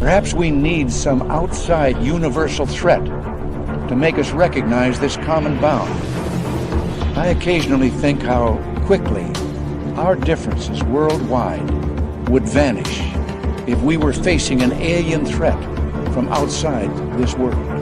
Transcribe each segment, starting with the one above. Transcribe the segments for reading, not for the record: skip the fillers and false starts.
Perhaps we need some outside universal threat to make us recognize this common bound. I occasionally think how quickly our differences worldwide would vanish if we were facing an alien threat from outside this world.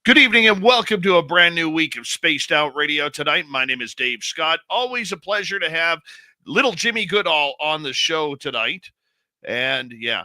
Good evening and welcome to a brand new week of Spaced Out Radio tonight. My name is Dave Scott. Always a pleasure to have little Jimmy Goodall on the show tonight. And yeah,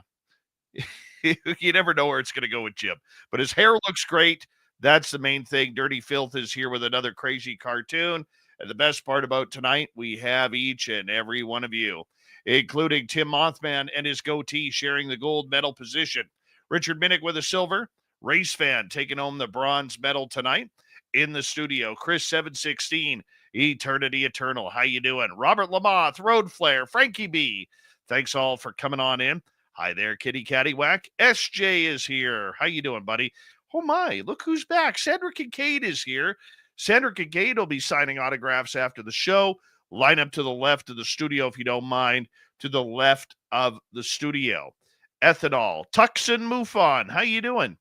you never know where it's going to go with Jim. But his hair looks great. That's the main thing. Dirty Filth is here with another crazy cartoon. And the best part about tonight, we have each and every one of you, including Tim Mothman and his goatee sharing the gold medal position. Richard Minnick with a silver. Race fan taking home the bronze medal tonight in the studio. Chris 716, Eternity Eternal. How you doing? Robert Lamoth, Road Flare, Frankie B. Thanks all for coming on in. Hi there, Kitty Cattywhack. SJ is here. How you doing, buddy? Oh my, look who's back. Sandra Kincaid is here. Sandra Kincaid will be signing autographs after the show. Line up to the left of the studio if you don't mind. To the left of the studio. Ethanol, Tucson Mufon. How you doing?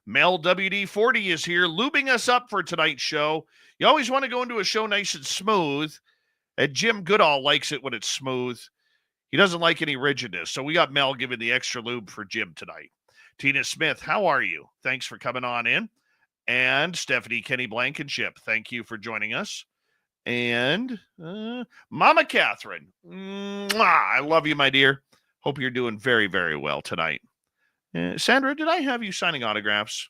Mel WD-40 is here, lubing us up for tonight's show. You always want to go into a show nice and smooth, and Jim Goodall likes it when it's smooth. He doesn't like any rigidness, so we got Mel giving the extra lube for Jim tonight. Tina Smith, how are you? Thanks for coming on in. And Stephanie Kenny Blankenship, thank you for joining us. And Mama Catherine, I love you, my dear. Hope you're doing very, very well tonight. Sandra, did I have you signing autographs?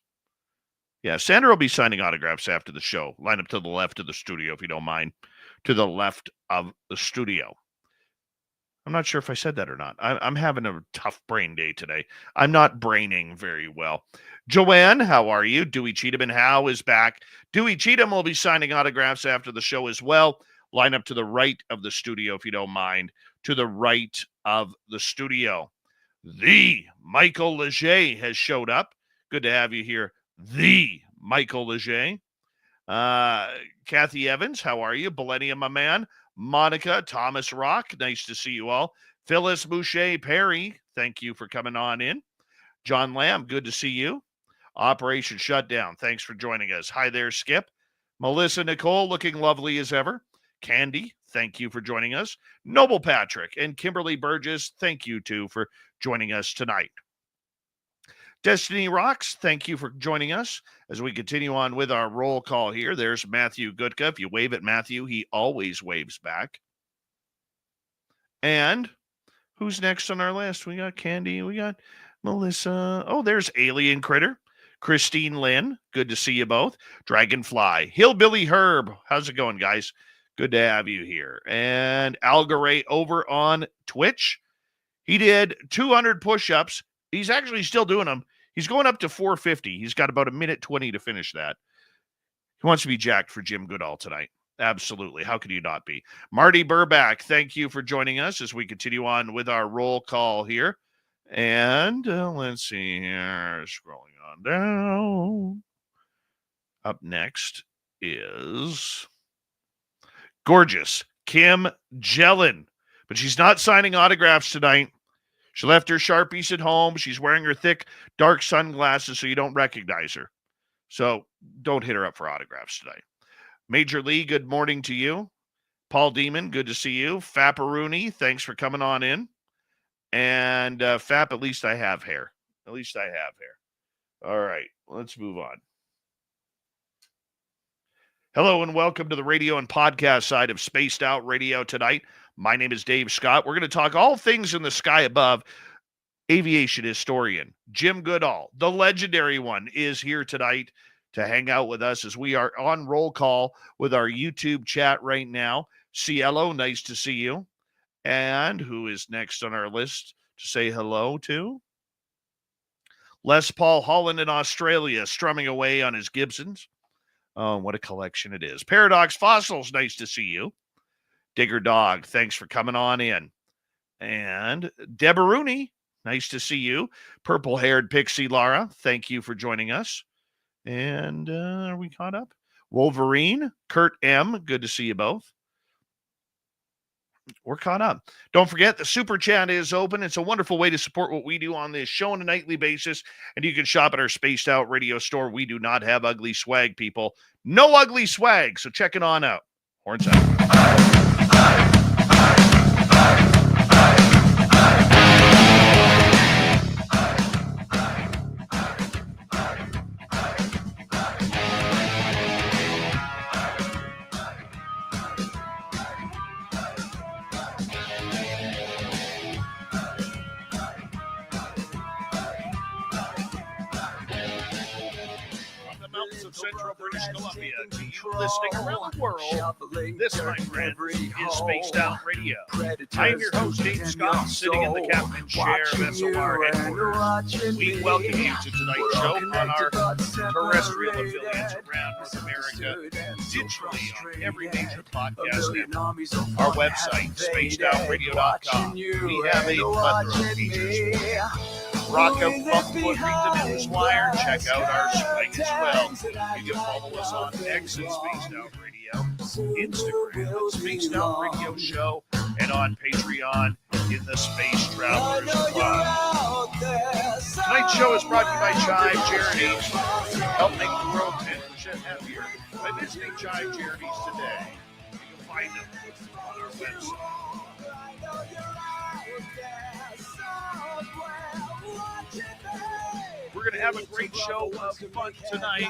Yeah, Sandra will be signing autographs after the show. Line up to the left of the studio, if you don't mind. To the left of the studio. I'm not sure if I said that or not. I'm having a tough brain day today. I'm not braining very well. Joanne, how are you? Dewey Cheatham and Howe is back. Dewey Cheatham will be signing autographs after the show as well. Line up to the right of the studio, if you don't mind. To the right of the studio. The Michael Leger has showed up. Good to have you here. The Michael Leger. Kathy Evans, how are you? Belenia, my man. Monica, Thomas Rock, nice to see you all. Phyllis Boucher Perry, thank you for coming on in. John Lamb, good to see you. Operation Shutdown, thanks for joining us. Hi there, Skip. Melissa Nicole, looking lovely as ever. Candy, thank you for joining us. Noble Patrick and Kimberly Burgess, thank you too for joining us tonight. Destiny Rocks, thank you for joining us as we continue on with our roll call here. There's Matthew Gutka. If you wave at Matthew, he always waves back. And who's next on our list? We got Candy. We got Melissa. Oh, there's Alien Critter. Christine Lynn. Good to see you both. Dragonfly. Hillbilly Herb. How's it going, guys? Good to have you here. And Algaray over on Twitch. He did 200 push-ups. He's actually still doing them. He's going up to 450. He's got about a minute 20 to finish that. He wants to be jacked for Jim Goodall tonight. Absolutely. How could you not be? Marty Burback, thank you for joining us as we continue on with our roll call here. And let's see here. Scrolling on down. Up next is gorgeous Kim Jellin. But she's not signing autographs tonight. She left her Sharpies at home. She's wearing her thick, dark sunglasses so you don't recognize her. So don't hit her up for autographs tonight. Major Lee, good morning to you. Paul Demon, good to see you. Fapperoony, thanks for coming on in. And Fap, at least I have hair. At least I have hair. All right, let's move on. Hello and welcome to the radio and podcast side of Spaced Out Radio tonight. My name is Dave Scott. We're going to talk all things in the sky above. Aviation historian Jim Goodall, the legendary one, is here tonight to hang out with us as we are on roll call with our YouTube chat right now. Cielo, nice to see you. And who is next on our list to say hello to? Les Paul Holland in Australia, strumming away on his Gibsons. Oh, what a collection it is. Paradox Fossils, nice to see you. Digger Dog, thanks for coming on in. And Deborah Rooney, nice to see you. Purple-haired Pixie Lara, thank you for joining us. And are we caught up? Wolverine, Kurt M., good to see you both. We're caught up. Don't forget, the Super Chat is open. It's a wonderful way to support what we do on this show on a nightly basis. And you can shop at our Spaced Out Radio store. We do not have ugly swag, people. No ugly swag. So check it on out. Horns out. Central British Columbia to you listening around the world. This, my friends, is Spaced Out Radio. I am your host, Dave Scott, sitting in the captain's chair of SOR headquarters. We welcome you to tonight's show on our terrestrial affiliates around North America, digitally on every major podcast network. Our website, spacedoutradio.com. We have a plethora of features. Rock out Buffalo, read the news wire, check out our swing as well. You can follow us on X at Spaced Out Radio, Instagram at Spaced Out Radio Show, and on Patreon in the Space Travelers Club. Tonight's show is brought to you by Jive Charities. Help make the world 10% happier by visiting Jive Charities today. You can find them on our website. We're going to have a great show of fun tonight.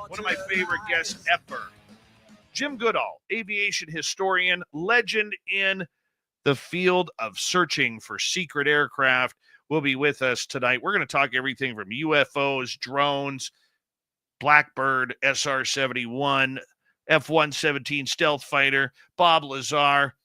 One of my favorite guests ever, Jim Goodall, aviation historian, legend in the field of searching for secret aircraft, will be with us tonight. We're going to talk everything from UFOs, drones, Blackbird, SR-71, F-117 stealth fighter, Bob Lazar.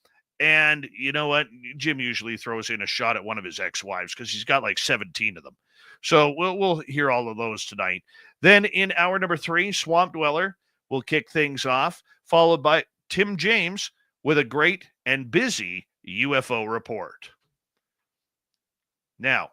And you know what? Jim usually throws in a shot at one of his ex-wives because he's got like 17 of them. So we'll hear all of those tonight. Then in hour number 3, Swamp Dweller will kick things off, followed by Tim James with a great and busy UFO report. Now,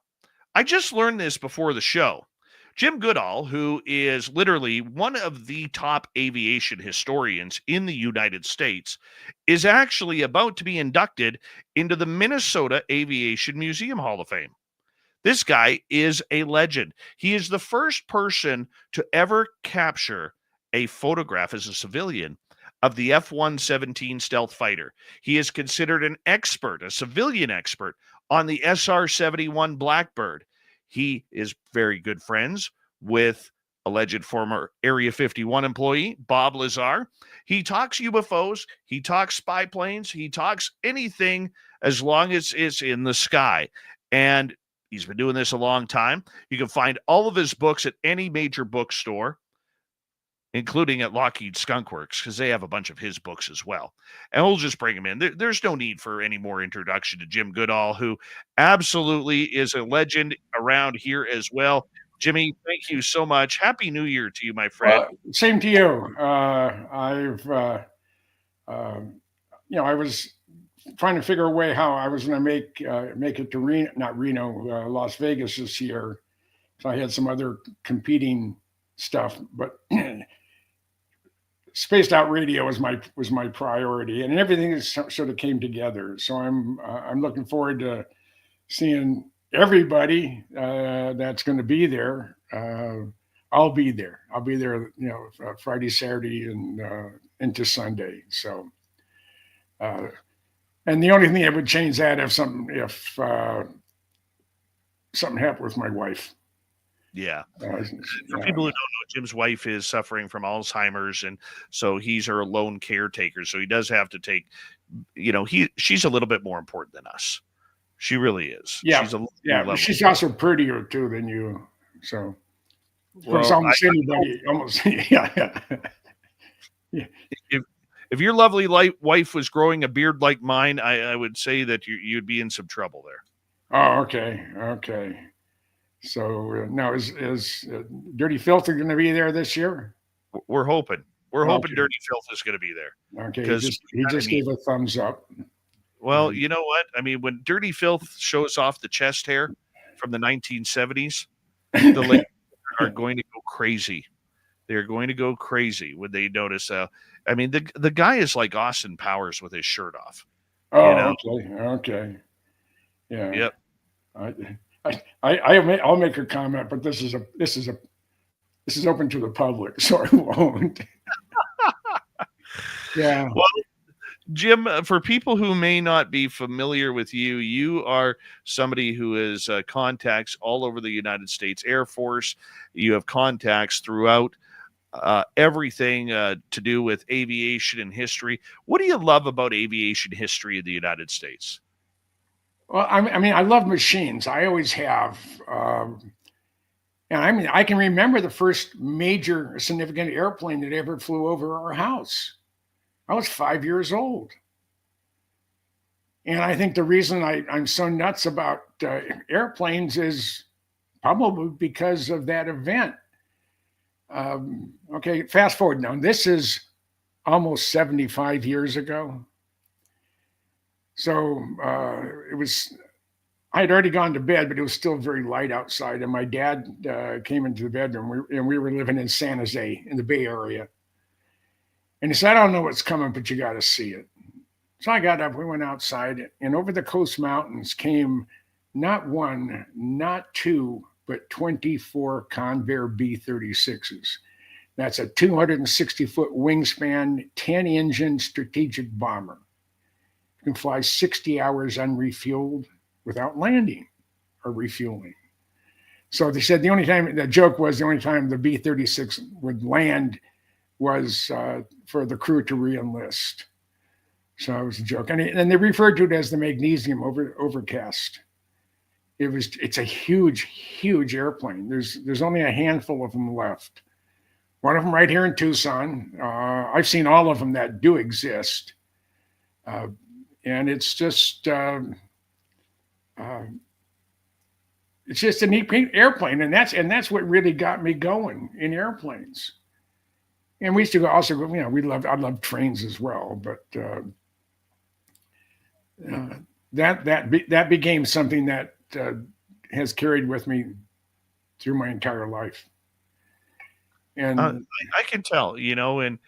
I just learned this before the show. Jim Goodall, who is literally one of the top aviation historians in the United States, is actually about to be inducted into the Minnesota Aviation Museum Hall of Fame. This guy is a legend. He is the first person to ever capture a photograph as a civilian of the F-117 stealth fighter. He is considered an expert, a civilian expert, on the SR-71 Blackbird. He is very good friends with alleged former Area 51 employee, Bob Lazar. He talks UFOs, he talks spy planes, he talks anything as long as it's in the sky. And he's been doing this a long time. You can find all of his books at any major bookstore, including at Lockheed Skunk Works, because they have a bunch of his books as well. And we'll just bring him in. There's no need for any more introduction to Jim Goodall, who absolutely is a legend around here as well. Jimmy, thank you so much. Happy New Year to you, my friend. Same to you. I was trying to figure a way how I was going to make it to Las Vegas this year. So I had some other competing stuff, but Spaced Out Radio was my priority, and everything sort of came together. So I'm looking forward to seeing everybody that's going to be there. I'll be there. I'll be there, Friday, Saturday, and into Sunday. So, and the only thing that would change that if something happened with my wife. Yeah. For people who don't know, Jim's wife is suffering from Alzheimer's, and so he's her lone caretaker. So he does have to take, she's a little bit more important than us. She really is. Yeah. She's also prettier too than you. So, well, almost anybody, yeah. If your lovely wife was growing a beard like mine, I would say that you'd be in some trouble there. Oh, okay. So now is Dirty Filth going to be there this year? We're hoping. Hoping Dirty Filth is going to be there. Okay, he just gave a thumbs up. Well, you know what? I mean, when Dirty Filth shows off the chest hair from the 1970s, the ladies are going to go crazy. They're going to go crazy when they notice. I mean, the guy is like Austin Powers with his shirt off. Oh, okay. Yeah. Yep. I'll make a comment, but this is open to the public, so I won't. Yeah. Well, Jim, for people who may not be familiar with you, you are somebody who has contacts all over the United States Air Force. You have contacts throughout everything to do with aviation and history. What do you love about aviation history in the United States? Well, I mean, I love machines. I always have. And I mean, I can remember the first major significant airplane that ever flew over our house. I was 5 years old. And I think the reason I'm so nuts about airplanes is probably because of that event. Okay, fast forward now. This is almost 75 years ago. So I had already gone to bed, but it was still very light outside. And my dad came into the bedroom, and we were living in San Jose in the Bay Area. And he said, I don't know what's coming, but you got to see it. So I got up, we went outside, and over the Coast Mountains came not one, not two, but 24 Convair B-36s. That's a 260-foot wingspan, 10-engine strategic bomber. You can fly 60 hours unrefueled without landing or refueling. So they said the joke was the only time the B-36 would land was for the crew to re-enlist. So it was a joke. And they referred to it as the magnesium overcast. It's a huge, huge airplane. There's only a handful of them left. One of them right here in Tucson. I've seen all of them that do exist. And it's just a neat airplane. And that's what really got me going in airplanes. And we used to I love trains as well, but that became something that has carried with me through my entire life. And I can tell, and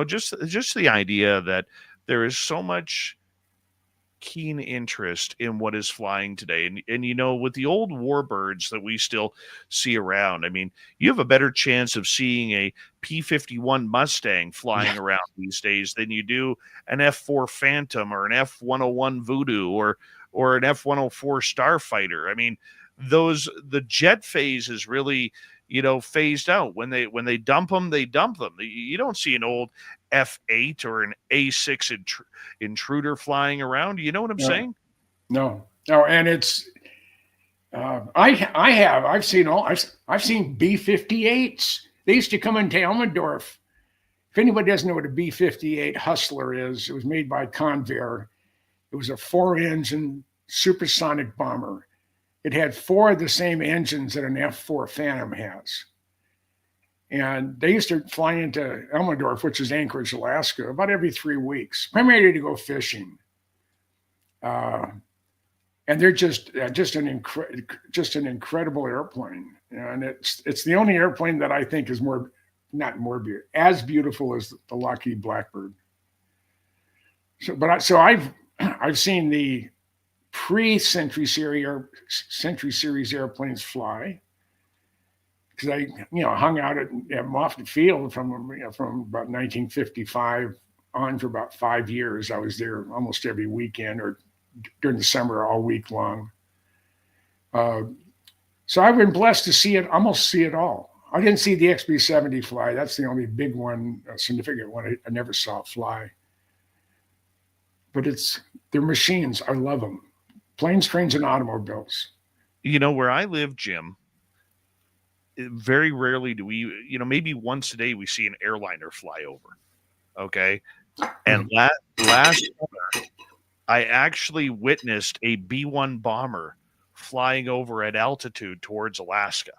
just the idea that there is so much keen interest in what is flying today. And with the old warbirds that we still see around, I mean, you have a better chance of seeing a P-51 Mustang flying around these days than you do an F-4 Phantom or an F-101 Voodoo or an F-104 Starfighter. I mean, the jet phase is really, phased out. When they dump them, they dump them. You don't see an old F-8 or an A-6 intruder flying around. You know what I'm saying? No. And it's I've seen B-58s. They used to come into Elmendorf. If anybody doesn't know what a B-58 Hustler is, it was made by Convair. It was a 4-engine supersonic bomber. It had 4 of the same engines that an F-4 Phantom has. And they used to fly into Elmendorf, which is Anchorage, Alaska, about every 3 weeks, primarily to go fishing. And they're just an incredible airplane. And it's the only airplane that I think is as beautiful as the Lockheed Blackbird. So I've seen the Century Series airplanes fly. because I hung out at Moffett Field from about 1955 on for about 5 years. I was there almost every weekend or during the summer all week long. So I've been blessed to almost see it all. I didn't see the XB-70 fly. That's the only big one, significant one I never saw fly. But they're machines. I love them. Planes, trains, and automobiles. Where I live, Jim, very rarely do we, maybe once a day we see an airliner fly over. Okay. And last summer, I actually witnessed a B-1 bomber flying over at altitude towards Alaska.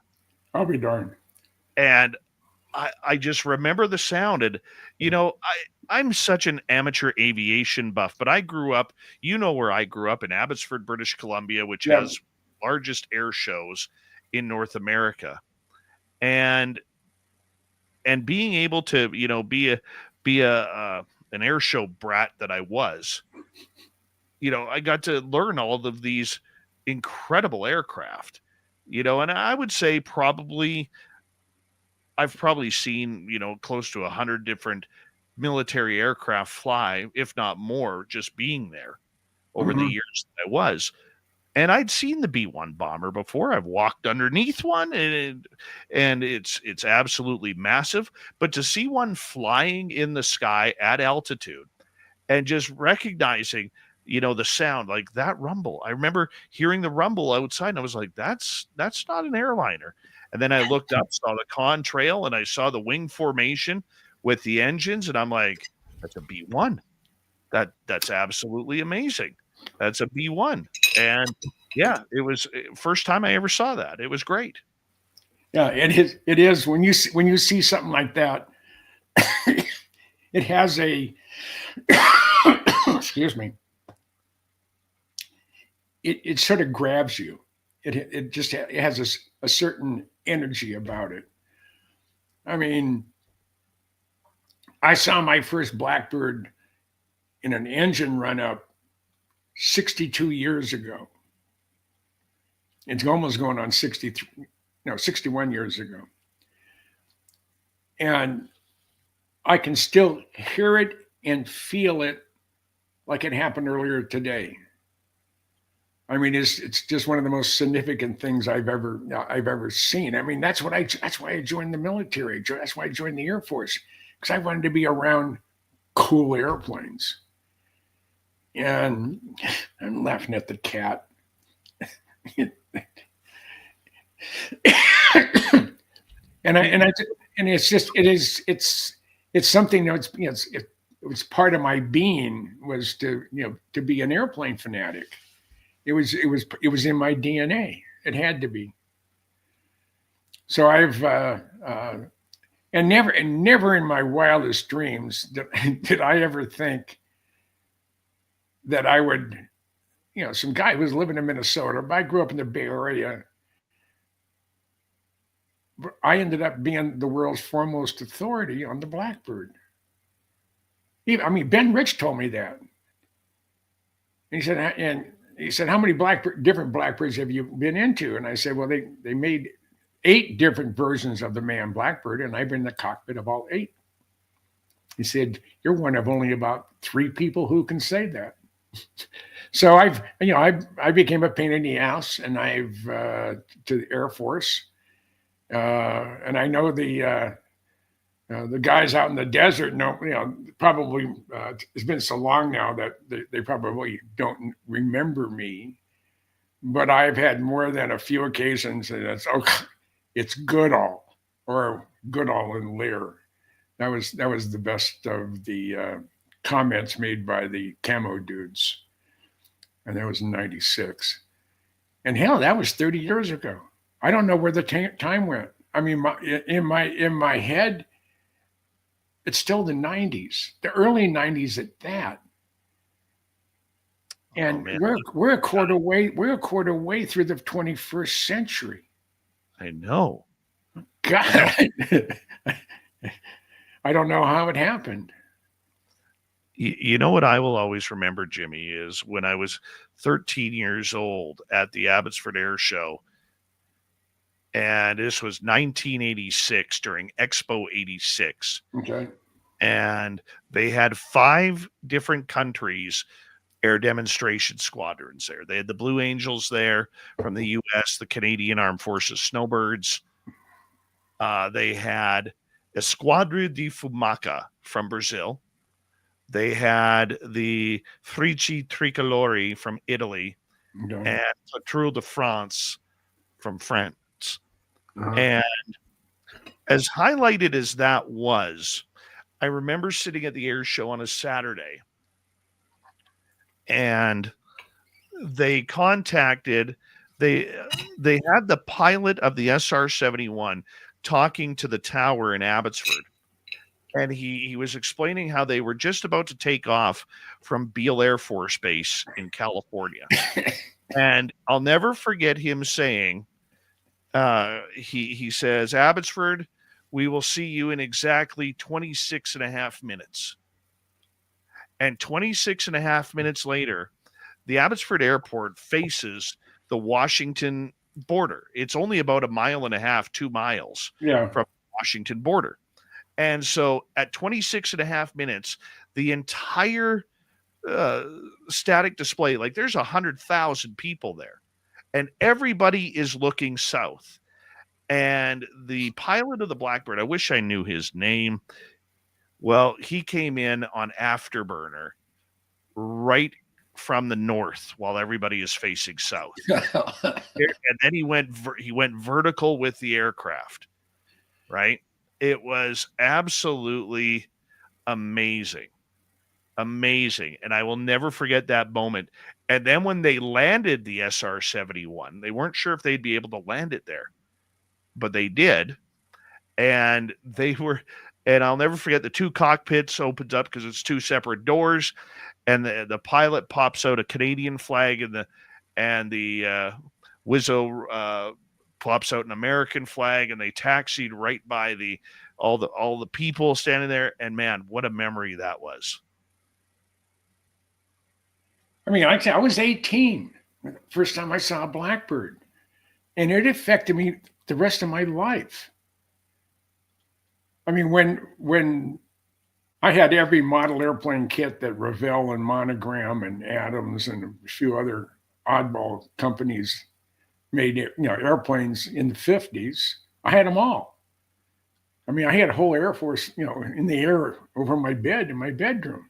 I'll be darned. And I just remember the sound. And, I'm such an amateur aviation buff, but I grew up, where I grew up in Abbotsford, British Columbia, which has largest air shows in North America. And being able to, be an air show brat that I was, I got to learn all of these incredible aircraft, and I would say I've probably seen, close to 100 different military aircraft fly, if not more, just being there over the years that I was. And I'd seen the B-1 bomber before. I've walked underneath one, and it's absolutely massive. But to see one flying in the sky at altitude and just recognizing, the sound, like that rumble. I remember hearing the rumble outside, and I was like, that's not an airliner. And then I looked up, saw the contrail, and I saw the wing formation with the engines, and I'm like, that's a B-1. That's absolutely amazing. That's a B-1. And yeah, it was first time I ever saw that. It was great. Yeah, it is when you see something like that, it has a excuse me. It sort of grabs you. It has a certain energy about it. I mean, I saw my first Blackbird in an engine run up 62 years ago. It's almost going on 61 years ago. And I can still hear it and feel it like it happened earlier today. I mean, it's just one of the most significant things I've ever seen. I mean, that's why I joined the military. That's why I joined the Air Force, because I wanted to be around cool airplanes. And I'm laughing at the cat. It's something that it was part of my being was to be an airplane fanatic. It was in my DNA. It had to be. So I've and never in my wildest dreams did I ever think that I would, some guy who was living in Minnesota. I grew up in the Bay Area. I ended up being the world's foremost authority on the Blackbird. Ben Rich told me that. And he said, how many different Blackbirds have you been into? And I said, well, they made 8 different versions of the man Blackbird, and I've been in the cockpit of all 8. He said, you're one of only about 3 people who can say that. So I became a pain in the ass, and I've to the Air Force, and I know the guys out in the desert know, probably it's been so long now that they probably don't remember me, but I've had more than a few occasions and it's Goodall or Goodall and Lear. That was the best of the comments made by the camo dudes. And that was in 96. And hell, that was 30 years ago. I don't know where the time went. I mean, in my head, it's still the 90s, the early 90s at that. And we're a quarter way through the 21st century. I know. God, I don't know how it happened. You know what I will always remember, Jimmy, is when I was 13 years old at the Abbotsford Air Show, And this was 1986 during Expo 86. Okay. And they had 5 different countries air demonstration squadrons there. They had the Blue Angels there from the U.S., the Canadian Armed Forces Snowbirds. They had Esquadra di Fumaca from Brazil. They had the Frici Tricolori from Italy, Okay. and Patrouille de France from France. Uh-huh. And as highlighted as that was, I remember sitting at the air show on a Saturday, and they contacted they had the pilot of the SR-71 talking to the tower in Abbotsford, and he was explaining how they were just about to take off from Beale Air Force Base in California. And I'll never forget him saying, he says, Abbotsford, we will see you in exactly 26 and a half minutes. And 26 and a half minutes later, the Abbotsford Airport faces the Washington border. It's only about 1.5 miles, 2 miles Yeah. from the Washington border. And so at 26 and a half minutes, the entire static display, like there's 100,000 people there, and everybody is looking south. And the pilot of the Blackbird, I wish I knew his name. Well, he came in on Afterburner right from the north while everybody is facing south. And then he went vertical with the aircraft, right? It was absolutely amazing. Amazing. And I will never forget that moment. And then when they landed the SR-71, they weren't sure if they'd be able to land it there, but they did. And I'll never forget, the 2 cockpits opened up because it's 2 separate doors, and the pilot pops out a Canadian flag, and the Wizzo pops out an American flag, and they taxied right by all the people standing there. And man, what a memory that was. I mean, I was 18 the first time I saw a Blackbird, and it affected me the rest of my life. I mean, when I had every model airplane kit that Revell and Monogram and Adams and a few other oddball companies made, airplanes in the 50s, I had them all. I mean, I had a whole Air Force, in the air over my bed in my bedroom.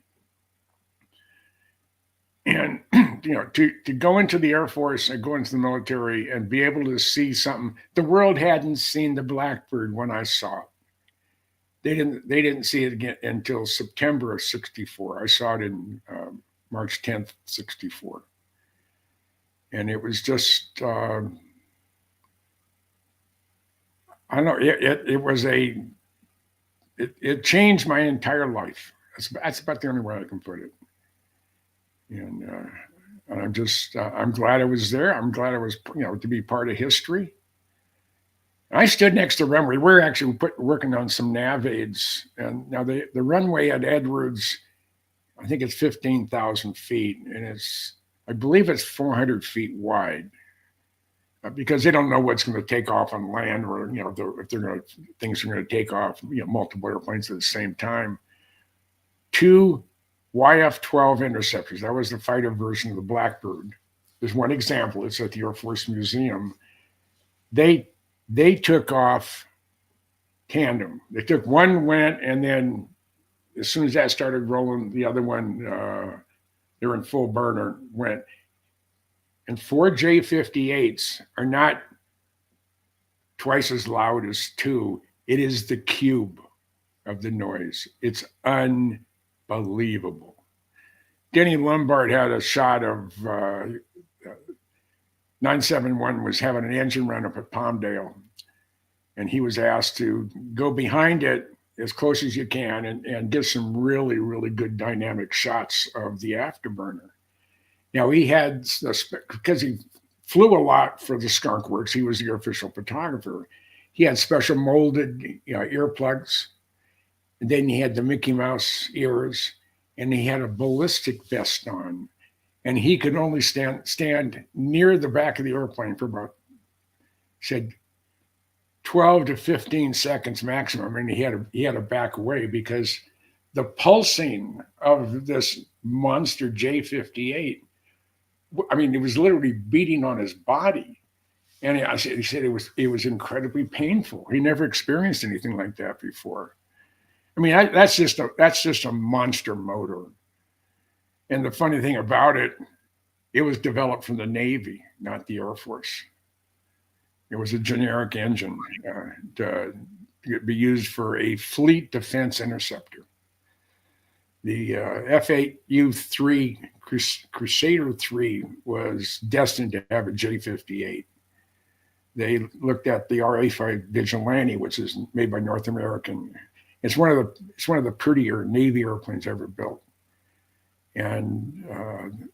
And, to go into the Air Force and go into the military and be able to see something, the world hadn't seen the Blackbird when I saw it. They didn't see it again until September of 64. I saw it in March 10th, 64. And it was just, I don't know, it changed my entire life. That's about the only way I can put it. And I'm glad I was there. I'm glad I was, to be part of history. I stood next to the runway. We're actually working on some nav aids. And now the runway at Edwards, I think it's 15,000 feet. And I believe it's 400 feet wide, because they don't know what's going to take off on land, or, if things are going to take off, multiple airplanes at the same time. 2 YF-12 interceptors. That was the fighter version of the Blackbird. There's one example. It's at the Air Force Museum. They took off tandem. They took one, went, and then as soon as that started rolling, the other one, they were in full burner, went. And 4 J-58s are not twice as loud as 2. It is the cube of the noise. It's unbelievable. Denny Lombard had a shot of 971 was having an engine run up at Palmdale, and he was asked to go behind it as close as you can and get some really, really good dynamic shots of the Afterburner. Now, he had, because he flew a lot for the Skunk Works, he was the official photographer. He had special molded earplugs, and then he had the Mickey Mouse ears, and he had a ballistic vest on. And he could only stand near the back of the airplane for about, said, 12 to 15 seconds maximum, and he had to back away because the pulsing of this monster J-58, I mean, it was literally beating on his body. And he said it was incredibly painful. He never experienced anything like that before. I mean, that's just a monster motor. And the funny thing about it, it was developed from the Navy, not the Air Force. It was a generic engine to be used for a fleet defense interceptor. The F-8U-3 Crusader 3 was destined to have a J-58. They looked at the RA-5 Vigilante, which is made by North American. It's one of the prettier Navy airplanes ever built. And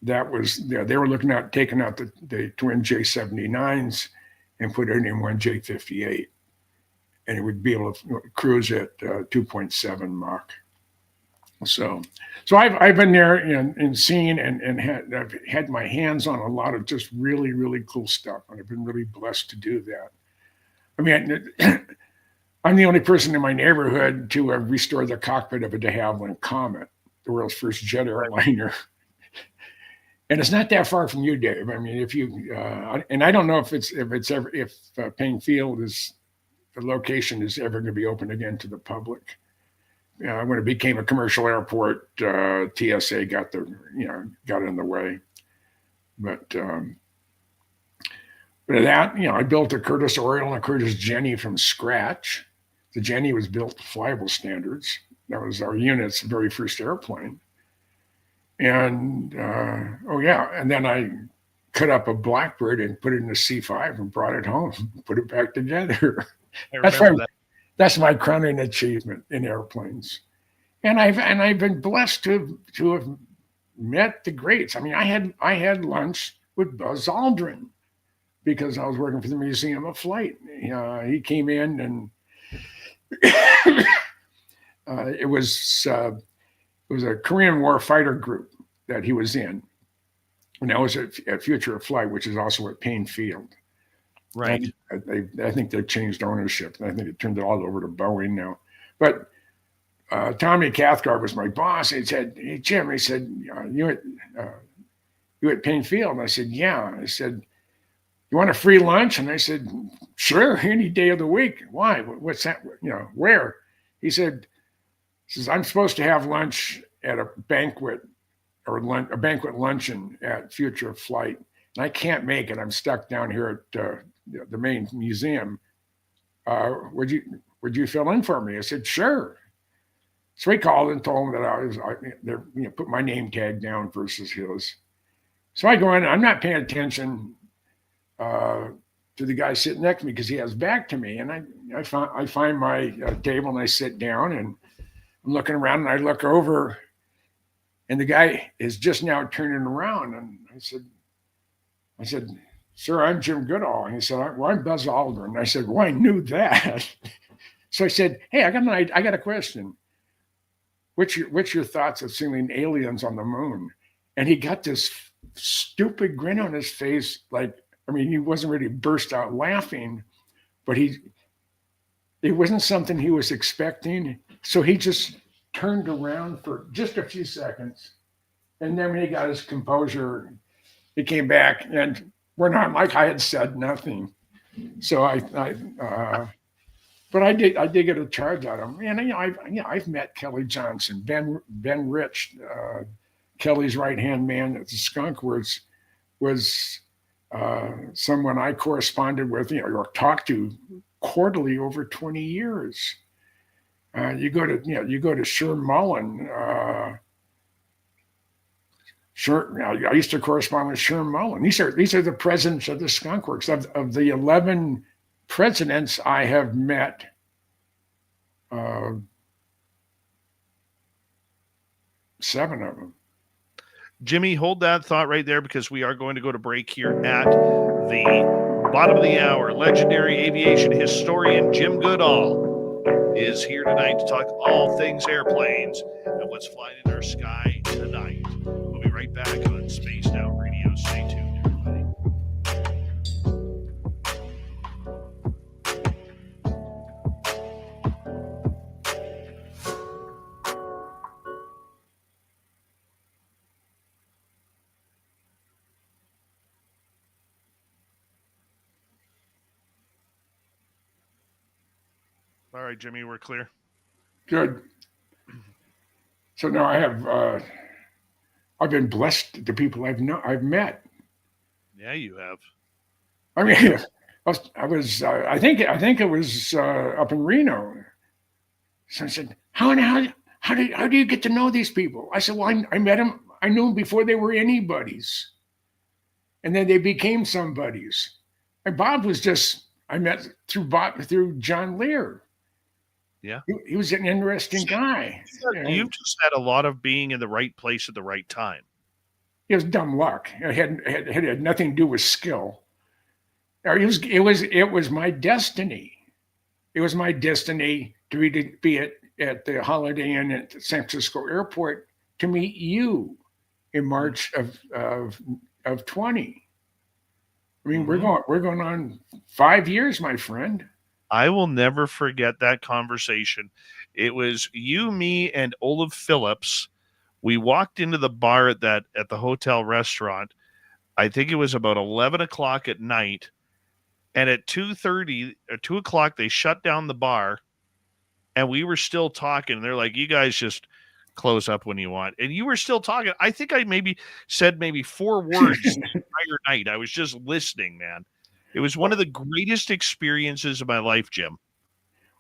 that was, they were looking at taking out the twin J-79s and put it in one J-58. And it would be able to cruise at 2.7 Mach. So I've been there and seen and I've had my hands on a lot of just really, really cool stuff. And I've been really blessed to do that. I mean, I'm the only person in my neighborhood to have restored the cockpit of a de Havilland Comet, the world's first jet airliner. And it's not that far from you, Dave. I mean, if you and I don't know if Payne Field is the location is ever going to be open again to the public. When it became a commercial airport, TSA got in the way. But that, I built a Curtiss Oriole and a Curtiss Jenny from scratch. The Jenny was built to flyable standards. That was our unit's very first airplane. And and then I cut up a Blackbird and put it in a C5 and brought it home, put it back together. That's my crowning achievement in airplanes. And I've been blessed to have met the greats. I mean, I had lunch with Buzz Aldrin because I was working for the Museum of Flight. He came in and it was a Korean War fighter group that he was in. And that was at Future of Flight, which is also at Payne Field. Right. I think they've changed ownership. I think it turned it all over to Boeing now. But Tommy Cathcart was my boss. He said, "Hey, Jim," he said, you at Payne Field?" And I said, "Yeah." I said, "You want a free lunch?" And I said, "Sure, any day of the week." "Why? What's that? Where?" He says, "I'm supposed to have lunch at a banquet or a banquet luncheon at Future of Flight. And I can't make it. I'm stuck down here at the main museum. Would you fill in for me?" I said, "Sure." So he called and told him that I put my name tag down versus his. So I go in, I'm not paying attention to the guy sitting next to me because he has back to me. And I find my table and I sit down and I'm looking around and I look over and the guy is just now turning around. And I said, "Sir, I'm Jim Goodall." And he said, "Well, I'm Buzz Aldrin." And I said, "Well, I knew that." So I said, "Hey, I got a question. What's your thoughts of seeing aliens on the moon?" And he got this stupid grin on his face. He wasn't ready to burst out laughing, but it wasn't something he was expecting. So he just turned around for just a few seconds. And then when he got his composure, he came back and went on like I had said nothing. So but I did get a charge out of him. And I've met Kelly Johnson, Ben Rich, Kelly's right-hand man at the Skunk Works, was someone I corresponded with, or talked to quarterly over 20 years. You go to Sherm Mullen. I used to correspond with Sherm Mullen. These are the presidents of the Skunk Works. Of the 11 presidents I have met, 7 of them. Jimmy, hold that thought right there because we are going to go to break here at the bottom of the hour. Legendary aviation historian Jim Goodall is here tonight to talk all things airplanes and what's flying in our sky tonight. We'll be right back on Spaced Out Radio. Stay tuned, everybody. All right, Jimmy, we're clear. Good. So now I've been blessed. The people I've met. Yeah, you have. I mean, I think it was up in Reno. So I said, how do you get to know these people? I said, well, I met them. I knew them before they were anybody's, and then they became somebody's. And Bob was I met through John Lear. Yeah, He was an interesting guy. You've just had a lot of being in the right place at the right time. It was dumb luck. It had nothing to do with skill. It was my destiny. It was my destiny to be at the Holiday Inn at the San Francisco airport to meet you in March of 20. I mean, we're going on 5 years, my friend. I will never forget that conversation. It was you, me, and Olaf Phillips. We walked into the bar at the hotel restaurant. I think it was about 11 o'clock at night. And at 2:30 or 2 o'clock, they shut down the bar. And we were still talking. They're like, you guys just close up when you want. And you were still talking. I think I said 4 words the entire night. I was just listening, man. It was one of the greatest experiences of my life, Jim.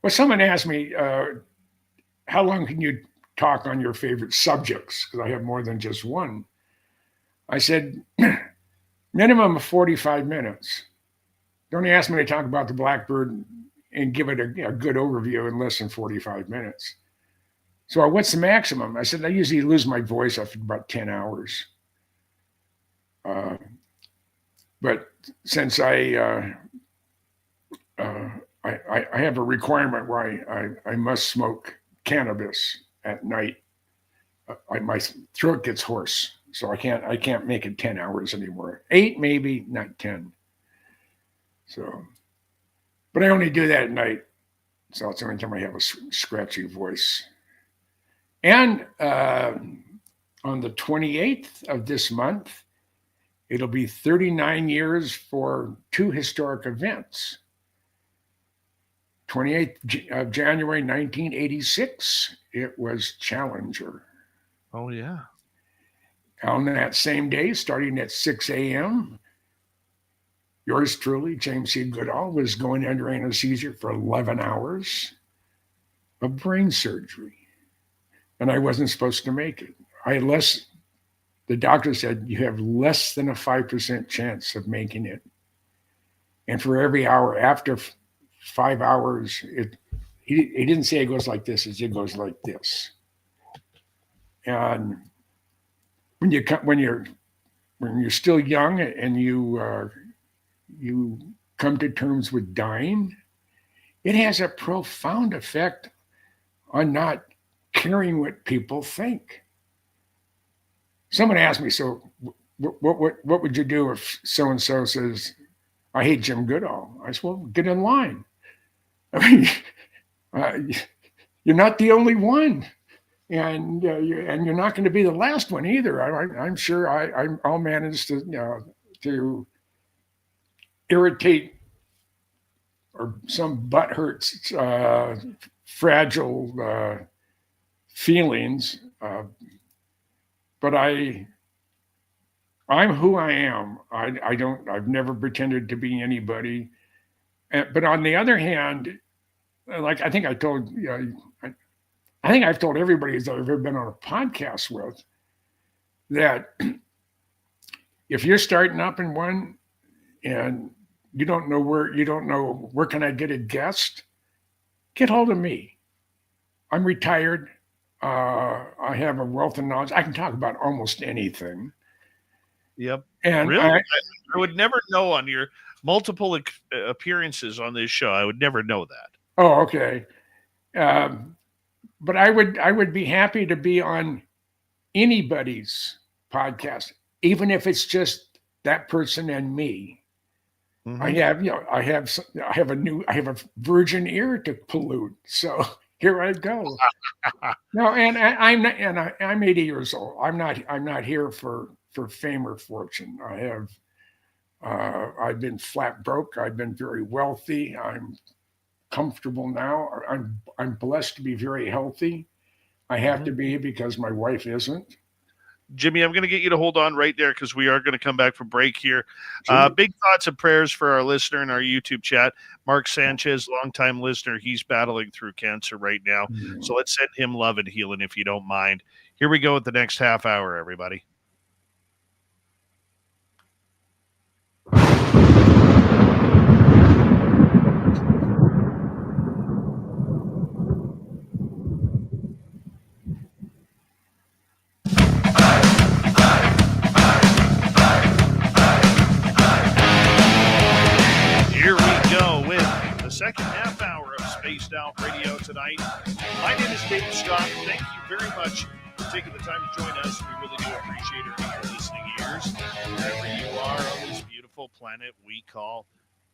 Well, someone asked me, how long can you talk on your favorite subjects? Because I have more than just one. I said, minimum of 45 minutes. Don't ask me to talk about the Blackbird and give it a good overview in less than 45 minutes. So what's the maximum? I said, I usually lose my voice after about 10 hours. But since I have a requirement where I must smoke cannabis at night, my throat gets hoarse, so I can't make it 10 hours anymore. 8 maybe, not 10. So, but I only do that at night, so it's the only time I have a scratchy voice. And on the 28th of this month, it'll be 39 years for 2 historic events. 28th of January 1986, it was Challenger. Oh, yeah. On that same day, starting at 6 a.m., yours truly, James C. Goodall, was going under anesthesia for 11 hours of brain surgery. And I wasn't supposed to make it. The doctor said, you have less than a 5% chance of making it. And for every hour after 5 hours, he didn't say it goes like this, it goes like this. And when you're still young and you come to terms with dying, it has a profound effect on not caring what people think. Someone asked me, so what would you do if so-and-so says, I hate Jim Goodall? I said, well, get in line. I mean, you're not the only one. And you're not going to be the last one either. I'm sure I'll manage to irritate or some butt hurts, fragile feelings. But I'm who I am. I've never pretended to be anybody. But on the other hand, like I think I've told everybody that I've ever been on a podcast with that if you're starting up in one and you don't know where can I get a guest, get hold of me. I'm retired. I have a wealth of knowledge. I can talk about almost anything. Yep. And really, I would never know on your multiple appearances on this show. I would never know that. Oh, okay. But I would be happy to be on anybody's podcast, even if it's just that person and me. Mm-hmm. I have a virgin ear to pollute. So here I go. No, and I'm 80 years old. I'm not here for fame or fortune. I've been flat broke. I've been very wealthy. comfortable now. I'm blessed to be very healthy. I have to be because my wife isn't. Jimmy, I'm going to get you to hold on right there because we are going to come back from break here. Sure. Big thoughts and prayers for our listener in our YouTube chat. Mark Sanchez, longtime listener. He's battling through cancer right now. So let's send him love and healing if you don't mind. Here we go with the next half hour, everybody. Here we go with the second half hour of Spaced Out Radio tonight. My name is Dave Scott. Thank you very much for taking the time to join us. We really do appreciate your listening ears wherever you are on this beautiful planet we call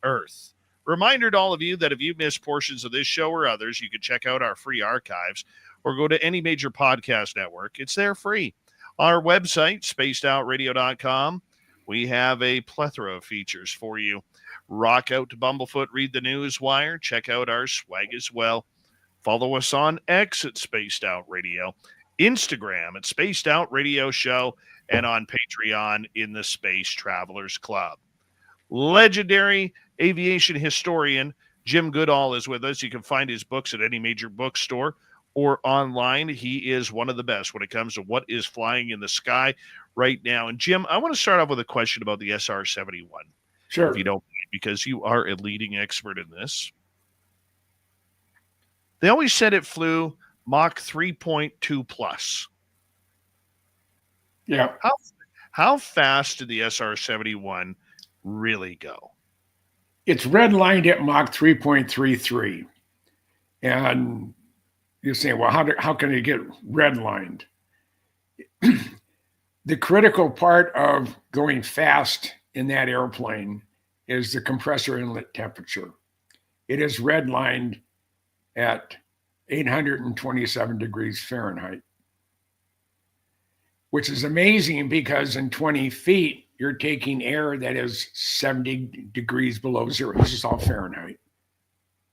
Earth. Reminder to all of you that if you missed portions of this show or others, you can check out our free archives or go to any major podcast network. It's there free. On our website, spacedoutradio.com, we have a plethora of features for you. Rock out to Bumblefoot, read the news wire, check out our swag as well. Follow us on X at Spaced Out Radio, Instagram at Spaced Out Radio Show, and on Patreon in the Space Travelers Club. Legendary aviation historian Jim Goodall is with us. You can find his books at any major bookstore or online. He is one of the best when it comes to what is flying in the sky right now. And Jim, I want to start off with a question about the SR-71. Sure. If you don't, because you are a leading expert in this. They always said it flew Mach 3.2 plus. Yeah. How fast did the SR-71 really go? It's redlined at Mach 3.33. And you're saying, well, how can it get redlined? The critical part of going fast in that airplane is the compressor inlet temperature. It is redlined at 827 degrees Fahrenheit, which is amazing because in 20 feet, you're taking air that is 70 degrees below zero. This is all Fahrenheit.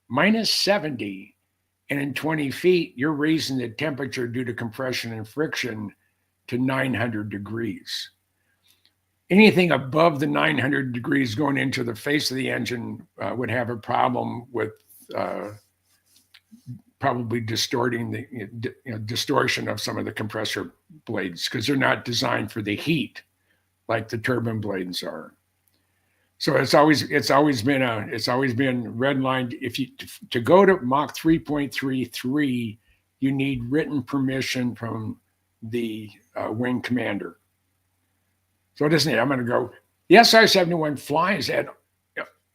Minus 70, and in 20 feet, you're raising the temperature due to compression and friction to 900 degrees. Anything above the 900 degrees going into the face of the engine would have a problem with probably distorting the distortion of some of the compressor blades because they're not designed for the heat like the turbine blades are. So it's always been redlined. If you to go to Mach 3.33, you need written permission from the wing commander. So it isn't. I'm going to go. The SR-71 flies at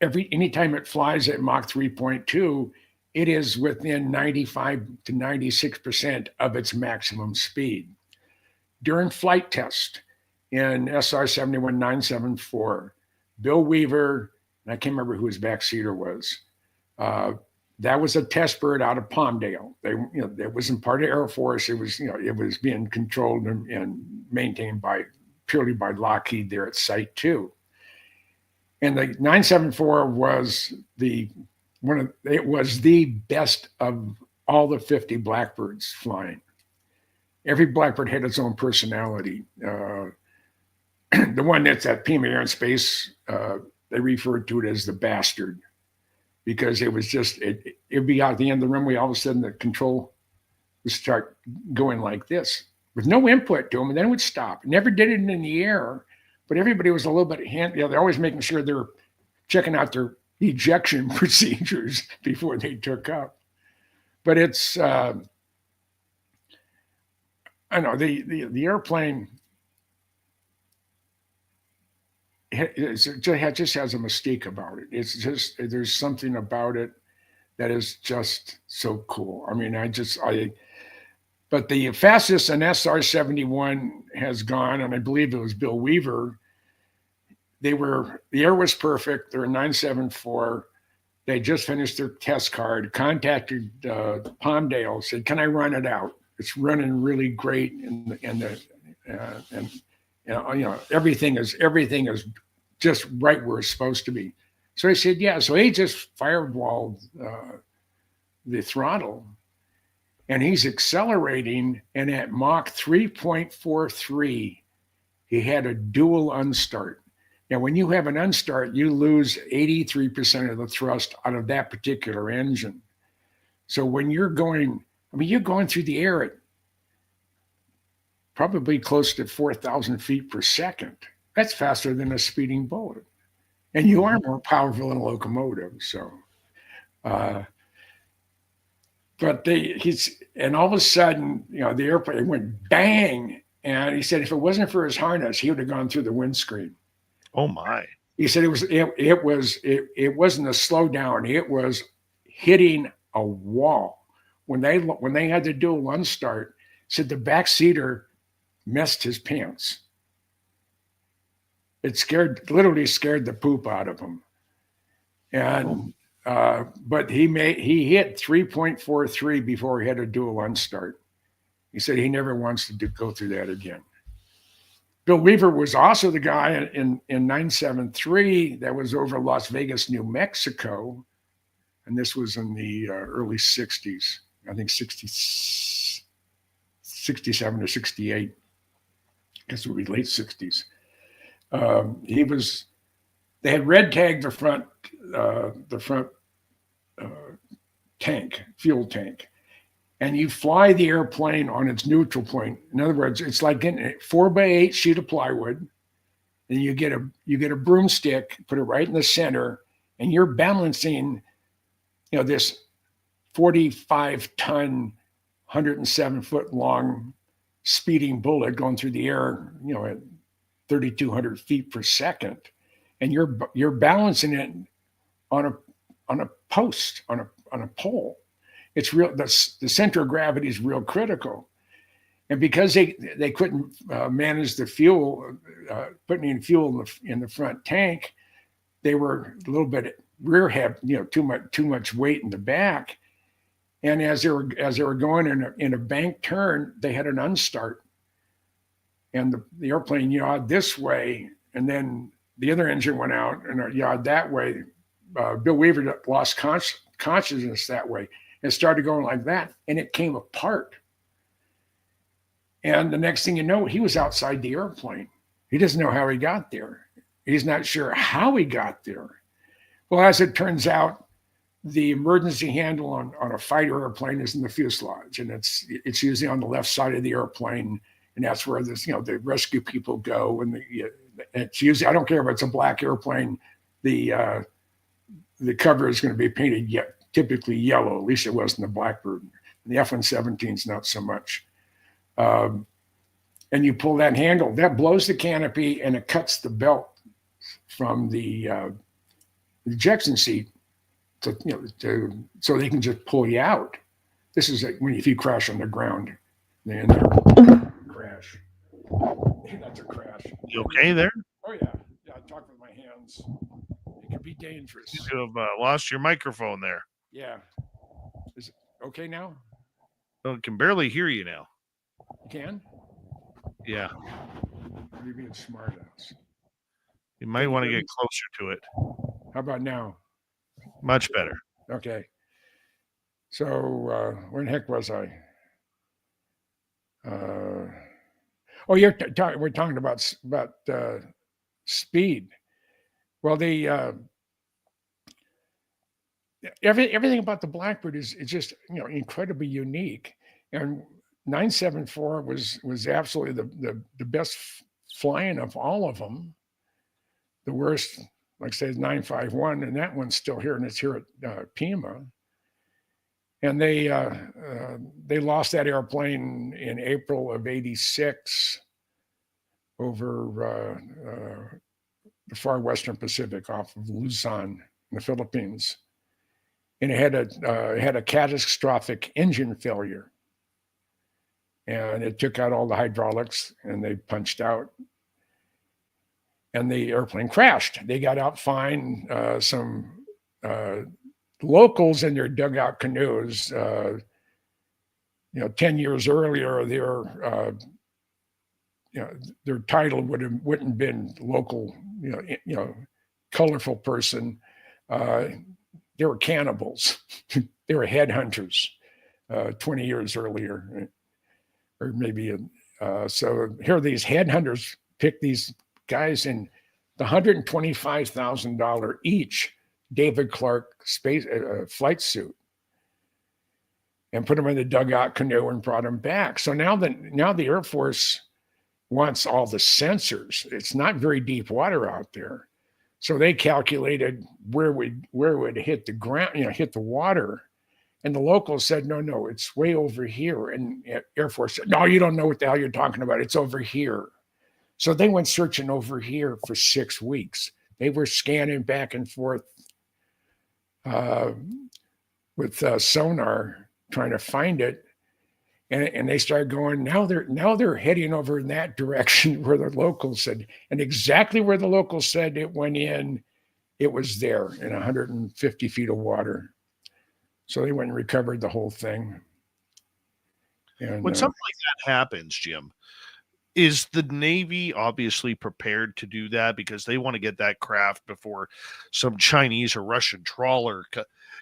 anytime it flies at Mach 3.2, it is within 95 to 96% of its maximum speed. During flight test in SR-71 974, Bill Weaver, and I can't remember who his backseater was. That was a test bird out of Palmdale. It wasn't part of Air Force. It was being controlled and maintained purely by Lockheed there at Site 2. And the 974 was the best of all the 50 Blackbirds flying. Every Blackbird had its own personality. The one that's at Pima Air and Space, they referred to it as the bastard because it was just, it'd be out at the end of the runway, all of a sudden the control would start going like this with no input to them, and then it would stop. Never did it in the air, but everybody was a little bit they're always making sure they're checking out their ejection procedures before they took up. But it's, I know the airplane, it just has a mystique about it. It's just, there's something about it that is just so cool. I mean, but the fastest an SR-71 has gone, and I believe it was Bill Weaver, the air was perfect. They're a 974. They just finished their test card, contacted Palmdale, said, can I run it out? It's running really great. And everything is just right where it's supposed to be. So I said, yeah. So he just firewalled the throttle, and he's accelerating, and at Mach 3.43, he had a dual unstart. Now, when you have an unstart, you lose 83% of the thrust out of that particular engine. So when you're going, you're going through the air at probably close to 4,000 feet per second. That's faster than a speeding bullet. And you are more powerful than a locomotive. So, and all of a sudden, the airplane went bang. And he said if it wasn't for his harness, he would have gone through the windscreen. Oh my! He said it wasn't a slowdown. It was hitting a wall. When they had to do a unstart, said the backseater messed his pants. It literally scared the poop out of him. And but he hit 3.43 before he had to do a unstart. He said he never wants to go through that again. Bill Weaver was also the guy in 973 that was over Las Vegas, New Mexico. And this was in the early 60s, I think 67 or 68. I guess it would be late 60s. They had red tagged the front fuel tank. And you fly the airplane on its neutral point. In other words, it's like getting a 4x8 sheet of plywood, and you get a broomstick, put it right in the center, and you're balancing, this 45-ton, 107-foot long speeding bullet going through the air, at 3,200 feet per second, and you're balancing it on a post, on a pole. It's real. The center of gravity is real critical, and because they couldn't manage the fuel, putting in fuel in the front tank, they were a little bit rear head, too much weight in the back, and as they were going in a bank turn, they had an unstart, and the airplane yawed this way, and then the other engine went out and it yawed that way. Bill Weaver lost consciousness that way. It started going like that, and it came apart. And the next thing you know, he was outside the airplane. He doesn't know how he got there. He's not sure how he got there. Well, as it turns out, the emergency handle on a fighter airplane is in the fuselage, and it's usually on the left side of the airplane, and that's where the rescue people go. And it's usually, I don't care if it's a black airplane, the cover is going to be painted typically yellow. At least it was in the Blackbird. The F-117's not so much. And you pull that handle, that blows the canopy, and it cuts the belt from the ejection seat so they can just pull you out. This is like if you crash on the ground, then crash. That's a crash. You okay there? Oh yeah. I talk with my hands. It could be dangerous. You have lost your microphone there. Yeah. Is it okay now? Oh, I can barely hear you now. You can? Yeah. You're being smart ass. You might want to get closer to it. How about now? Much better. Okay. So where the heck was I? We're talking about speed. Well, everything about the Blackbird is just incredibly unique, and 974 was absolutely the best flying of all of them. The worst, like I say, is 951, and that one's still here, and it's here at Pima. And they lost that airplane in April of '86 over the far western Pacific off of Luzon in the Philippines. And it had a catastrophic engine failure. And it took out all the hydraulics, and they punched out. And the airplane crashed. They got out fine. Some locals in their dugout canoes, 10 years earlier, their title wouldn't have been local, colorful person. They were cannibals. they were headhunters 20 years earlier, or maybe. So here are these headhunters pick these guys in the $125,000 each David Clark space flight suit, and put them in the dugout canoe and brought them back. So now the Air Force wants all the sensors. It's not very deep water out there. So they calculated where it would hit the ground, hit the water. And the locals said, no, it's way over here. And Air Force said, no, you don't know what the hell you're talking about. It's over here. So they went searching over here for 6 weeks. They were scanning back and forth with sonar, trying to find it. And they started going, now they're heading over in that direction where the locals said, and exactly where the locals said it went in, it was there in 150 feet of water. So they went and recovered the whole thing. And when something like that happens, Jim, is the Navy obviously prepared to do that because they want to get that craft before some Chinese or Russian trawler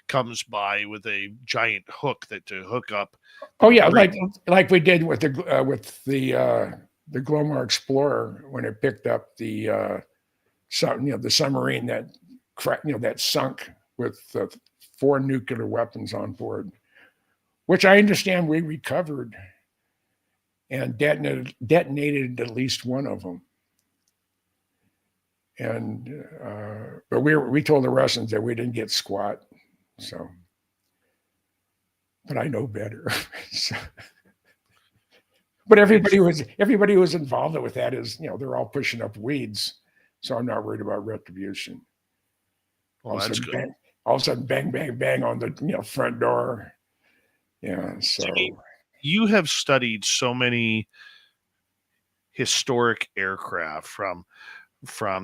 comes by with a giant hook to hook up? Oh yeah, like we did with the Glomar Explorer when it picked up the submarine that sunk with 4 nuclear weapons on board, which I understand we recovered and detonated at least one of them. And but we told the Russians that we didn't get squat. So, but I know better. So, but everybody who was involved with that is, they're all pushing up weeds. So I'm not worried about retribution. All of a sudden, bang, bang, bang on the front door. Yeah. So you have studied so many historic aircraft from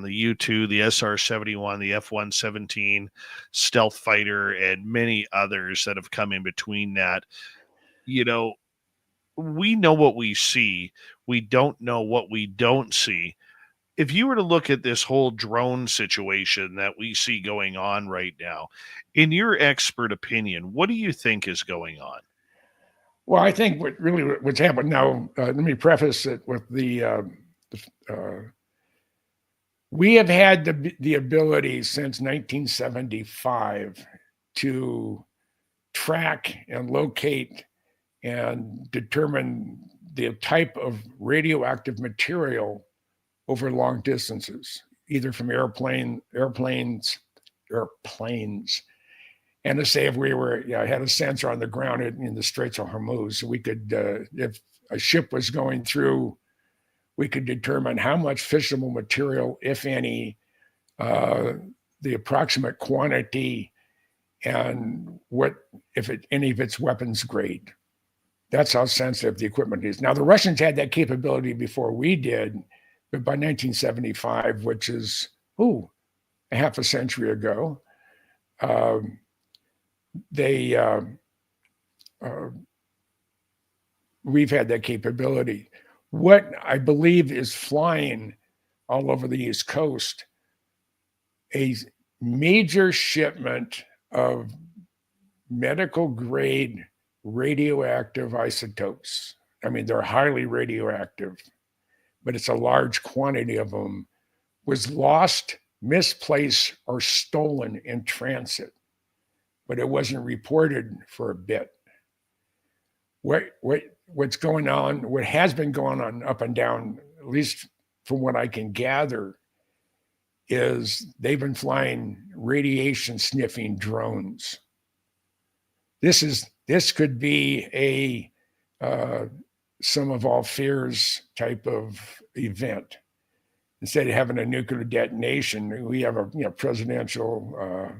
the U-2, the SR-71, the F-117, stealth fighter, and many others that have come in between that. We know what we see. We don't know what we don't see. If you were to look at this whole drone situation that we see going on right now, in your expert opinion, what do you think is going on? Well, I think what's happened now, let me preface it with we have had the ability since 1975 to track and locate and determine the type of radioactive material over long distances, either from airplanes. And to say if we had a sensor on the ground in the Straits of Hormuz, we could, if a ship was going through, we could determine how much fissile material, if any, the approximate quantity, and any of its weapons grade. That's how sensitive the equipment is. Now, the Russians had that capability before we did, but by 1975, which is, a half a century ago, we've had that capability. What I believe is flying all over the East Coast, a major shipment of medical grade radioactive isotopes. I mean, they're highly radioactive, but it's a large quantity of them, was lost, misplaced, or stolen in transit, but it wasn't reported for a bit. What's going on, what has been going on up and down, at least from what I can gather, is they've been flying radiation sniffing drones. This could be a sum of all fears type of event. Instead of having a nuclear detonation, we have a presidential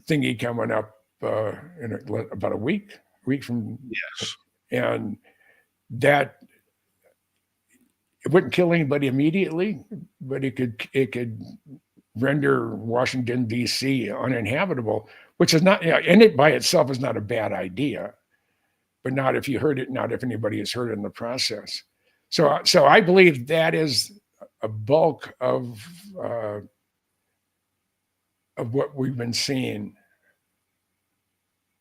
thingy coming up in about a week from. Yes. And that it wouldn't kill anybody immediately, but it could render Washington, D.C. uninhabitable, which is not, and it by itself is not a bad idea, but not if you heard it, not if anybody has heard it in the process. So I believe that is a bulk of of what we've been seeing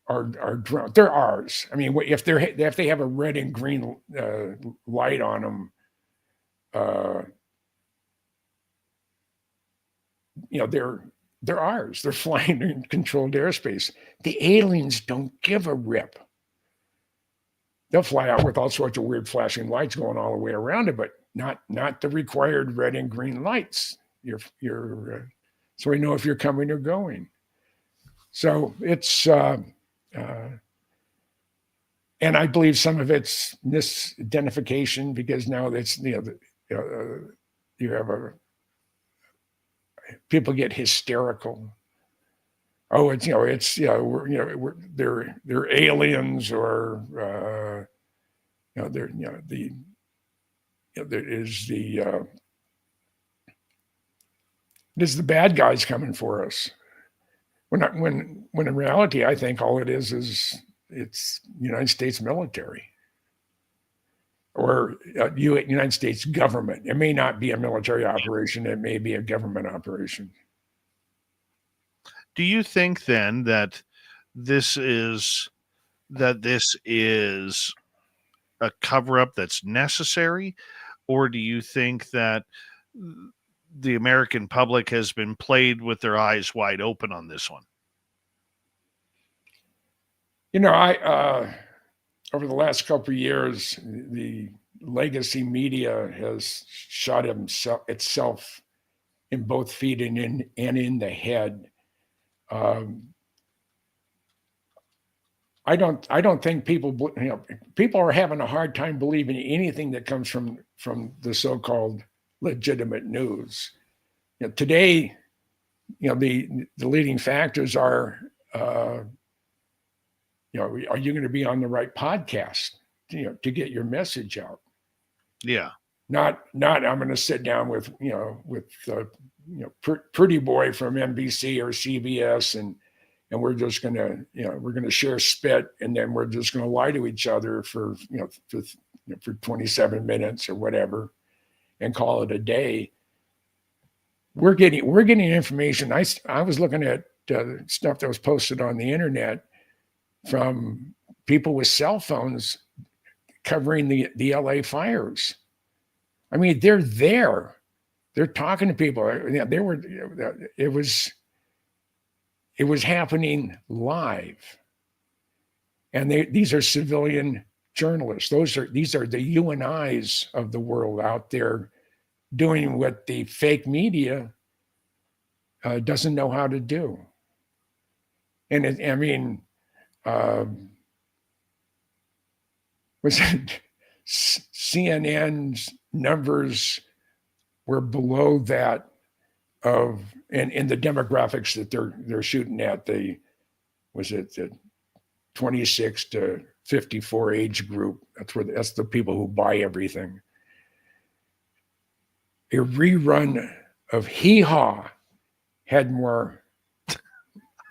are drones. They're ours. I mean, if they have a red and green light on them, they're ours. They're flying in controlled airspace. The aliens don't give a rip. They'll fly out with all sorts of weird flashing lights going all the way around it, but not the required red and green lights. So we know if you're coming or going. So it's and I believe some of it's misidentification, because now that's you have people get hysterical. Oh, they're aliens, or there's the bad guys coming for us. When in reality, I think all it is it's United States military or United States government. It may not be a military operation. It may be a government operation. Do you think then that this is a cover-up that's necessary, or do you think that the American public has been played with their eyes wide open on this one? I over the last couple of years, the legacy media has shot itself in both feet and in the head. I don't think people are having a hard time believing anything that comes from the so-called legitimate news. Today, the leading factors are, are you going to be on the right podcast, to get your message out? Yeah. Not I'm going to sit down with Pretty Boy from NBC or CBS and we're just going to share spit, and then we're just going to lie to each other for 27 minutes or whatever and call it a day. We're getting information. I was looking at stuff that was posted on the internet from people with cell phones covering the LA fires. I mean, they're there. They're talking to people. It was happening live. And these are civilian journalists. These are the you and I's of the world out there doing what the fake media doesn't know how to do. And was it CNN's numbers were below that of and the demographics that they're shooting at, the 26 to 54 age group. That's the people who buy everything. A rerun of Hee Haw had more.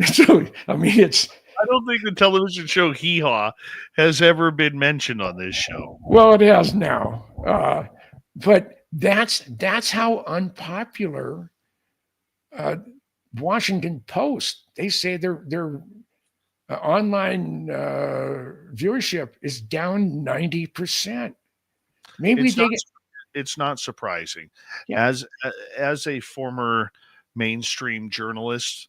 So I don't think the television show Hee Haw has ever been mentioned on this show. Well, it has now, but that's how unpopular Washington Post. They say their online viewership is down 90%. Maybe it's not surprising. Yeah. As a former mainstream journalist,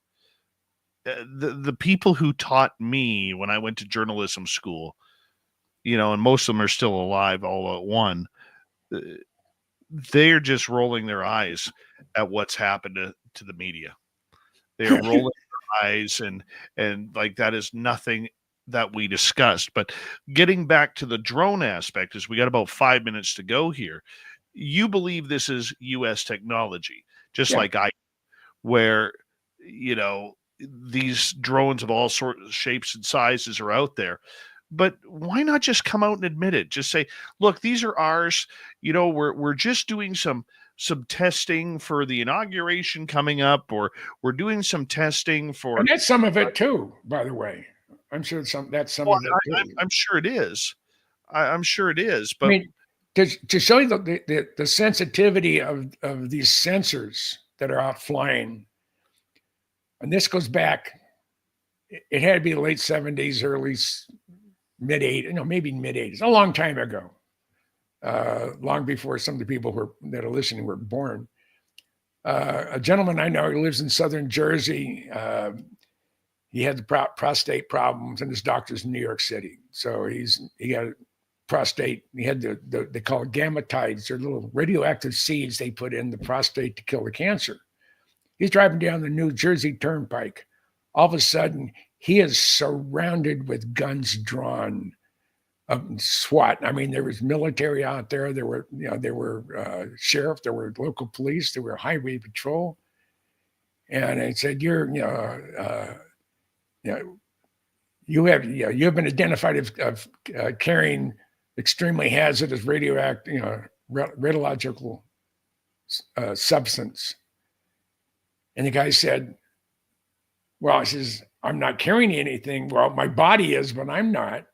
the people who taught me when I went to journalism school, and most of them are still alive, all but one, they're just rolling their eyes at what's happened to the media. They are rolling their eyes, and like that is nothing that we discussed. But getting back to the drone aspect, is we got about 5 minutes to go here. You believe this is U.S. technology, just like where, these drones of all sorts of shapes and sizes are out there. But why not just come out and admit it? Just say, look, these are ours. We're just doing some testing for the inauguration coming up, or we're doing some testing for. And that's some of it too, by the way. I'm sure that's some of it too. I'm sure it is. I'm sure it is. But to show you the sensitivity of these sensors that are out flying, And this goes back, it had to be the late 70s, early mid-80s, maybe mid-80s, a long time ago, long before some of the people that are listening were born. A gentleman I know, he lives in southern Jersey. He had the prostate problems, and his doctor's in New York City. So he got prostate. He had they call it gamettides. They're little radioactive seeds they put in the prostate to kill the cancer. He's driving down the New Jersey Turnpike. All of a sudden, he is surrounded with guns drawn. SWAT. I mean, there was military out there. There were sheriff. There were local police. There were highway patrol. And they said, "You have been identified of carrying extremely hazardous radioactive, radiological substance." And the guy said, "Well," he says, "I'm not carrying anything." "Well, my body is, but I'm not."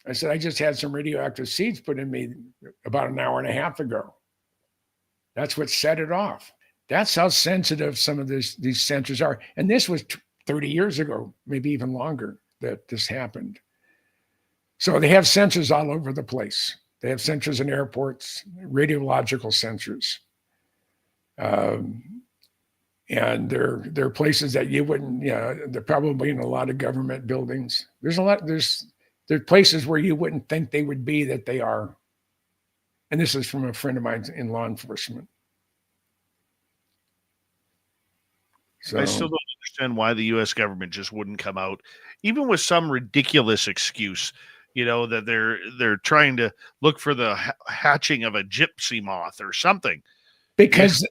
I said, "I just had some radioactive seeds put in me about an hour and a half ago." That's what set it off. That's how sensitive some of these sensors are. And this was 30 years ago, maybe even longer, that this happened. So they have sensors all over the place. They have sensors in airports, radiological sensors. And there are places that you wouldn't, they're probably in a lot of government buildings. There's places where you wouldn't think they would be that they are. And this is from a friend of mine in law enforcement. So, I still don't understand why the U.S. government just wouldn't come out, even with some ridiculous excuse, that they're trying to look for the hatching of a gypsy moth or something. Because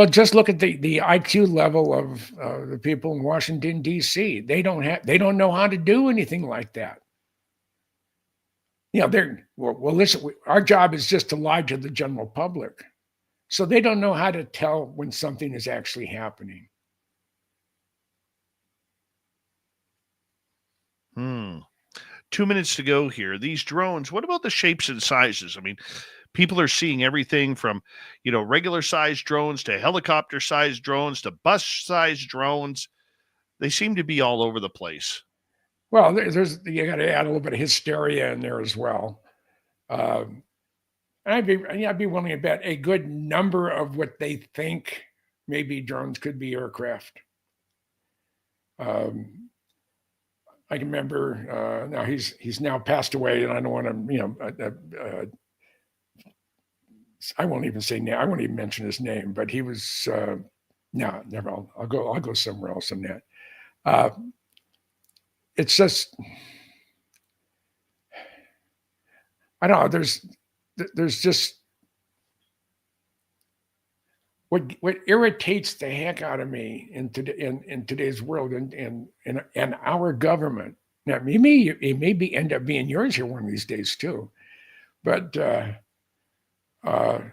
just look at the IQ level of the people in Washington, D.C. They don't know how to do anything like that. Listen, our job is just to lie to the general public. So they don't know how to tell when something is actually happening. 2 minutes to go here. These drones, what about the shapes and sizes? I mean, people are seeing everything from, regular sized drones to helicopter sized drones to bus sized drones. They seem to be all over the place. Well, you got to add a little bit of hysteria in there as well. And I'd be willing to bet a good number of what they think maybe drones could be aircraft. I can remember now he's now passed away, and I don't want to I won't even say name. I won't even mention his name, but he was no, never. I'll go somewhere else on that. It's just I don't know. There's just what irritates the heck out of me in today's world and our government. Now, it may end up being yours here one of these days too, but I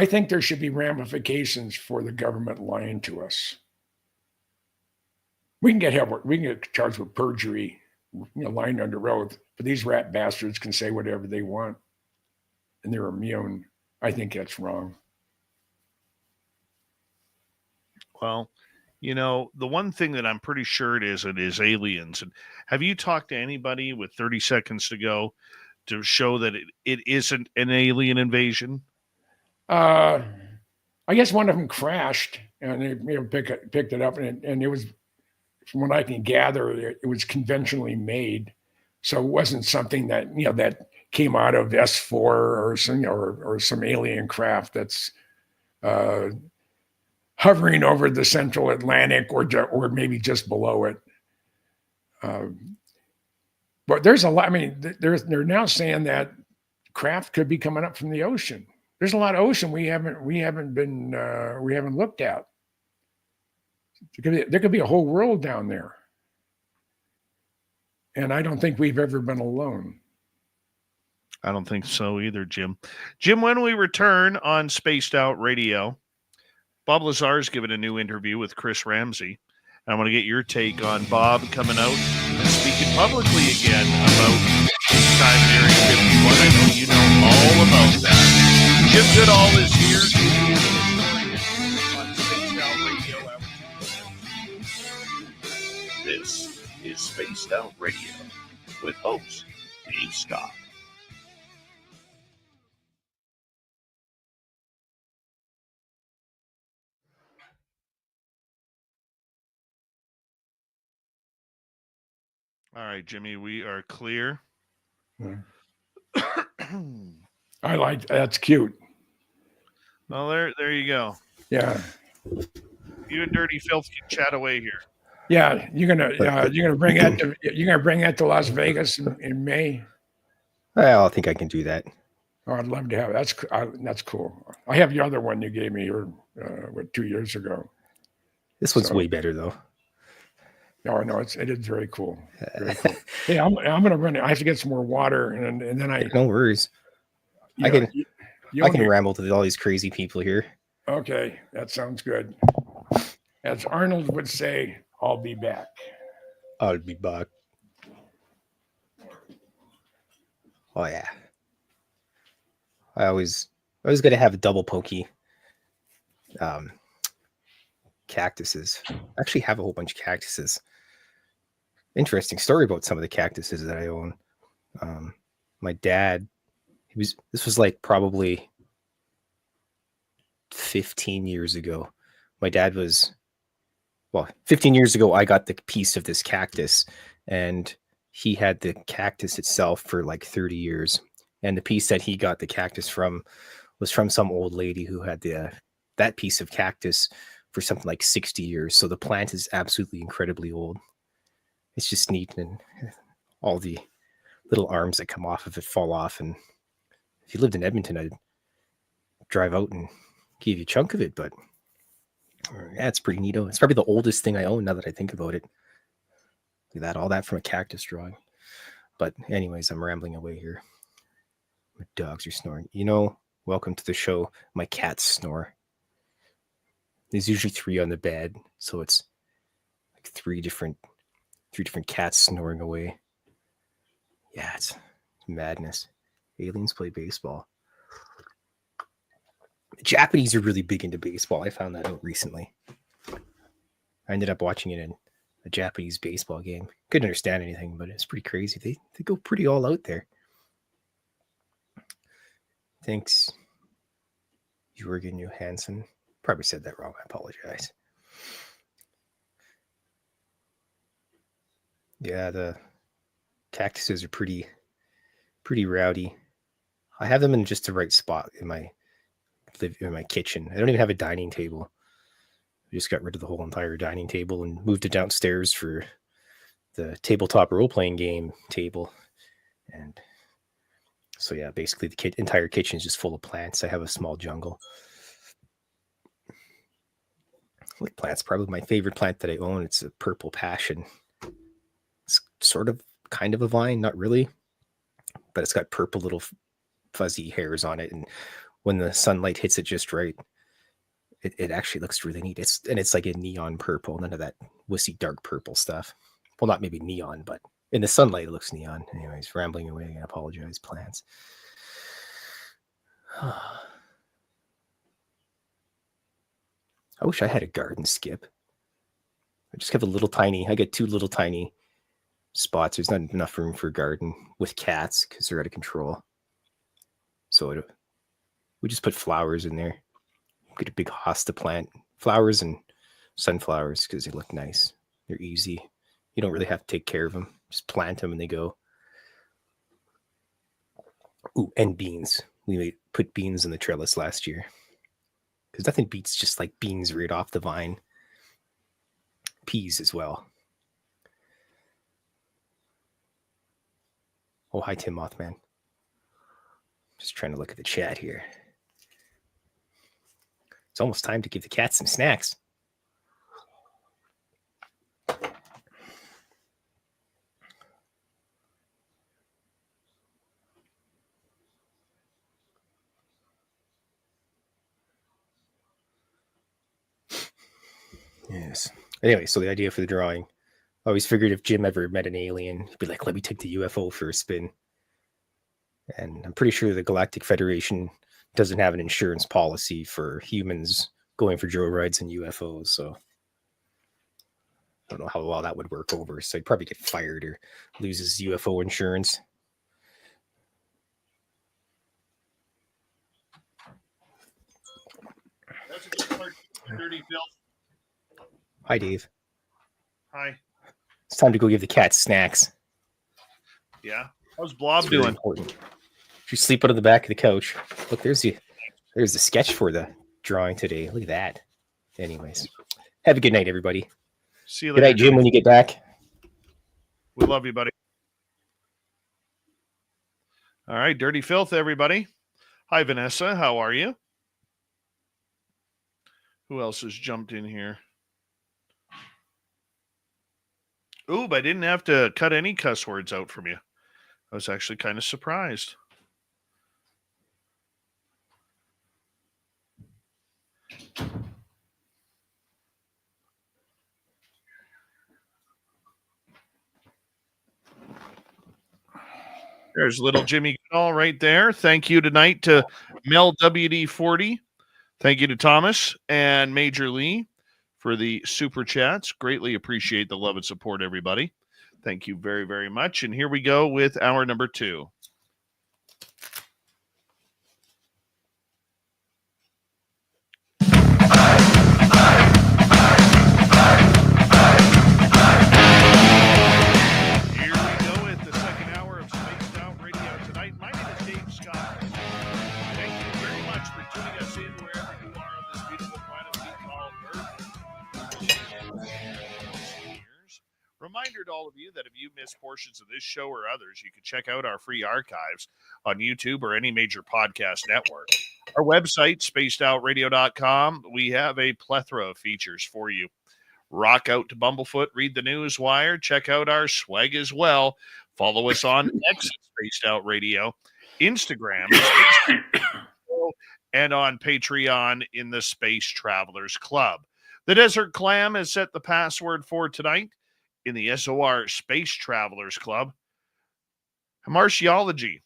think there should be ramifications for the government lying to us. We can get charged with perjury, lying under oath, but these rat bastards can say whatever they want, and they're immune. I think that's wrong. Well, the one thing that I'm pretty sure it is aliens. And have you talked to anybody with 30 seconds to go to show that it isn't an alien invasion? I guess one of them crashed, and they picked it up, and it was, from what I can gather, it was conventionally made, so it wasn't something that that came out of S4 or some alien craft that's hovering over the central Atlantic or maybe just below it. But there's a lot. I mean, they're now saying that craft could be coming up from the ocean. There's a lot of ocean we haven't looked at. There could be a whole world down there. And I don't think we've ever been alone. I don't think so either, Jim. Jim, when we return on Spaced Out Radio, Bob Lazar's given a new interview with Chris Ramsey. And I want to get your take on Bob coming out and speaking publicly again about his time in Area 51. I know you know all about that. Jim Goodall is here on Spaced Out Radio. Spaced Out Radio with host Dave Scott. All right, Jimmy, we are clear. I like that's cute. Well, there you go. Yeah. You and Dirty Filth can chat away here. Yeah, you're gonna bring that to Las Vegas in May. Well, I think I can do that. Oh, I'd love to have that's cool. I have the other one you gave me 2 years ago. This one's way better though. No, it is very cool. Very cool. Hey, I'm gonna run it. I have to get some more water, and then no worries. I can ramble to all these crazy people here. Okay, that sounds good. As Arnold would say, I'll be back. I'll be back. Oh yeah. I always got to have a double pokey cactuses. I actually have a whole bunch of cactuses. Interesting story about some of the cactuses that I own. My dad, this was like probably 15 years ago. My dad 15 years ago, I got the piece of this cactus, and he had the cactus itself for like 30 years. And the piece that he got the cactus from was from some old lady who had that piece of cactus for something like 60 years. So the plant is absolutely incredibly old. It's just neat, and all the little arms that come off of it fall off. And if you lived in Edmonton, I'd drive out and give you a chunk of it, but yeah, it's pretty neato. It's probably the oldest thing I own now that I think about it. Look at that, all that from a cactus drawing. But anyways, I'm rambling away here. My dogs are snoring. Welcome to the show. My cats snore. There's usually 3 on the bed, so it's like 3 different cats snoring away. Yeah, it's madness. Aliens play baseball. The Japanese are really big into baseball. I found that out recently. I ended up watching it in a Japanese baseball game. Couldn't understand anything, but it's pretty crazy. They go pretty all out there. Thanks, Jürgen Johansson. Probably said that wrong. I apologize. Yeah, the cactuses are pretty rowdy. I have them in just the right spot in my kitchen. I don't even have a dining table. I just got rid of the whole entire dining table and moved it downstairs for the tabletop role-playing game table. And so yeah, basically the entire kitchen is just full of plants. I have a small jungle. Like plants, probably my favorite plant that I own. It's a purple passion. It's kind of a vine, not really, but it's got purple little fuzzy hairs on it, and when the sunlight hits it just right, it actually looks really neat. It's like a neon purple, none of that wussy dark purple stuff. Well, not maybe neon, but in the sunlight it looks neon. Anyways, rambling away. I apologize, plants. I wish I had a garden skip. I just have I get 2 little tiny spots. There's not enough room for a garden with cats because they're out of control. So we just put flowers in there. Get a big hosta plant. Flowers and sunflowers because they look nice. They're easy. You don't really have to take care of them. Just plant them and they go. Ooh, and beans. We put beans in the trellis last year. Because nothing beats just like beans right off the vine. Peas as well. Oh, hi, Tim Mothman. Just trying to look at the chat here. It's almost time to give the cats some snacks. Yes. Anyway, so the idea for the drawing, I always figured if Jim ever met an alien, he'd be like, let me take the UFO for a spin. And I'm pretty sure the Galactic Federation doesn't have an insurance policy for humans going for joyrides in UFOs. So don't know how well that would work over. So he'd probably get fired or lose his UFO insurance. That's a good part. Dirty Bill. Hi, Dave. Hi. It's time to go give the cats snacks. Yeah. How's Blob It's very doing? important. If you sleep out of the back of the couch, look, there's the sketch for the drawing today. Look at that. Anyways, have a good night, everybody. See you Good later. night, Jim, when you get back. We love you, buddy. All right, Dirty Filth, everybody. Hi, Vanessa. How are you? Who else has jumped in here? Ooh, I didn't have to cut any cuss words out from you. I was actually kind of surprised. There's little Jimmy Goodall right there. Thank you tonight to Mel WD40. Thank you to Thomas and Major Lee for the super chats. Greatly appreciate the love and support, everybody. Thank you very, very much. And here we go with hour number 2. Reminder to all of you that if you miss portions of this show or others, you can check out our free archives on YouTube or any major podcast network. Our website, spacedoutradio.com, we have a plethora of features for you. Rock out to Bumblefoot, read the news wire, check out our swag as well. Follow us on X, Spaced Out Radio, Instagram, and on Patreon in the Space Travelers Club. The Desert Clam has set the password for tonight in the SOR Space Travelers Club. Hamartiology.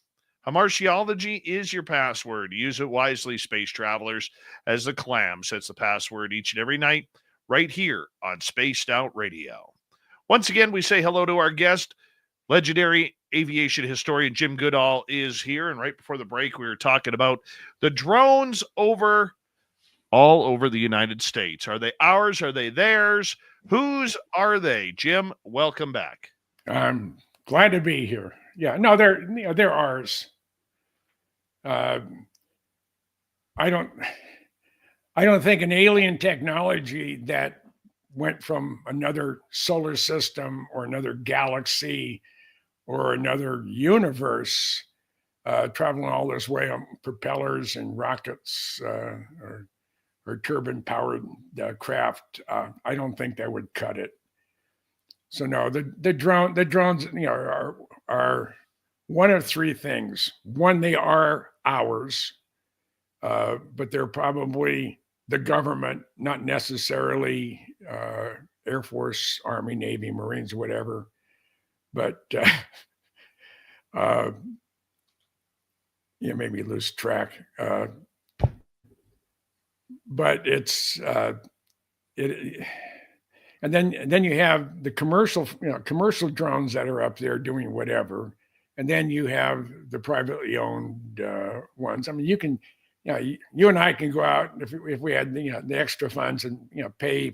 Hamartiology is your password. Use it wisely, Space Travelers, as the Clam sets the password each and every night right here on Spaced Out Radio. Once again, we say hello to our guest. Legendary aviation historian Jim Goodall is here. And right before the break, we were talking about the drones all over the United States. Are they ours? Are they theirs? Whose are they? Jim, welcome back. I'm glad to be here. Yeah, no, they're ours. I don't think an alien technology that went from another solar system or another galaxy or another universe, traveling all this way on propellers and rockets or turbine-powered craft. I don't think that would cut it. So no, the drones, are one of three things. One, they are ours, but they're probably the government, not necessarily Air Force, Army, Navy, Marines, whatever. But maybe lose track. But it's and then you have the commercial drones that are up there doing whatever, and then you have the privately owned ones. I mean, you and I can go out if we had the extra funds and pay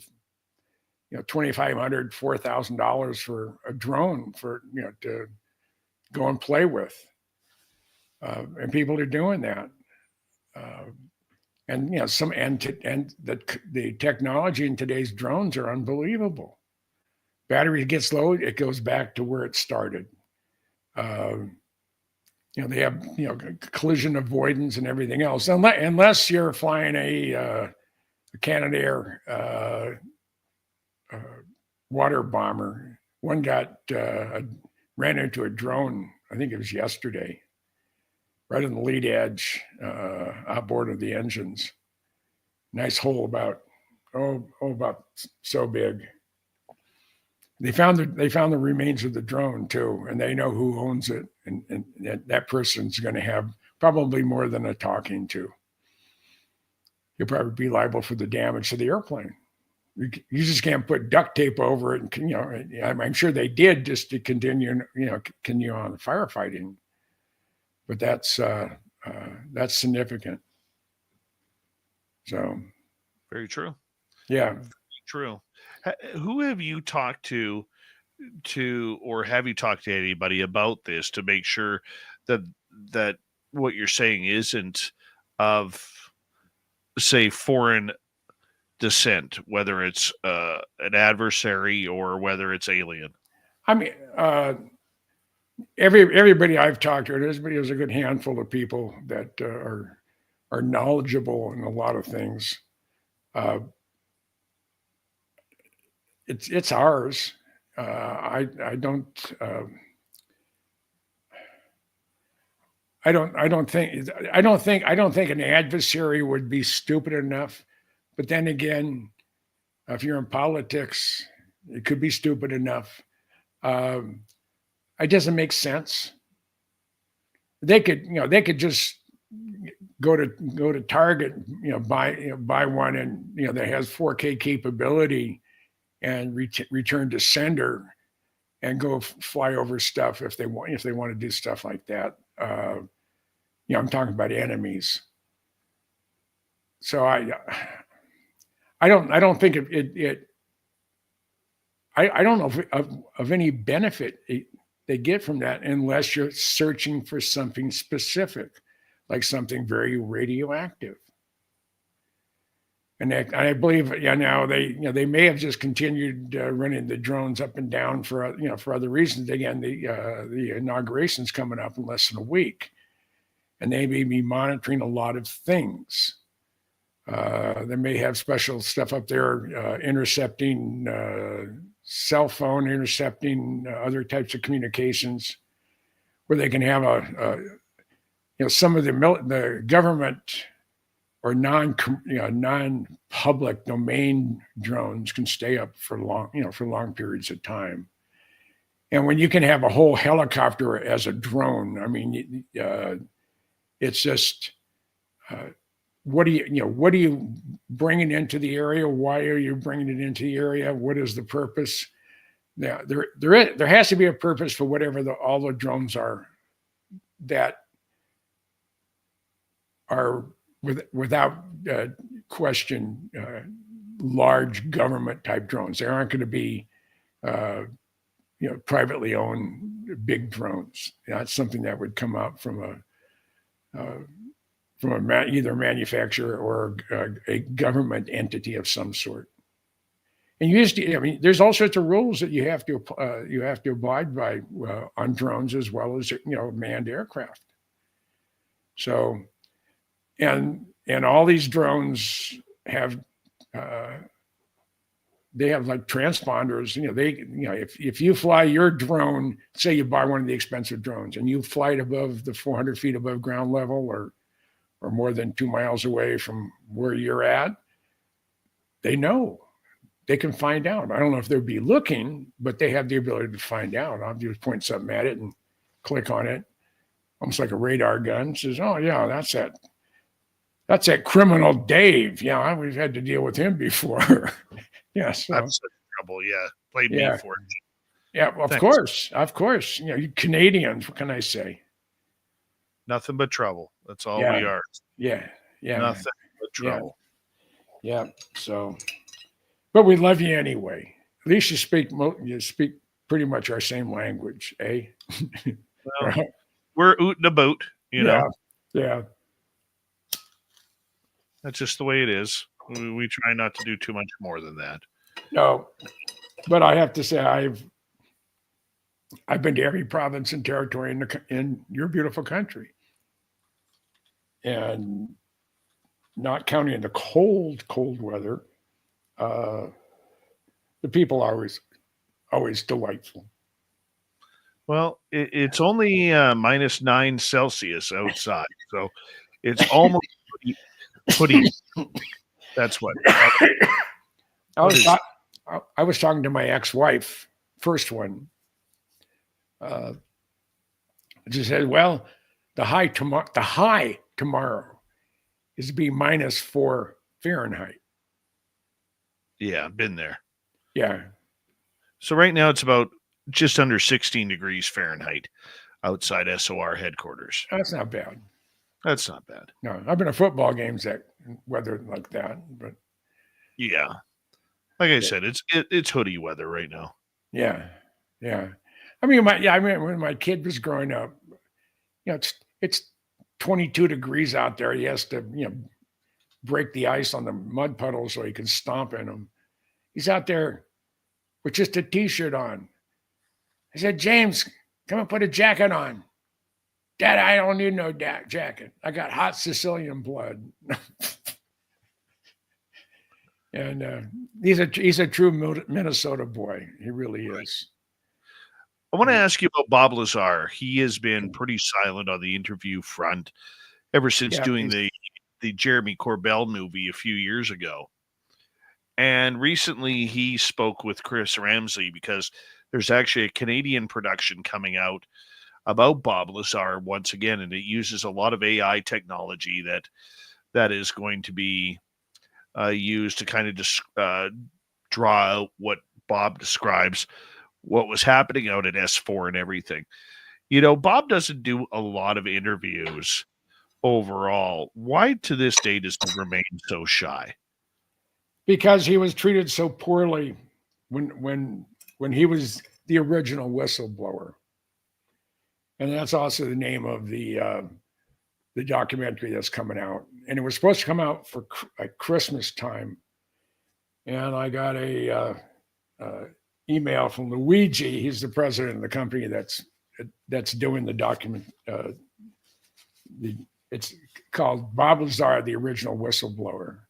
$2,500, $4,000 for a drone for to go and play with, and people are doing that. And the technology in today's drones are unbelievable. Battery gets low, it goes back to where it started. They have collision avoidance and everything else, unless you're flying a Canadair water bomber. One ran into a drone. I think it was yesterday, right on the lead edge, outboard of the engines. Nice hole about so big. They found the remains of the drone too, and they know who owns it, and that person's going to have probably more than a talking to. He'll probably be liable for the damage to the airplane. You just can't put duct tape over it, and I'm sure they did just to continue on the firefighting. But that's significant. So, Very true. Yeah. Very true. Who have you talked to, or have you talked to anybody about this to make sure that what you're saying isn't of, say, foreign descent, whether it's an adversary or whether it's alien? I mean, everybody I've talked to, there's a good handful of people that are knowledgeable in a lot of things. It's ours. I don't think an adversary would be stupid enough. But then again, if you're in politics, it could be stupid enough. It doesn't make sense. They could just go to Target, buy one, and that has 4K capability, and return to sender, and go fly over stuff if they want to do stuff like that. I'm talking about enemies. So I don't think I don't know of any benefit they get from that, unless you're searching for something specific, like something very radioactive. And I believe, now they may have just continued running the drones up and down for other reasons. Again, the inauguration's coming up in less than a week, and they may be monitoring a lot of things. They may have special stuff up there, intercepting cell phone, intercepting other types of communications, where they can have some of the government or non-public domain drones can stay up for long periods of time. And when you can have a whole helicopter as a drone, I mean, it's just. What are you bringing into the area? Why are you bringing it into the area? What is the purpose? Now, there has to be a purpose for whatever all the drones are that are without question large government type drones. They aren't going to be privately owned big drones. That's something that would come out from either manufacturer or a government entity of some sort. And there's all sorts of rules that you have to abide by on drones, as well as manned aircraft. So, and all these drones have they have like transponders. If you fly your drone, say you buy one of the expensive drones, and you fly it above the 400 feet above ground level, or more than 2 miles away from where you're at, they know. They can find out. I don't know if they'll be looking, but they have the ability to find out. I'll just point something at it and click on it, almost like a radar gun. Says, "Oh yeah, that's that criminal Dave. Yeah, we've had to deal with him before." Yeah, so that's trouble. Yeah, played me for it. Yeah, well, of course. You Canadians. What can I say? Nothing but trouble. That's all we are. Yeah. Nothing but trouble. Yeah. So, but we love you anyway. At least you speak pretty much our same language, eh? Well, we're oot and about, know. Yeah. That's just the way it is. We try not to do too much more than that. No, but I have to say I've been to every province and territory in your beautiful country. And not counting the cold weather, the people are always delightful. Well, it's only -9 Celsius outside, so it's almost putty. That's what. I was talking to my ex-wife, first one. She said, "Well, the high tomorrow is to be -4 Fahrenheit." Yeah, been there. Yeah. So right now it's about just under 16 degrees Fahrenheit outside SOR headquarters. That's not bad. That's not bad. No, I've been to football games that weather like that, but Yeah. Like I said, it's hoodie weather right now. yeah, yeah. I mean, when my kid was growing up, it's 22 degrees out there. He has to, break the ice on the mud puddles so he can stomp in them. He's out there with just a t-shirt on. I said, James, come and put a jacket on. Dad, I don't need no jacket. I got hot Sicilian blood. And he's a true Minnesota boy. He really is. I want to ask you about Bob Lazar. He has been pretty silent on the interview front ever since doing the Jeremy Corbell movie a few years ago. And recently he spoke with Chris Ramsey because there's actually a Canadian production coming out about Bob Lazar once again, and it uses a lot of AI technology that is going to be used to kind of draw out what Bob describes what was happening out at S4 and everything. Bob doesn't do a lot of interviews overall. Why to this day does he remain so shy? Because he was treated so poorly when he was the original whistleblower. And that's also the name of the documentary that's coming out. And it was supposed to come out for Christmas time. And I got a email from Luigi. He's the president of the company that's doing the document. It's called Bob Lazar, the original whistleblower.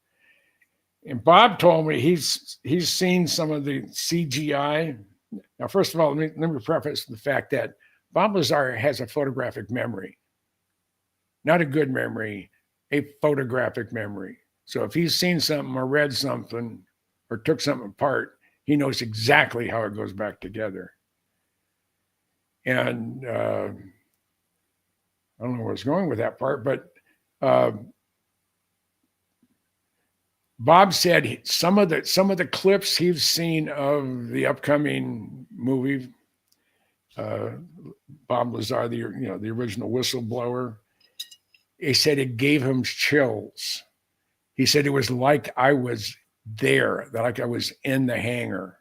And Bob told me he's seen some of the CGI. Now, first of all, let me preface the fact that Bob Lazar has a photographic memory. Not a good memory, a photographic memory. So if he's seen something or read something or took something apart, he knows exactly how it goes back together. And I don't know where it's going with that part, but Bob said some of the clips he's seen of the upcoming movie, Bob Lazar, the original whistleblower, he said it gave him chills. He said it was like I was there, like I was in the hangar.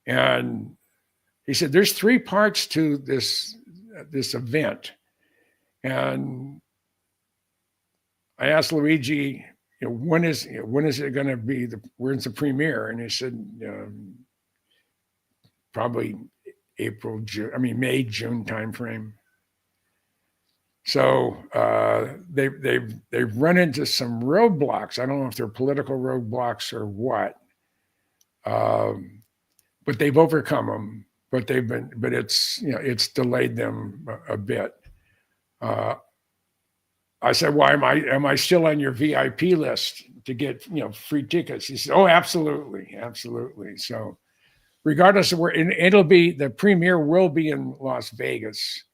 And he said there's three parts to this event. And I asked Luigi, when is it going to be? When's the premiere? And he said probably May, June timeframe. So they've run into some roadblocks. I don't know if they're political roadblocks or what, but they've overcome them. But it's delayed them a bit. I said, "Why am I still on your VIP list to get free tickets?" He said, "Oh, absolutely, absolutely." So, regardless of where, and the premiere will be in Las Vegas,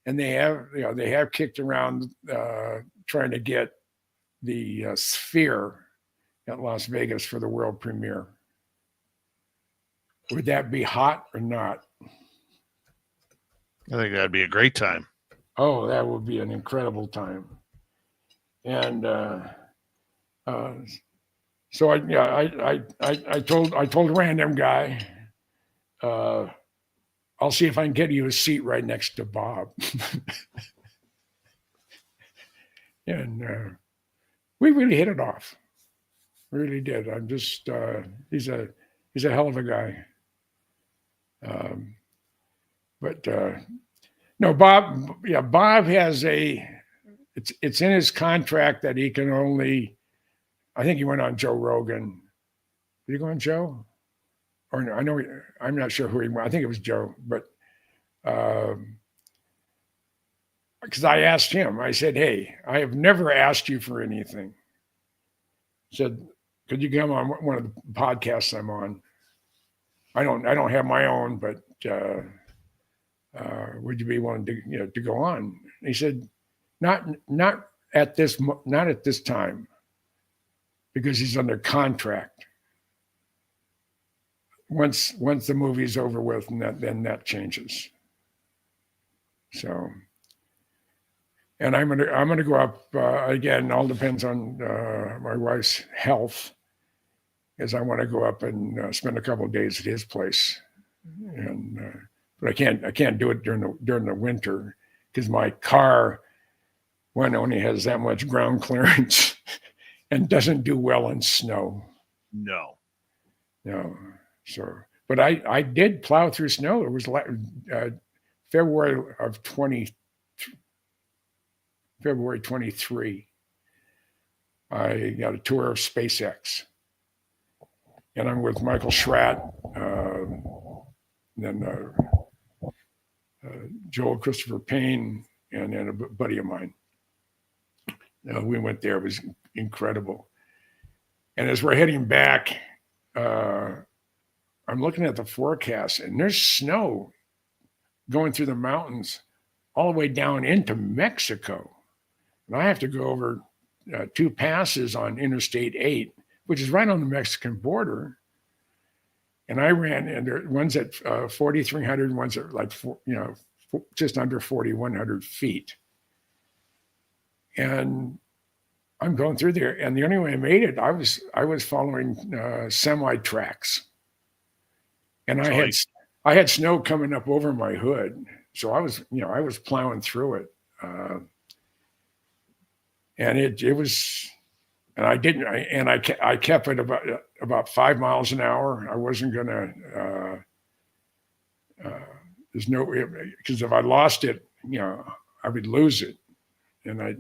and they have kicked around trying to get the Sphere at Las Vegas for the world premiere. Would that be hot or not? I think that'd be a great time. Oh, that would be an incredible time. And so I told random guy, I'll see if I can get you a seat right next to Bob. And we really hit it off. We really did. I'm just he's a hell of a guy. But no, Bob has it's in his contract that he can only, I think he went on Joe Rogan. Did he go on Joe? Or no, I'm not sure who he went. I think it was Joe, but because I asked him, I said, "Hey, I have never asked you for anything." I said, "Could you come on one of the podcasts I'm on? I don't have my own, but would you be willing to go on?" And he said, not at this time. because he's under contract. Once the movie's over with, and then that changes. So, and I'm gonna go up again. All depends on my wife's health, as I want to go up and spend a couple of days at his place, and but I can't do it during the winter because my car, one, only has that much ground clearance and doesn't do well in snow. No. So, but I did plow through snow. It was February 23. I got a tour of SpaceX, and I'm with Michael Schratt, then Joel Christopher Payne, and then a buddy of mine. We went there. It was incredible. And as we're heading back, I'm looking at the forecast, and there's snow going through the mountains all the way down into Mexico. And I have to go over 2 passes on Interstate 8, which is right on the Mexican border. And I ran, and one's at 4,300, one's at like, just under 4,100 feet. And I'm going through there, and the only way I made it, I was following semi tracks, and I had snow coming up over my hood, so I was plowing through it, and it was, and I kept it about 5 miles an hour. I wasn't gonna. There's no, because if I lost it, I would lose it. And I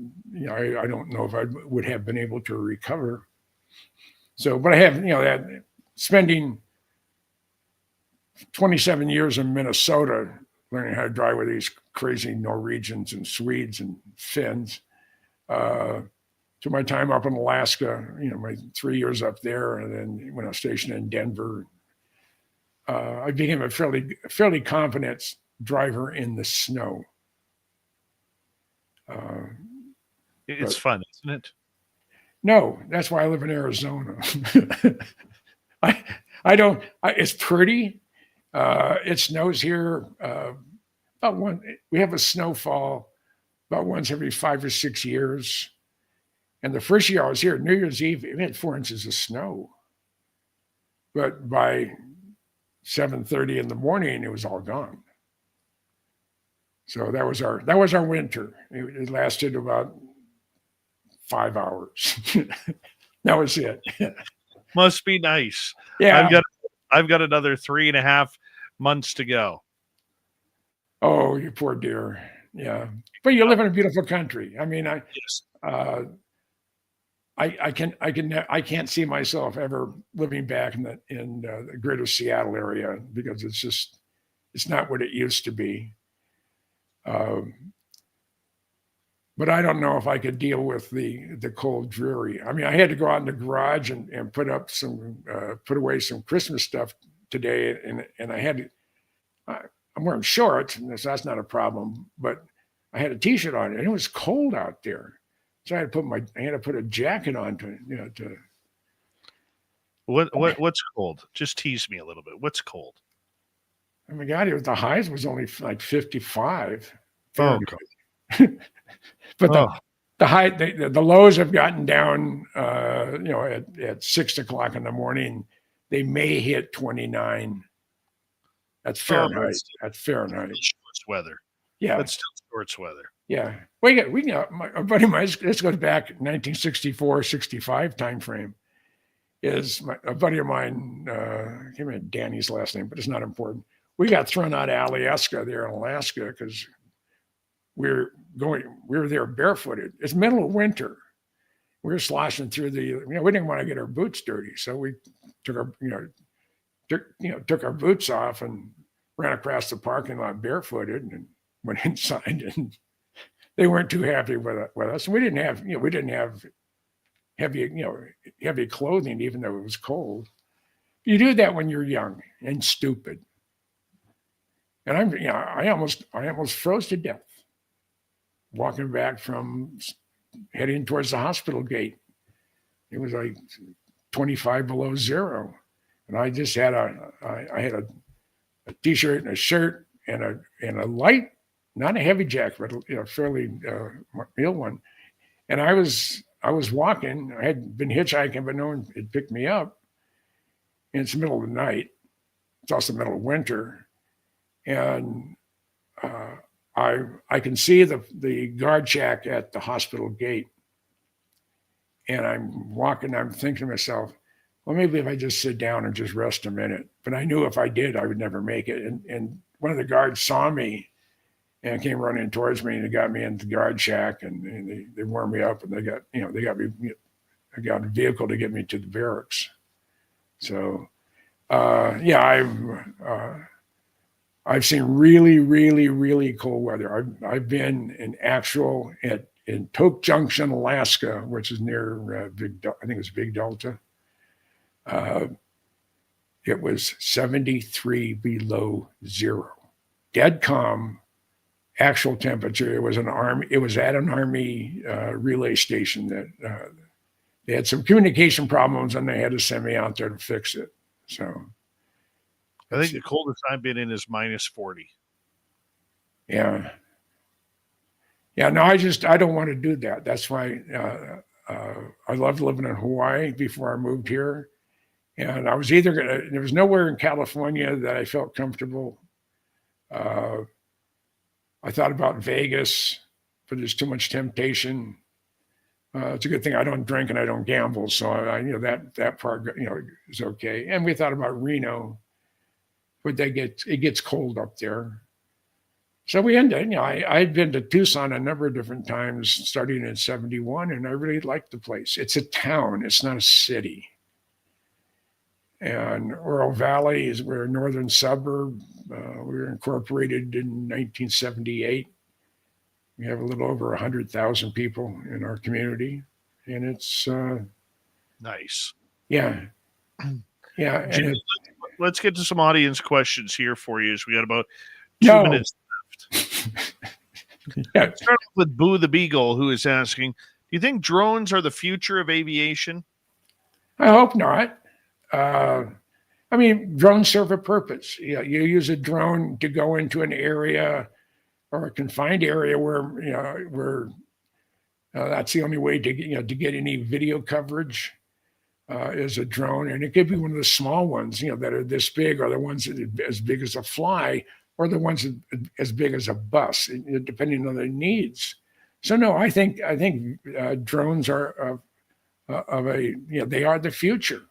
don't know if I would have been able to recover. So, but I have, that spending 27 years in Minnesota, learning how to drive with these crazy Norwegians and Swedes and Finns, to my time up in Alaska, my 3 years up there, and then when I was stationed in Denver, I became a fairly confident driver in the snow. It's fun, isn't it? No, that's why I live in Arizona. I don't. It's pretty. It snows here we have a snowfall about once every 5 or 6 years. And the first year I was here, New Year's Eve, it had 4 inches of snow. But by 7:30 in the morning, it was all gone. So that was our winter. It lasted about 5 hours. That was it. Must be nice. Yeah. I've got another 3.5 months to go. Oh, you poor dear. Yeah. But you live in a beautiful country. I mean, Yes. I can't see myself ever living back in the greater Seattle area because it's not what it used to be. But I don't know if I could deal with the cold, dreary. I mean, I had to go out in the garage and put away some Christmas stuff today, and I'm wearing shorts, and that's not a problem. But I had a T-shirt on, and it was cold out there, so I had to put a jacket on to. What's cold? Just tease me a little bit. What's cold? Oh my God, the highs was only like 55. Oh, but the high, the lows have gotten down. At 6 o'clock in the morning, they may hit 29. That's Fahrenheit. That's Fahrenheit. Shorts weather. Yeah, that's still shorts weather. Yeah, we got a buddy of mine. This goes back 1964, 65 time frame. Is a buddy of mine? I can't remember Danny's last name, but it's not important. We got thrown out of Alaska there in Alaska because we were there barefooted. It's middle of winter. We were sloshing through we didn't want to get our boots dirty. So we took our boots off and ran across the parking lot barefooted and went inside, and they weren't too happy with us. And we didn't have heavy clothing, even though it was cold. You do that when you're young and stupid. And I almost froze to death walking back from heading towards the hospital gate. It was like 25 below zero. And I just had I had a t-shirt and a shirt and a light, not a heavy jacket, but a fairly real one. And I was walking. I had been hitchhiking, but no one had picked me up. And it's the middle of the night. It's also the middle of winter, and I can see the guard shack at the hospital gate. And I'm walking. I'm thinking to myself, well, maybe if I just sit down and just rest a minute. But I knew if I did, I would never make it. And one of the guards saw me and came running towards me, and they got me into the guard shack, and they warmed me up, and they got me. I got a vehicle to get me to the barracks. So, I've seen really, really, really cold weather. I've been in Tok Junction, Alaska, which is near I think it's Big Delta. It was 73 below zero, dead calm. Actual temperature. It was at an army relay station that they had some communication problems, and they had to send me out there to fix it. So, I think the coldest I've been in is minus 40. Yeah. No, I don't want to do that. That's why I loved living in Hawaii before I moved here. And I was there was nowhere in California that I felt comfortable. I thought about Vegas, but there's too much temptation. It's a good thing I don't drink and I don't gamble. So that part, is okay. And we thought about Reno, but it gets cold up there. So we ended, I'd been to Tucson a number of different times starting in 71, and I really liked the place. It's a town. It's not a city. And Oro Valley we're a northern suburb. We were incorporated in 1978. We have a little over 100,000 people in our community, and it's nice. Yeah. Jimmy, let's get to some audience questions here for you, as we got about 2 minutes left. Yeah. Start off with Boo the Beagle, who is asking, do you think drones are the future of aviation? I hope not. Drones serve a purpose. You use a drone to go into an area or a confined area where that's the only way to get any video coverage is a drone, and it could be one of the small ones that are this big, or the ones that are as big as a fly, or the ones as big as a bus, depending on their needs. So no, I think drones are they are the future.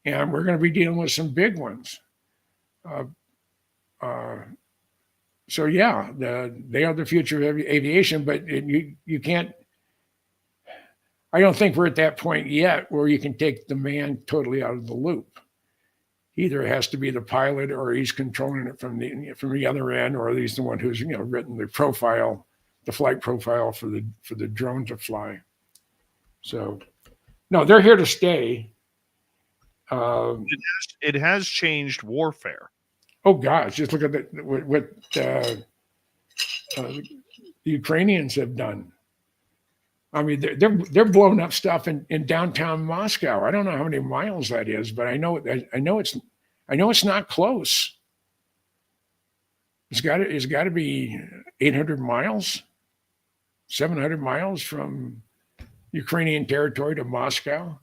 And we're going to be dealing with some big ones. So yeah, they are the future of aviation, but you can't. I don't think we're at that point yet where you can take the man totally out of the loop. Either it has to be the pilot, or he's controlling it from the other end, or he's the one who's written the flight profile for the drone to fly. So no, they're here to stay. It has changed warfare. Oh gosh, just look at what the Ukrainians have done. I mean, they're blowing up stuff in downtown Moscow. I don't know how many miles that is, but I know it's not close. It's got to be 800 miles, 700 miles from Ukrainian territory to Moscow.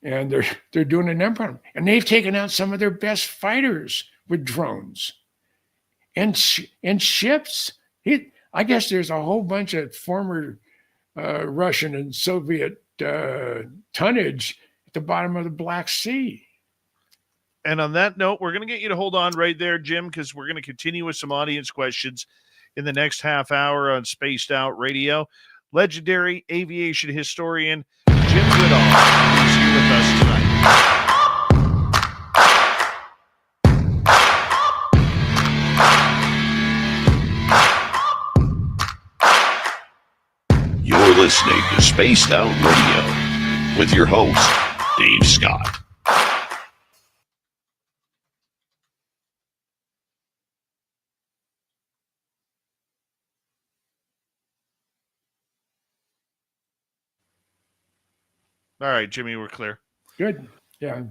And they're doing a number on them. And they've taken out some of their best fighters with drones and ships. I guess there's a whole bunch of former Russian and Soviet tonnage at the bottom of the Black Sea. And on that note, we're going to get you to hold on right there, Jim, because we're going to continue with some audience questions in the next half hour on Spaced Out Radio. Legendary aviation historian Jim Goodall is here with us tonight. You're listening to Spaced Out Radio with your host, Dave Scott. All right, Jimmy, we're clear. Good. Yeah.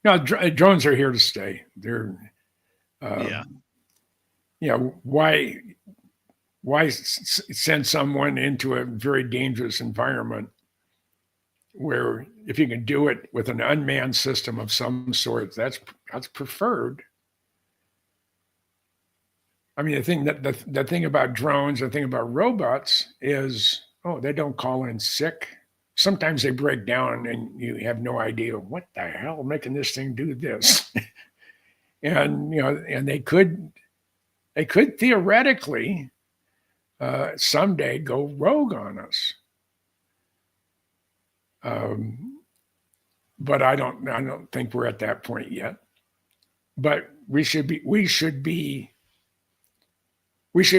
No, drones are here to stay. They're, Yeah. Why send someone into a very dangerous environment where if you can do it with an unmanned system of some sort, that's preferred. I mean, the thing about drones, the thing about robots is, they don't call in sick. Sometimes they break down and you have no idea what the hell making this thing do this. And they could theoretically someday go rogue on us. But I don't think we're at that point yet. But we should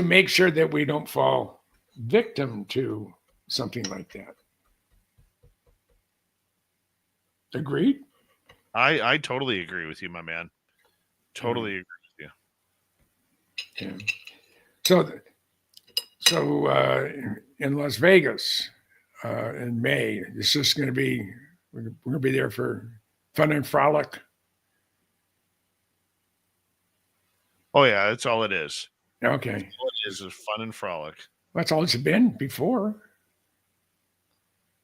make sure that we don't fall victim to something like that. Agreed? I totally agree with you, my man. Totally agree with you. Yeah. So in Las Vegas in May, it's just going to be, we're going to be there for fun and frolic. Oh yeah, that's all it is. Okay. That's all it is fun and frolic. That's all it's been before.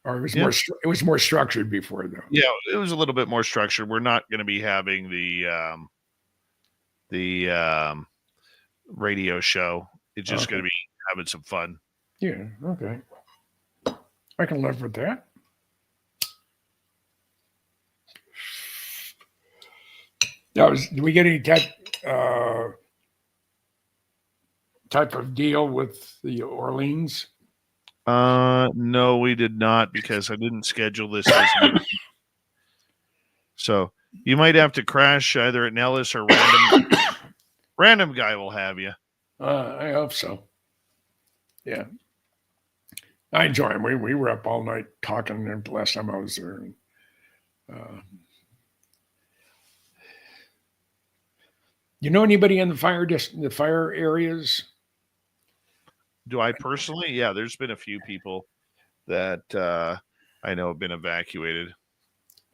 Or it was more structured before, though. Yeah, it was a little bit more structured. We're not going to be having the radio show. It's just going to be having some fun. Yeah. Okay. I can live with that. Did we get any type of deal with the Orleans? No, we did not, because I didn't schedule this. So you might have to crash either at Nellis or random guy will have you. I hope so. Yeah. I enjoy them. We were up all night talking the last time I was there. You know anybody in the fire areas? Do I personally? Yeah, there's been a few people that I know have been evacuated.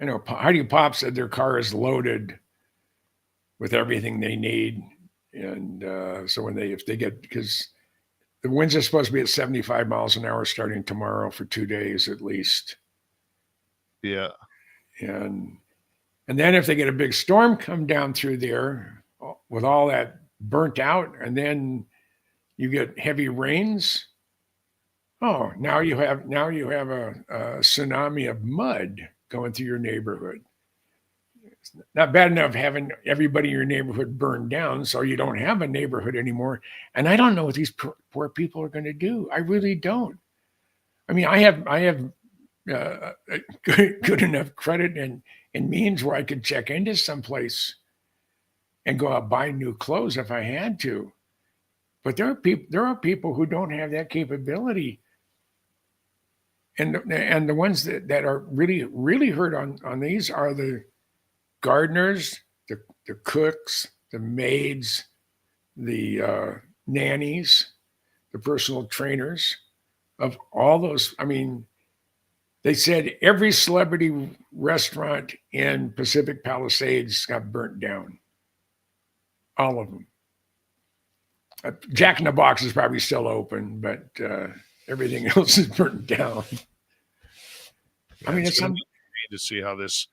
I know Heidi Pop said their car is loaded with everything they need. And so if they get, because the winds are supposed to be at 75 miles an hour starting tomorrow for 2 days at least. Yeah. And then if they get a big storm come down through there with all that burnt out, and then you get heavy rains. Oh, now you have a tsunami of mud going through your neighborhood. It's not bad enough having everybody in your neighborhood burned down, so you don't have a neighborhood anymore. And I don't know what these poor people are going to do. I really don't. I mean, I have good enough credit and means where I could check into someplace and go out buy new clothes if I had to. But there are people who don't have that capability. And the ones that are really hurt on these are the gardeners, the cooks, the maids, the nannies, the personal trainers, of all those. I mean, they said every celebrity restaurant in Pacific Palisades got burnt down. All of them. Jack in the Box is probably still open, but everything else is burnt down. Yeah, I mean, it's something to see how this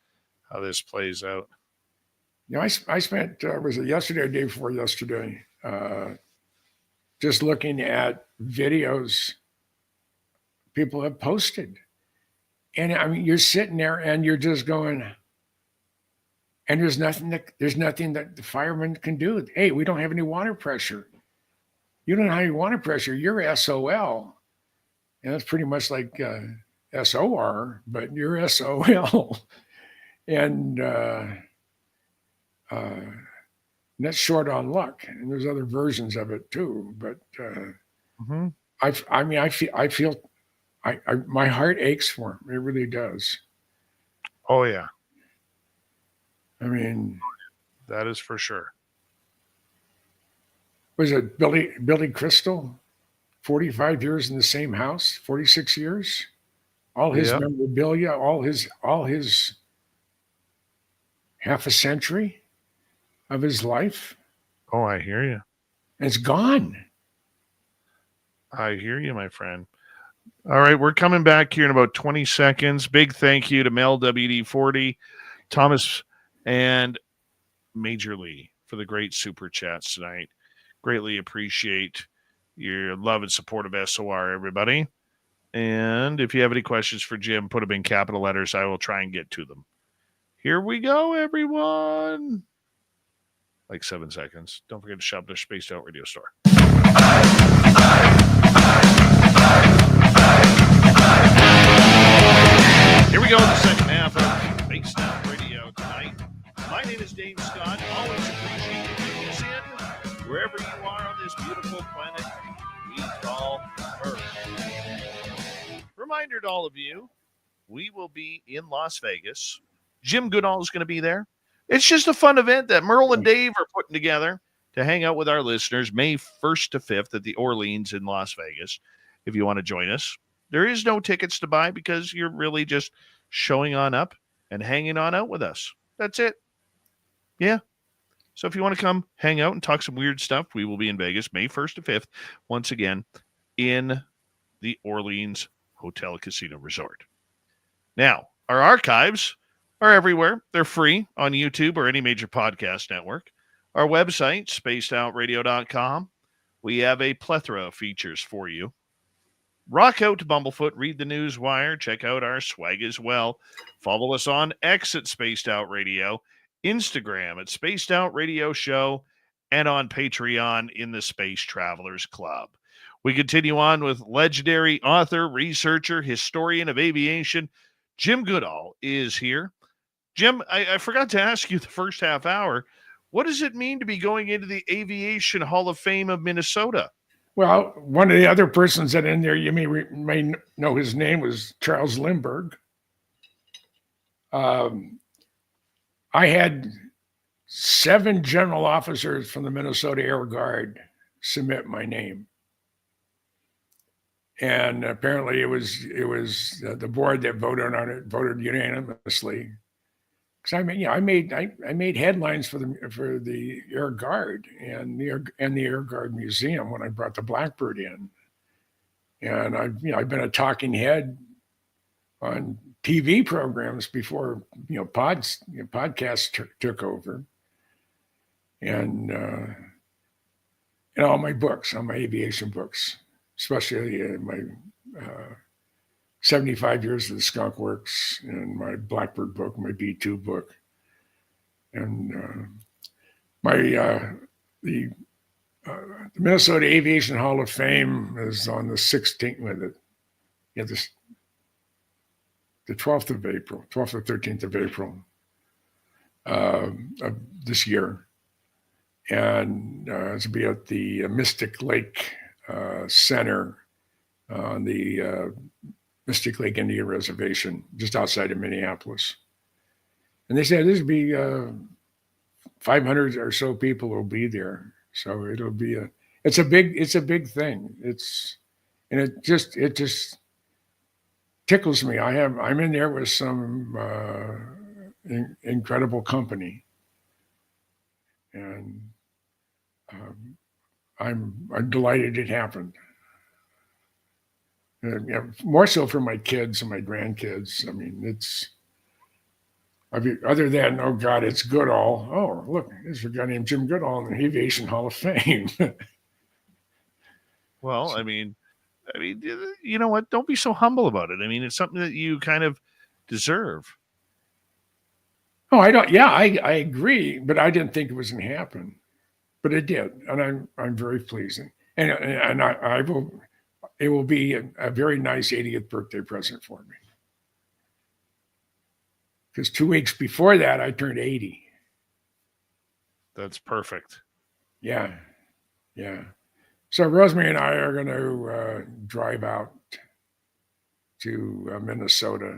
plays out. You know, I spent was it yesterday or day before yesterday, just looking at videos people have posted, and I mean, you're sitting there and you're just going, and there's nothing that the firemen can do. Hey, we don't have any water pressure. You don't have any water pressure. You're SOL, and that's pretty much like SOR, but you're SOL, and that's short on luck. And there's other versions of it too. But I feel my heart aches for him. It really does. Oh yeah. I mean, that is for sure. Was it Billy Crystal? 45 years in the same house, 46 years, all his Yeah. memorabilia, all his half a century of his life. Oh, I hear you. It's gone. I hear you, my friend. All right, we're coming back here in about 20 seconds. Big thank you to Mel WD40, Thomas, and Major Lee for the great super chats tonight. Greatly appreciate your love and support of SOR, everybody. And if you have any questions for Jim, put them in capital letters. I will try and get to them. Here we go, everyone. Like 7 seconds. Don't forget to shop their Spaced Out Radio store. Here we go in the second half of Spaced Out Radio tonight. My name is Dave Scott. Always appreciate you tuning us in wherever you are on this beautiful planet we call Earth. Reminder to all of you, we will be in Las Vegas. Jim Goodall is going to be there. It's just a fun event that Merle and Dave are putting together to hang out with our listeners May 1st to 5th at the Orleans in Las Vegas. If you want to join us, there is no tickets to buy because you're really just showing on up and hanging on out with us. That's it. Yeah. So if you want to come hang out and talk some weird stuff, we will be in Vegas May 1st to 5th, once again, in the Orleans Hotel Casino Resort. Now, our archives are everywhere. They're free on YouTube or any major podcast network. Our website, spacedoutradio.com. We have a plethora of features for you. Rock out to Bumblefoot, read the news wire, check out our swag as well. Follow us on X at Spaced Out Radio, Instagram at Spaced Out Radio Show, and on Patreon in the Space Travelers Club. We continue on with legendary author, researcher, historian of aviation, Jim Goodall is here. Jim, I forgot to ask you the first half hour, what does it mean to be going into the Aviation Hall of Fame of Minnesota? Well, one of the other persons that in there, you may know his name, was Charles Lindbergh. I had 7 general officers from the Minnesota Air Guard submit my name. And apparently it was the board that voted on it, voted unanimously. Because I made headlines for the Air Guard and the Air Guard Museum when I brought the Blackbird in, and I've been a talking head on TV programs before podcasts took over, and all my books, all my aviation books, especially my 75 Years of the Skunk Works and my Blackbird book, my B2 book. And the Minnesota Aviation Hall of Fame is on the 16th, the 12th of April, 12th or 13th of April of this year. And it's to be at the Mystic Lake Center on the Mystic Lake Indian Reservation, just outside of Minneapolis. And they said there's be 500 or so people will be there. So it'll be it's a big thing. It just tickles me. I'm in there with some incredible company, and I'm delighted it happened. More so for my kids and my grandkids. I mean, other than, oh God, it's Goodall. Oh, look, there's a guy named Jim Goodall in the Aviation Hall of Fame. Well, I mean, you know what? Don't be so humble about it. I mean, it's something that you kind of deserve. Oh, I don't. Yeah, I agree, but I didn't think it was going to happen, but it did, and I'm very pleased, and I will. It will be a very nice 80th birthday present for me. Because 2 weeks before that, I turned 80. That's perfect. Yeah. So Rosemary and I are going to drive out to Minnesota.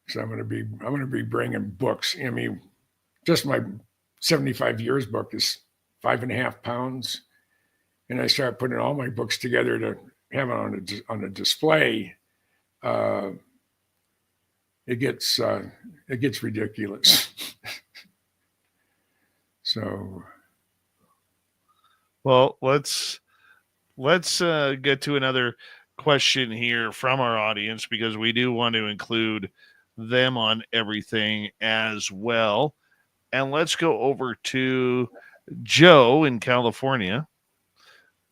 So I'm going to be bringing books. I mean, just my 75 years book is 5.5 pounds, and I start putting all my books together to have it on a display it gets ridiculous. So, well, let's get to another question here from our audience, because we do want to include them on everything as well. And let's go over to Joe in California.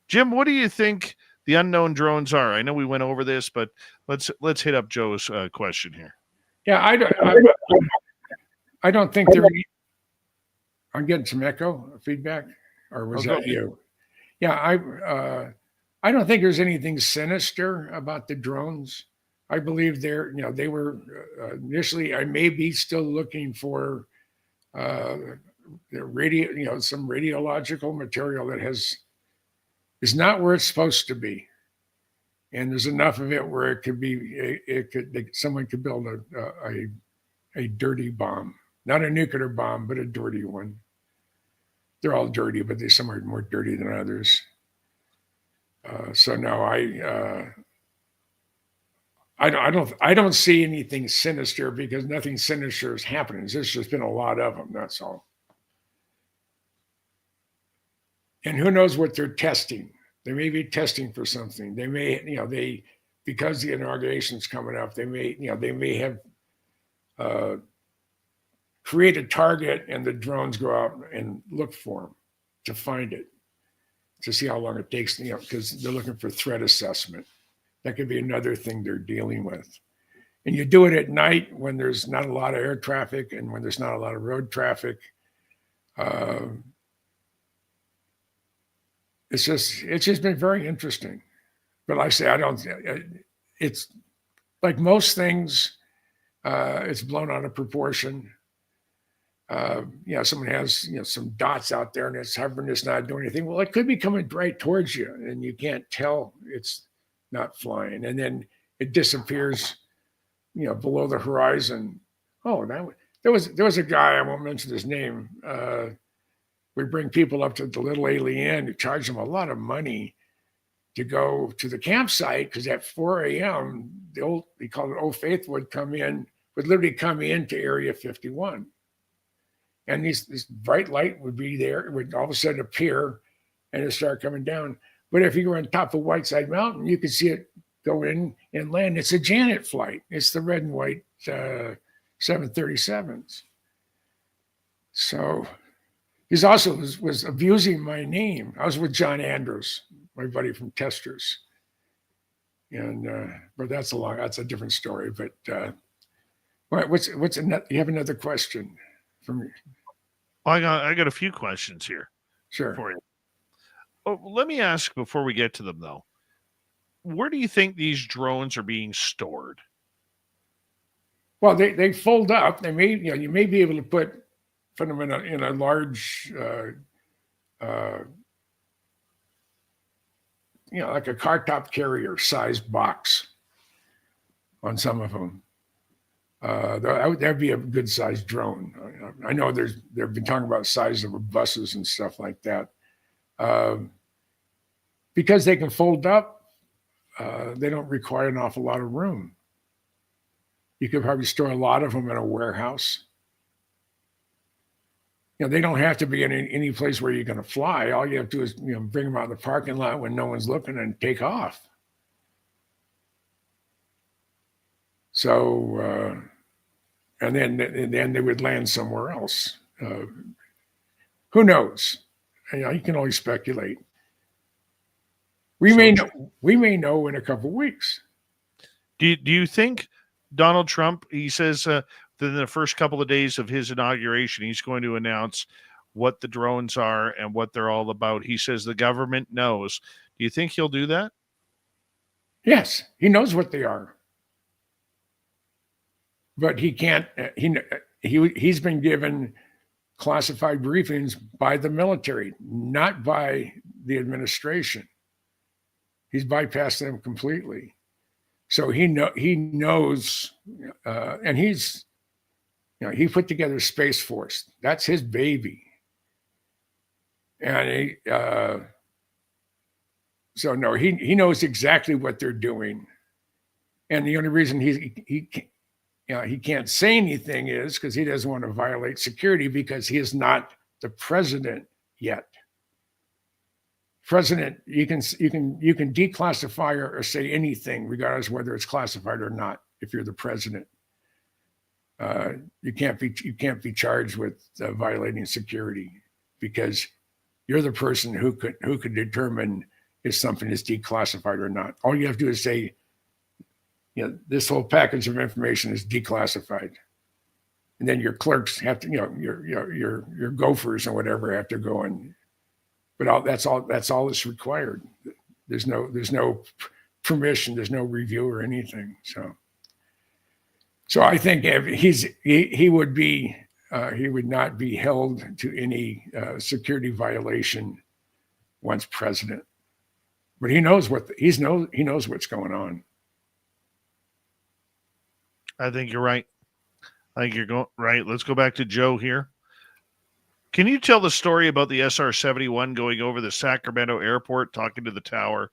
Jim, what do you think the unknown drones are? I know we went over this, but let's hit up Joe's question here. Yeah, I don't think they're. I'm getting some echo feedback, or was that you? Yeah, I don't think there's anything sinister about the drones. I believe they were initially. I may be still looking for the some radiological material that is not where it's supposed to be, and there's enough of it where it could be. Someone could build a dirty bomb, not a nuclear bomb, but a dirty one. They're all dirty, but some are more dirty than others. So no, I don't see anything sinister, because nothing sinister is happening. There's just been a lot of them. That's all. And who knows what they're testing? They may be testing for something. They may, because the inauguration's coming up, they may have create a target, and the drones go out and look for them to find it, to see how long it takes, because they're looking for threat assessment. That could be another thing they're dealing with. And you do it at night when there's not a lot of air traffic and when there's not a lot of road traffic. It's just been very interesting. But like I say, it's like most things, it's blown out of proportion. Someone has some dots out there and it's hovering, it's not doing anything. Well, it could be coming right towards you, and you can't tell it's not flying, and then it disappears, below the horizon. Oh, there was a guy, I won't mention his name. We bring people up to the Little Alien, to charge them a lot of money to go to the campsite, because at 4 a.m. we call it Old Faith would literally come into Area 51. And this bright light would be there. It would all of a sudden appear, and it start coming down. But if you were on top of Whiteside Mountain, you could see it go in and land. It's a Janet flight. It's the red and white 737s. So he also was abusing my name. I was with John Andrews, my buddy from Testers, and but that's a different story. But you have another question from me? I got a few questions here. Sure. For you. Oh, let me ask before we get to them, though. Where do you think these drones are being stored? Well, they fold up. They may, you may be able to put them in a large, like a car top carrier size box on some of them. That'd be a good sized drone. I know they've been talking about size of buses and stuff like that. Because they can fold up, they don't require an awful lot of room. You could probably store a lot of them in a warehouse. They don't have to be in any place where you're going to fly. All you have to do is bring them out in the parking lot when no one's looking and take off. So, and then they would land somewhere else. Who knows? You can only speculate. We may know in a couple of weeks. Do you think Donald Trump, he says that in the first couple of days of his inauguration, he's going to announce what the drones are and what they're all about? He says the government knows. Do you think he'll do that? Yes, he knows what they are. But he can't, he's been given classified briefings by the military, not by the administration. He's bypassed them completely. So he knows, and he put together Space Force. That's his baby. And he knows exactly what they're doing. And the only reason he can't say anything is because he doesn't want to violate security, because he is not the president yet. President, you can declassify or say anything, regardless of whether it's classified or not. If you're the president, you can't be charged with violating security, because you're the person who could determine if something is declassified or not. All you have to do is say, this whole package of information is declassified, and then your clerks have to, your gophers or whatever have to go and. But that's all that's required. There's no permission. There's no review or anything. So I think he would not be held to any security violation once president. But he knows what's going on. I think you're right. I think you're going right. Let's go back to Joe here. Can you tell the story about the SR-71 going over the Sacramento airport, talking to the tower?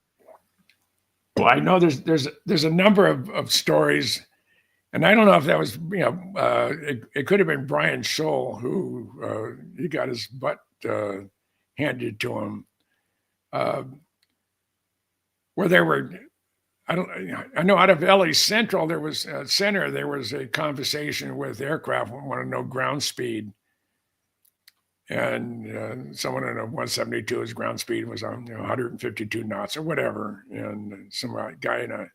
Well, I know there's a number of stories, and I don't know if that was, it could have been Brian Scholl, who he got his butt handed to him, where there were, I know out of LA Central, there was a conversation with aircraft who want to know ground speed. And someone in a 172, his ground speed was on 152 knots or whatever. And some guy in a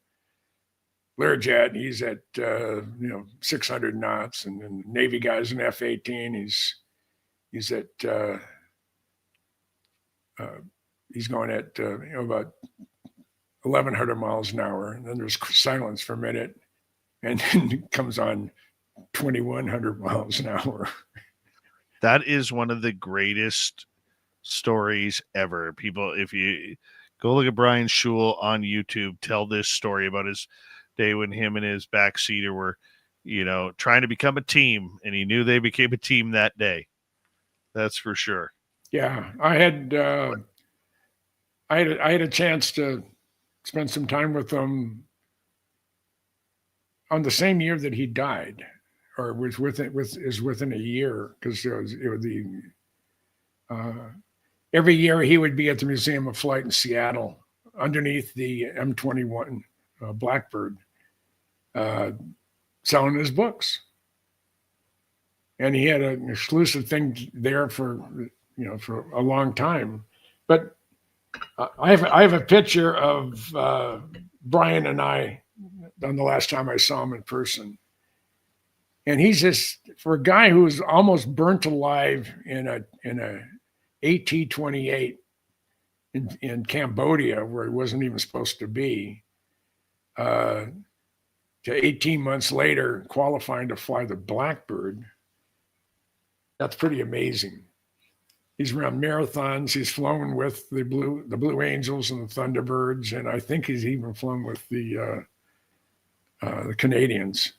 Learjet, he's at 600 knots. And then the Navy guy's an F-18. He's at he's going at about 1,100 miles an hour. And then there's silence for a minute, and then it comes on 2,100 miles an hour. That is one of the greatest stories ever. People, if you go look at Brian Scholl on YouTube, tell this story about his day when him and his backseater were, trying to become a team, and he knew they became a team that day. That's for sure. Yeah, I had a chance to spend some time with him on the same year that he died. Or was within a year, because every year he would be at the Museum of Flight in Seattle underneath the M21 Blackbird, selling his books, and he had an exclusive thing there for a long time. But I have a picture of Brian and I on the last time I saw him in person. And he's just, for a guy who was almost burnt alive in a AT-28 in Cambodia, where he wasn't even supposed to be, to 18 months later qualifying to fly the Blackbird, that's pretty amazing. He's run marathons. He's flown with the Blue Angels and the Thunderbirds, and I think he's even flown with the Canadians.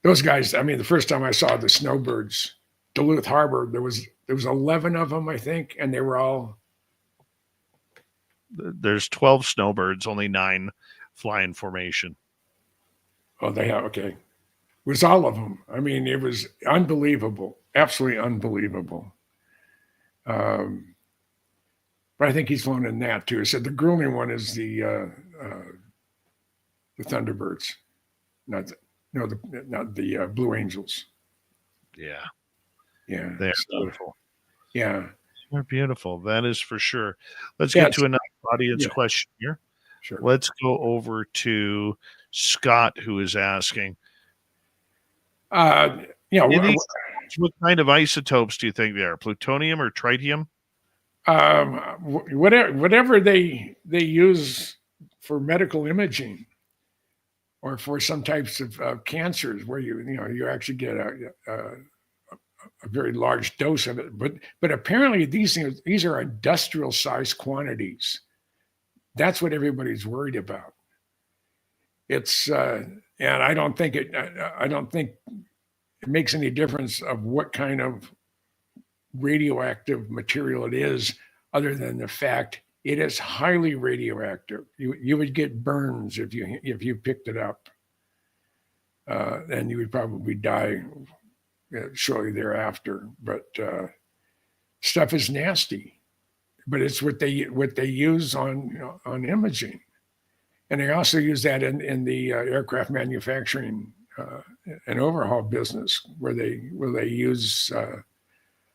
Those guys, I mean, the first time I saw the Snowbirds, Duluth Harbor, there was 11 of them, I think, and they were all. There's 12 Snowbirds, only 9 fly in formation. Oh, they have, okay. It was all of them. I mean, it was unbelievable, absolutely unbelievable. But I think he's flown in that too. So the grueling one is the Thunderbirds, not the Blue Angels. Yeah. They're beautiful. Yeah, they're beautiful. That is for sure. Let's get to another audience question here. Sure. Let's go over to Scott, who is asking. What kind of isotopes do you think they are? Plutonium or tritium? Whatever they use for medical imaging, or for some types of cancers, where you actually get a very large dose of it. But apparently these are industrial sized quantities. That's what everybody's worried about. It's and I don't think it makes any difference of what kind of radioactive material it is, other than the fact it is highly radioactive. You would get burns if you picked it up. and you would probably die shortly thereafter. But stuff is nasty. But it's what they use on imaging, and they also use that in the aircraft manufacturing and overhaul business, where they use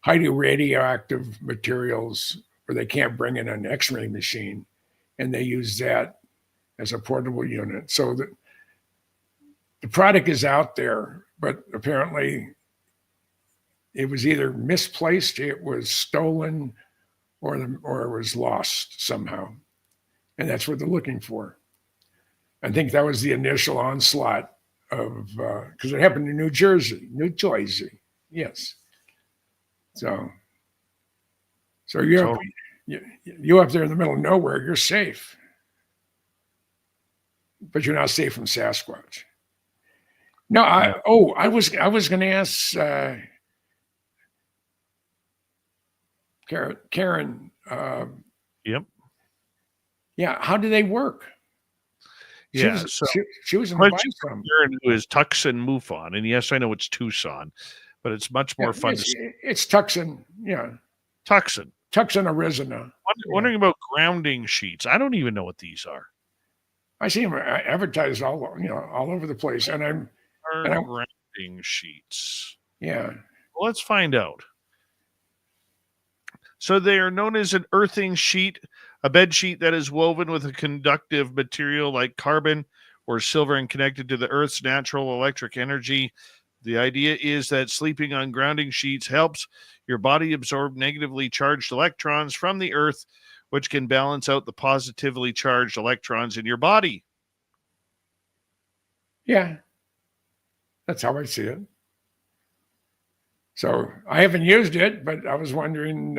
highly radioactive materials where they can't bring in an X-ray machine, and they use that as a portable unit. So the product is out there, but apparently it was either misplaced, it was stolen, or it was lost somehow. And that's what they're looking for. I think that was the initial onslaught of, because it happened in New Jersey. Yes. So you up there in the middle of nowhere, you're safe. But you're not safe from Sasquatch. No, I was going to ask Karen. Yep. Yeah. How do they work? She was in the bike from Karen, who is Tucson MUFON, and yes, I know it's Tucson, but it's much more fun. It's Tucson. Yeah. Tucson, Arizona. Wondering about grounding sheets. I don't even know what these are. I see them advertised all over the place, and I'm grounding sheets. Yeah. Well, let's find out. So they are known as an earthing sheet, a bed sheet that is woven with a conductive material like carbon or silver and connected to the Earth's natural electric energy. The idea is that sleeping on grounding sheets helps your body absorb negatively charged electrons from the Earth, which can balance out the positively charged electrons in your body. Yeah. That's how I see it. So I haven't used it, but I was wondering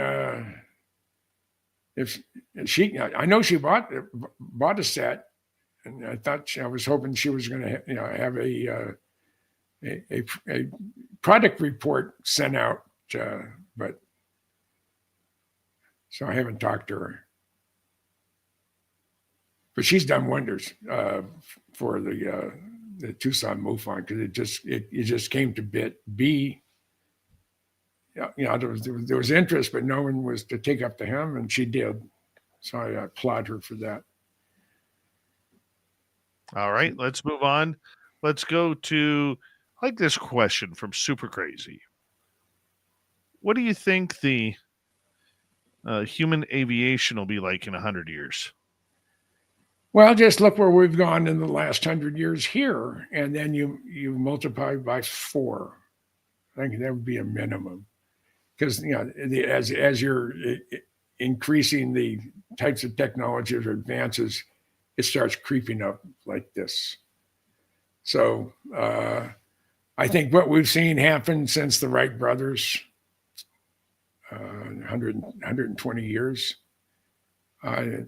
if she. I know she bought a set, and I was hoping she was going to have a product report sent out, but so I haven't talked to her. But she's done wonders for the Tucson MUFON, because it just came to be. There was interest, but no one was to take up the hem, and she did. So I applaud her for that. All right, let's move on. Let's go to, I like this question from Super Crazy. What do you think the human aviation will be like in 100 years? Well, just look where we've gone in the last 100 years here, and then you multiply by 4. I think that would be a minimum. Because as you're increasing the types of technologies or advances, it starts creeping up like this. So I think what we've seen happen since the Wright brothers, 120 years, I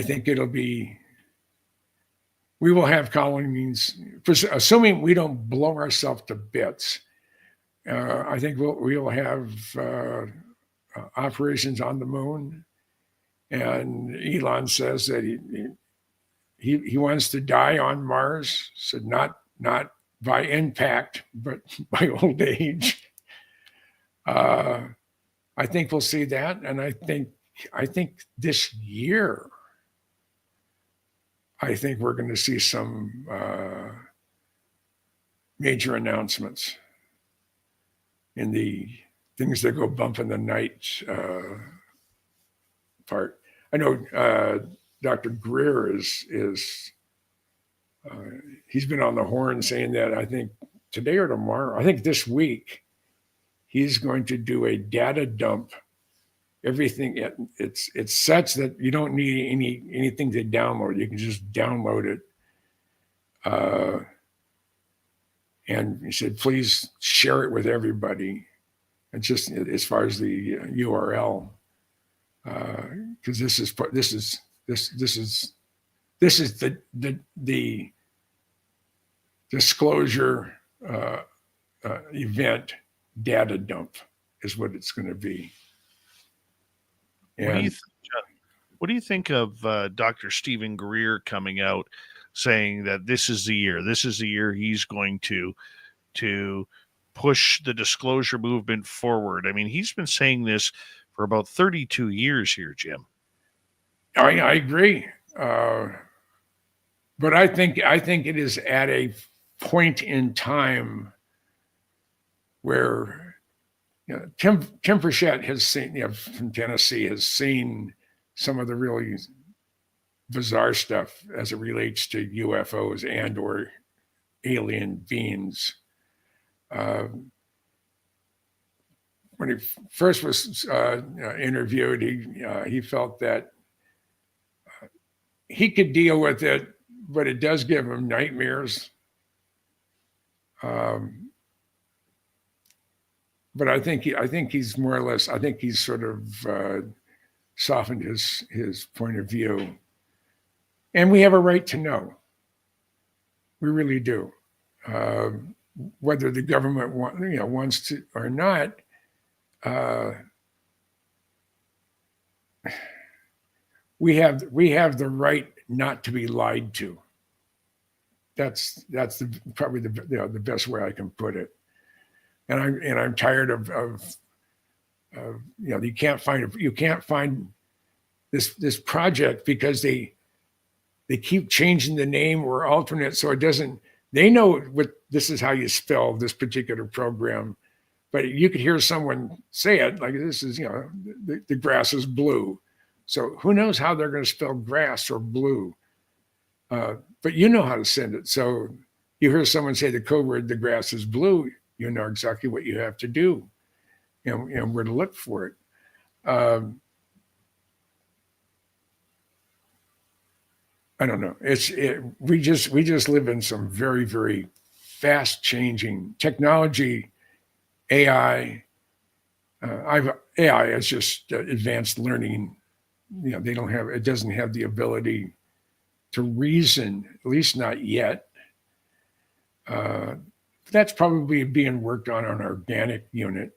think we will have colonies, assuming we don't blow ourselves to bits. I think we'll have operations on the moon, and Elon says that he wants to die on Mars, so not by impact, but by old age. I think we'll see that, and I think this year, I think we're going to see some major announcements in the things that go bump in the night part. I know Dr. Greer is he's been on the horn saying that I think today or tomorrow, I think this week, he's going to do a data dump. Everything it's such that you don't need anything to download. You can just download it. And he said, please share it with everybody. And just as far as the URL, because this is the disclosure event data dump is what it's going to be. And what do you think of Dr. Stephen Greer coming out saying that this is the year he's going to push the disclosure movement forward. I mean, he's been saying this for about 32 years here, Jim. I agree. But I think it is at a point in time where Tim Frechette has seen, from Tennessee, has seen some of the really bizarre stuff as it relates to UFOs and or alien beings. When he first was interviewed, he felt that he could deal with it, but it does give him nightmares. But I think he's more or less. I think he's sort of softened his point of view, and we have a right to know. We really do. Whether the government wants to or not, we have the right not to be lied to. That's probably the best way I can put it. And I'm tired of you can't find this project because they keep changing the name or alternate so it doesn't. They know what this is how you spell this particular program, but you could hear someone say it like this is the grass is blue, so who knows how they're going to spell grass or blue, but you know how to send it. So you hear someone say the code word the grass is blue. You know exactly what you have to do, and where to look for it. I don't know. We just live in some very, very fast changing technology. AI is just advanced learning. It doesn't have the ability to reason, at least not yet. That's probably being worked on an organic unit,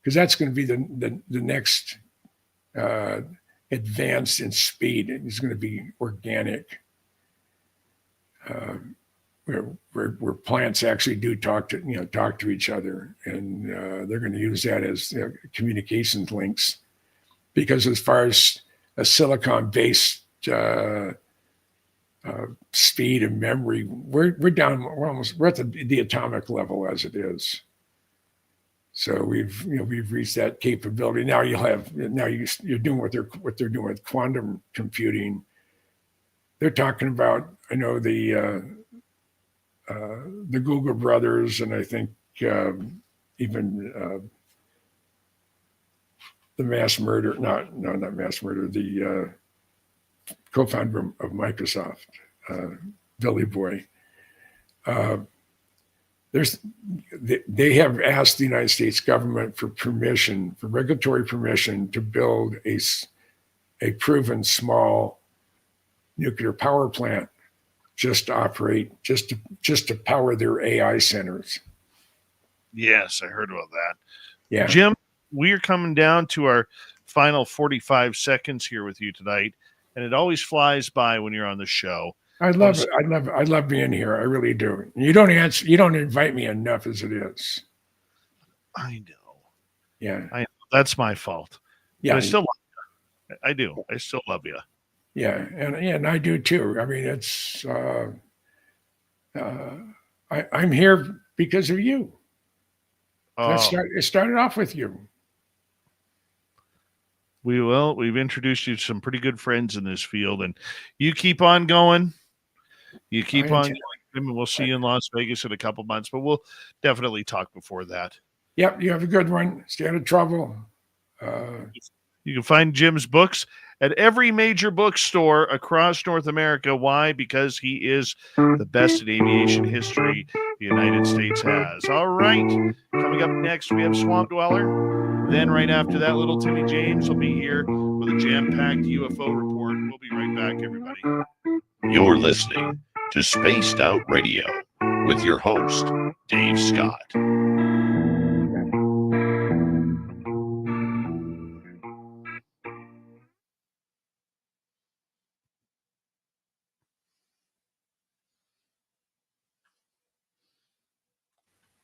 because that's going to be the next advance in speed. It's going to be organic, where plants actually do talk to each other, and they're going to use that as communications links. Because as far as a silicon-based speed and memory, we're at the atomic level as it is. So we've reached that capability. Now you're doing what they're doing with quantum computing. They're talking about, I know the Google brothers, and I think even the co-founder of Microsoft, Billy Boy. They have asked the United States government for regulatory permission to build a proven small nuclear power plant just to power their AI centers. Yes, I heard about that. Yeah, Jim, we are coming down to our final 45 seconds here with you tonight, and it always flies by when you're on the show. I love it. I love being here. I really do. You don't invite me enough as it is. I know. Yeah. That's my fault. Yeah. But I still love you. I do. I still love you. Yeah. And I do too. I mean, it's, I'm here because of you. It started off with you. We've introduced you to some pretty good friends in this field, and you keep on going. You keep on going, and we'll see you in Las Vegas in a couple months, but we'll definitely talk before that. Yep, you have a good one. Stay out of trouble. You can find Jim's books at every major bookstore across North America. Why? Because he is the best in aviation history the United States has. All right. Coming up next, we have Swamp Dweller. Then right after that, little Timmy James will be here with a jam-packed UFO report. We'll be right back, everybody. You're listening to Spaced Out Radio with your host, Dave Scott.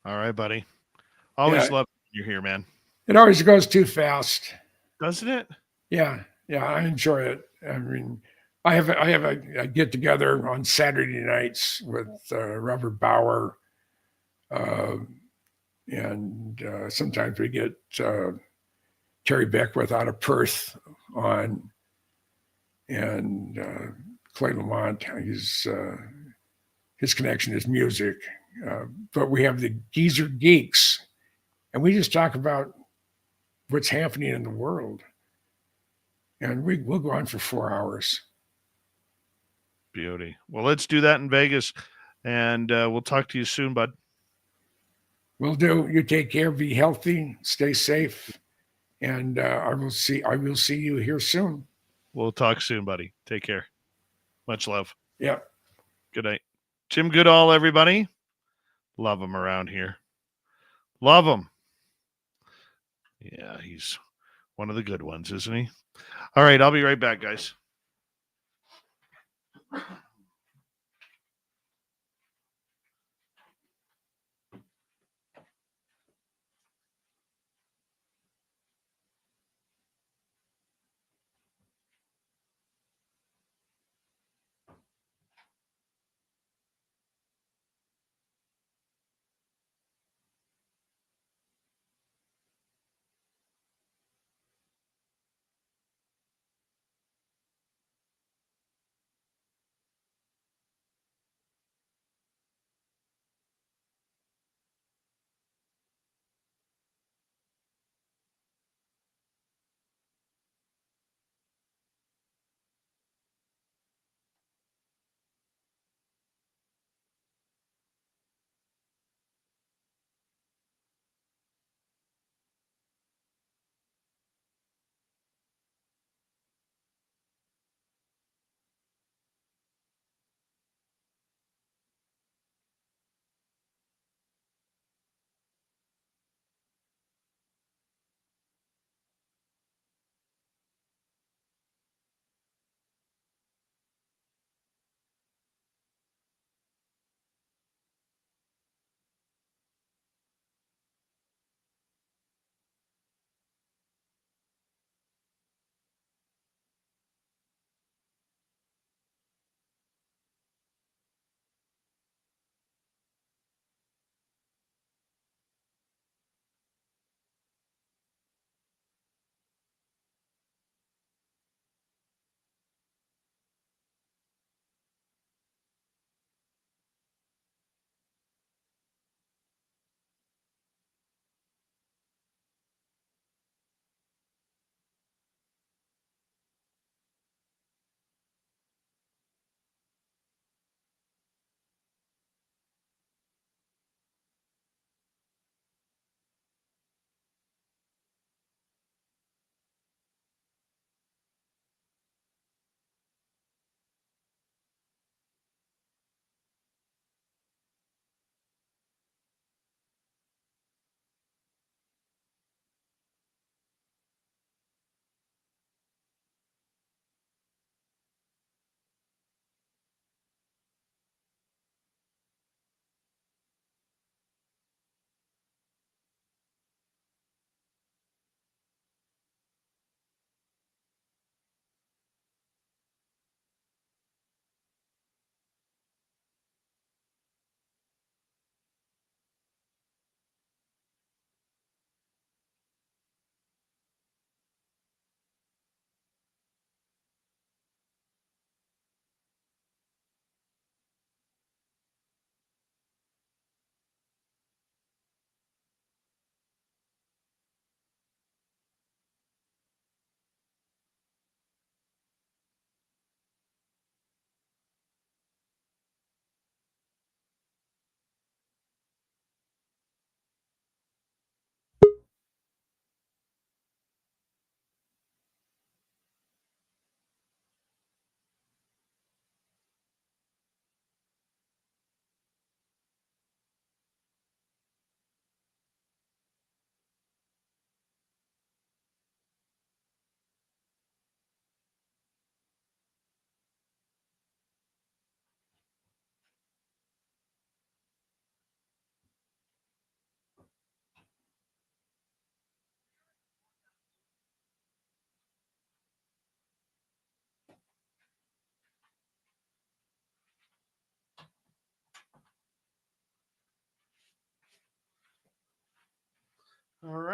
All right, buddy. Always Yeah. love you're here, man. It always goes too fast. Doesn't it? Yeah, I enjoy it. I mean, I have a get together on Saturday nights with Robert Bauer, uh, and sometimes we get Terry Beckwith out of Perth on, and Clay Lamont. His connection is music, but we have the Geezer Geeks, and we just talk about what's happening in the world. And we'll go on for 4 hours. Beauty. Well, let's do that in Vegas, and we'll talk to you soon, bud. Will do. You take care. Be healthy. Stay safe. And I will see you here soon. We'll talk soon, buddy. Take care. Much love. Yeah. Good night. Jim Goodall, everybody. Love him around here. Love him. Yeah, he's one of the good ones, isn't he? All right, I'll be right back, guys.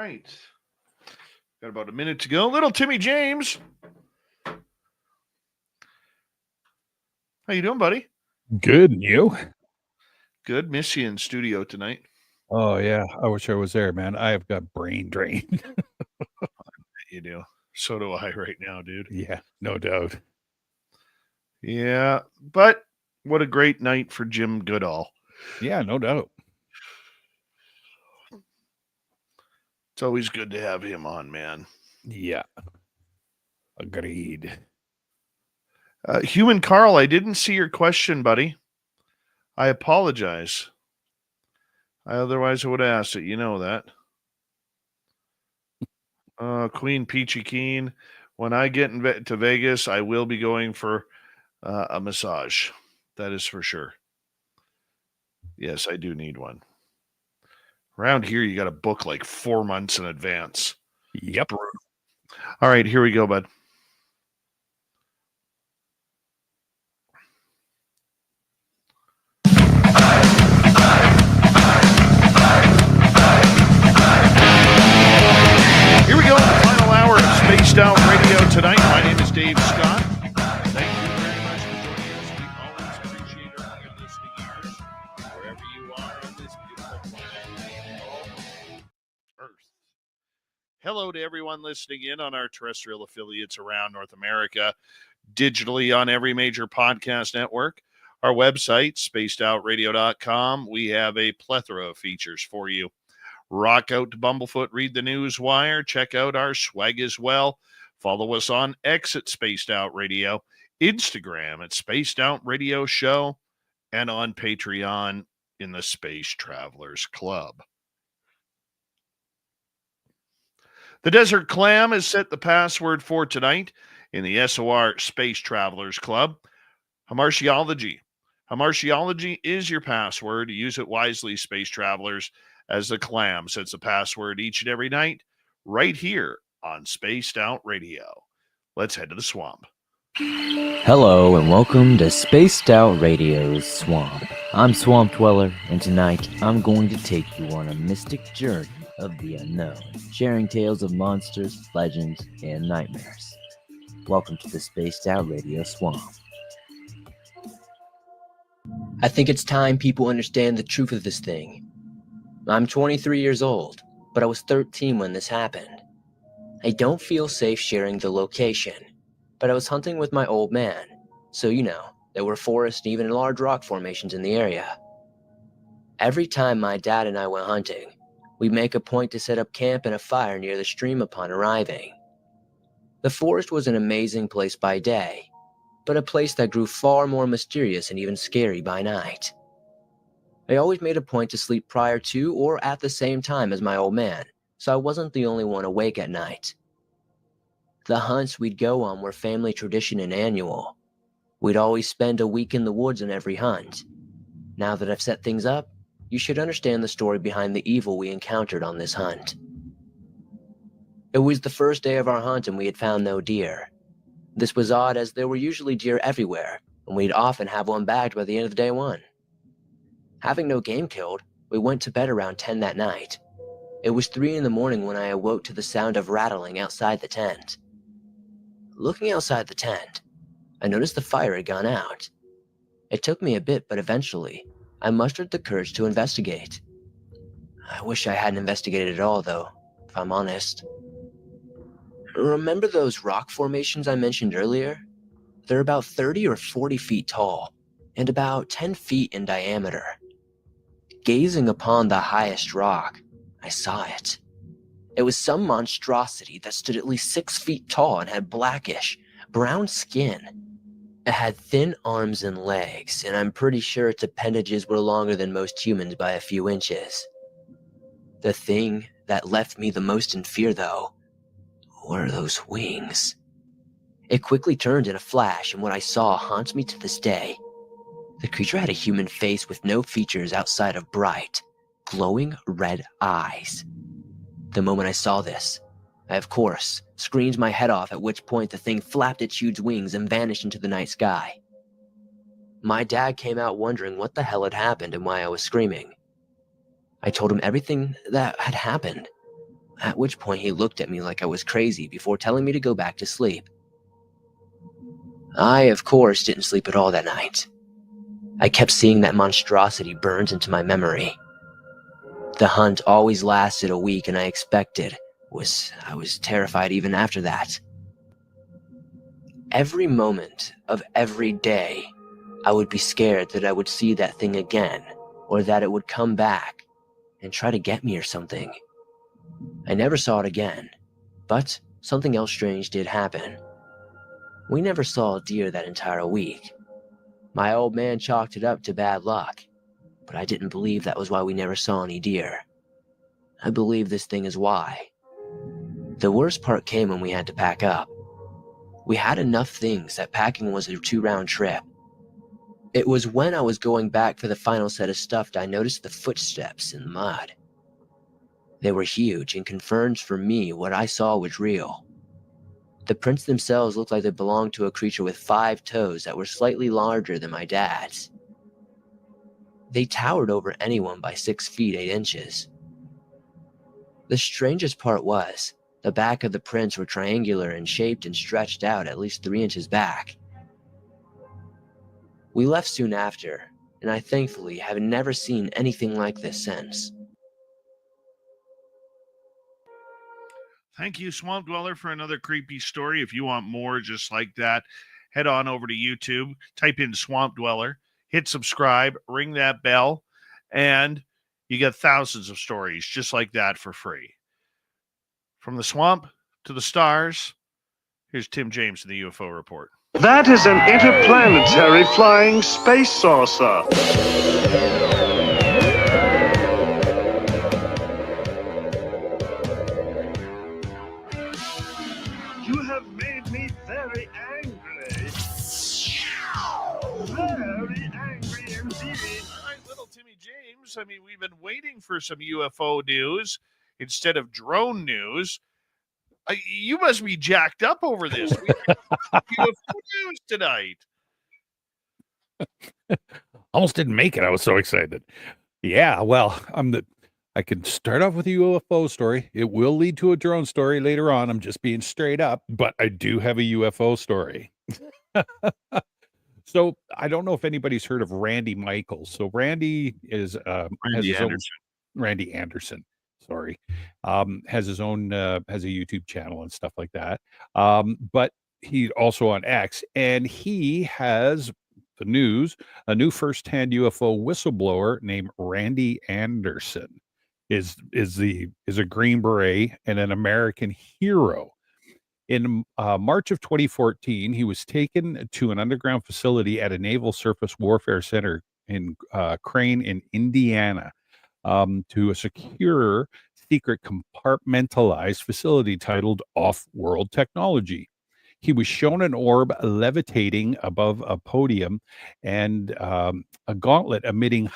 right. Got about a minute to go. Little Timmy James. How you doing, buddy? Good, and you? Good. Miss you in studio tonight. Oh yeah, I wish I was there, man. I have got brain drain. You do. So do I right now, dude. Yeah, no doubt. Yeah, but what a great night for Jim Goodall. Yeah, no doubt. It's always good to have him on, man. Yeah, agreed. Human Carl, I didn't see your question, buddy. I apologize. Otherwise, I would have asked it. You know that. Queen Peachy Keen, when I get to Vegas, I will be going for a massage. That is for sure. Yes, I do need one. Around here, you got to book like 4 months in advance. Yep. All right, here we go, bud. Here we go, the final hour of Spaced Out Radio tonight. My name is Dave Scott. Thank you very much for joining us. We always appreciate our listening ears, wherever you are on this beautiful planet called Earth. Hello to everyone listening in on our terrestrial affiliates around North America, digitally on every major podcast network. Our website, spacedoutradio.com. We have a plethora of features for you. Rock out to Bumblefoot, read the news wire, check out our swag as well. Follow us on X at Spaced Out Radio, Instagram at Spaced Out Radio Show, and on Patreon in the Space Travelers Club. The Desert Clam has set the password for tonight in the SOR Space Travelers Club. Hamartiology. Hamartiology is your password. Use it wisely, Space Travelers, as the Clam sets the password each and every night right here on Spaced Out Radio. Let's head to the swamp. Hello and welcome to Spaced Out Radio's Swamp. I'm Swamp Dweller, and tonight I'm going to take you on a mystic journey of the unknown, sharing tales of monsters, legends, and nightmares. Welcome to the Spaced Out Radio Swamp. I think it's time people understand the truth of this thing. I'm 23 years old, but I was 13 when this happened. I don't feel safe sharing the location, but I was hunting with my old man, so there were forests and even large rock formations in the area. Every time my dad and I went hunting, we'd make a point to set up camp and a fire near the stream upon arriving. The forest was an amazing place by day, but a place that grew far more mysterious and even scary by night. I always made a point to sleep prior to or at the same time as my old man, so I wasn't the only one awake at night. The hunts we'd go on were family tradition and annual. We'd always spend a week in the woods on every hunt. Now that I've set things up, you should understand the story behind the evil we encountered on this hunt. It was the first day of our hunt and we had found no deer. This was odd as there were usually deer everywhere, and we'd often have one bagged by the end of day one. Having no game killed, we went to bed around 10 that night. It was 3 a.m. when I awoke to the sound of rattling outside the tent. Looking outside the tent, I noticed the fire had gone out. It took me a bit, but eventually, I mustered the courage to investigate. I wish I hadn't investigated at all, though, if I'm honest. Remember those rock formations I mentioned earlier? They're about 30 or 40 feet tall, and about 10 feet in diameter. Gazing upon the highest rock, I saw it. It was some monstrosity that stood at least 6 feet tall and had blackish, brown skin. It had thin arms and legs, and I'm pretty sure its appendages were longer than most humans by a few inches. The thing that left me the most in fear, though, were those wings. It quickly turned in a flash, and what I saw haunts me to this day. The creature had a human face with no features outside of bright, glowing red eyes. The moment I saw this, I, of course, screamed my head off, at which point the thing flapped its huge wings and vanished into the night sky. My dad came out wondering what the hell had happened and why I was screaming. I told him everything that had happened. at which point he looked at me like I was crazy before telling me to go back to sleep. I, of course, didn't sleep at all that night. I kept seeing that monstrosity burned into my memory. The hunt always lasted a week, and I was terrified even after that. Every moment of every day, I would be scared that I would see that thing again, or that it would come back and try to get me or something. I never saw it again, but something else strange did happen. We never saw a deer that entire week. My old man chalked it up to bad luck, but I didn't believe that was why we never saw any deer. I believe this thing is why. The worst part came when we had to pack up. We had enough things that packing was a 2-round trip. It was when I was going back for the final set of stuff that I noticed the footsteps in the mud. They were huge and confirmed for me what I saw was real. The prints themselves looked like they belonged to a creature with 5 toes that were slightly larger than my dad's. They towered over anyone by 6 feet 8 inches. The strangest part was, the back of the prints were triangular and shaped and stretched out at least 3 inches back. We left soon after, and I thankfully have never seen anything like this since. Thank you, Swamp Dweller, for another creepy story. If you want more just like that, head on over to YouTube, type in Swamp Dweller, hit subscribe, ring that bell, and you get thousands of stories just like that for free. From the swamp to the stars, here's Tim James in the UFO Report. That is an interplanetary flying space saucer. You have made me very angry. Very angry indeed. All right, little Timmy James. I mean, we've been waiting for some UFO news instead of drone news. You must be jacked up over this. We have UFO news tonight. Almost didn't make it. I was so excited. Yeah, well, I can start off with a UFO story. It will lead to a drone story later on. I'm just being straight up, but I do have a UFO story. So I don't know if anybody's heard of Randy Michaels. So Randy is Randy Anderson. Sorry, has his own has a YouTube channel and stuff like that. But he's also on X, and he has the news. A new first-hand UFO whistleblower named Randy Anderson is a Green Beret and an American hero. In March of 2014, he was taken to an underground facility at a Naval Surface Warfare Center in Crane in Indiana to a secure, secret, compartmentalized facility titled Off-World Technology. He was shown an orb levitating above a podium and a gauntlet emitting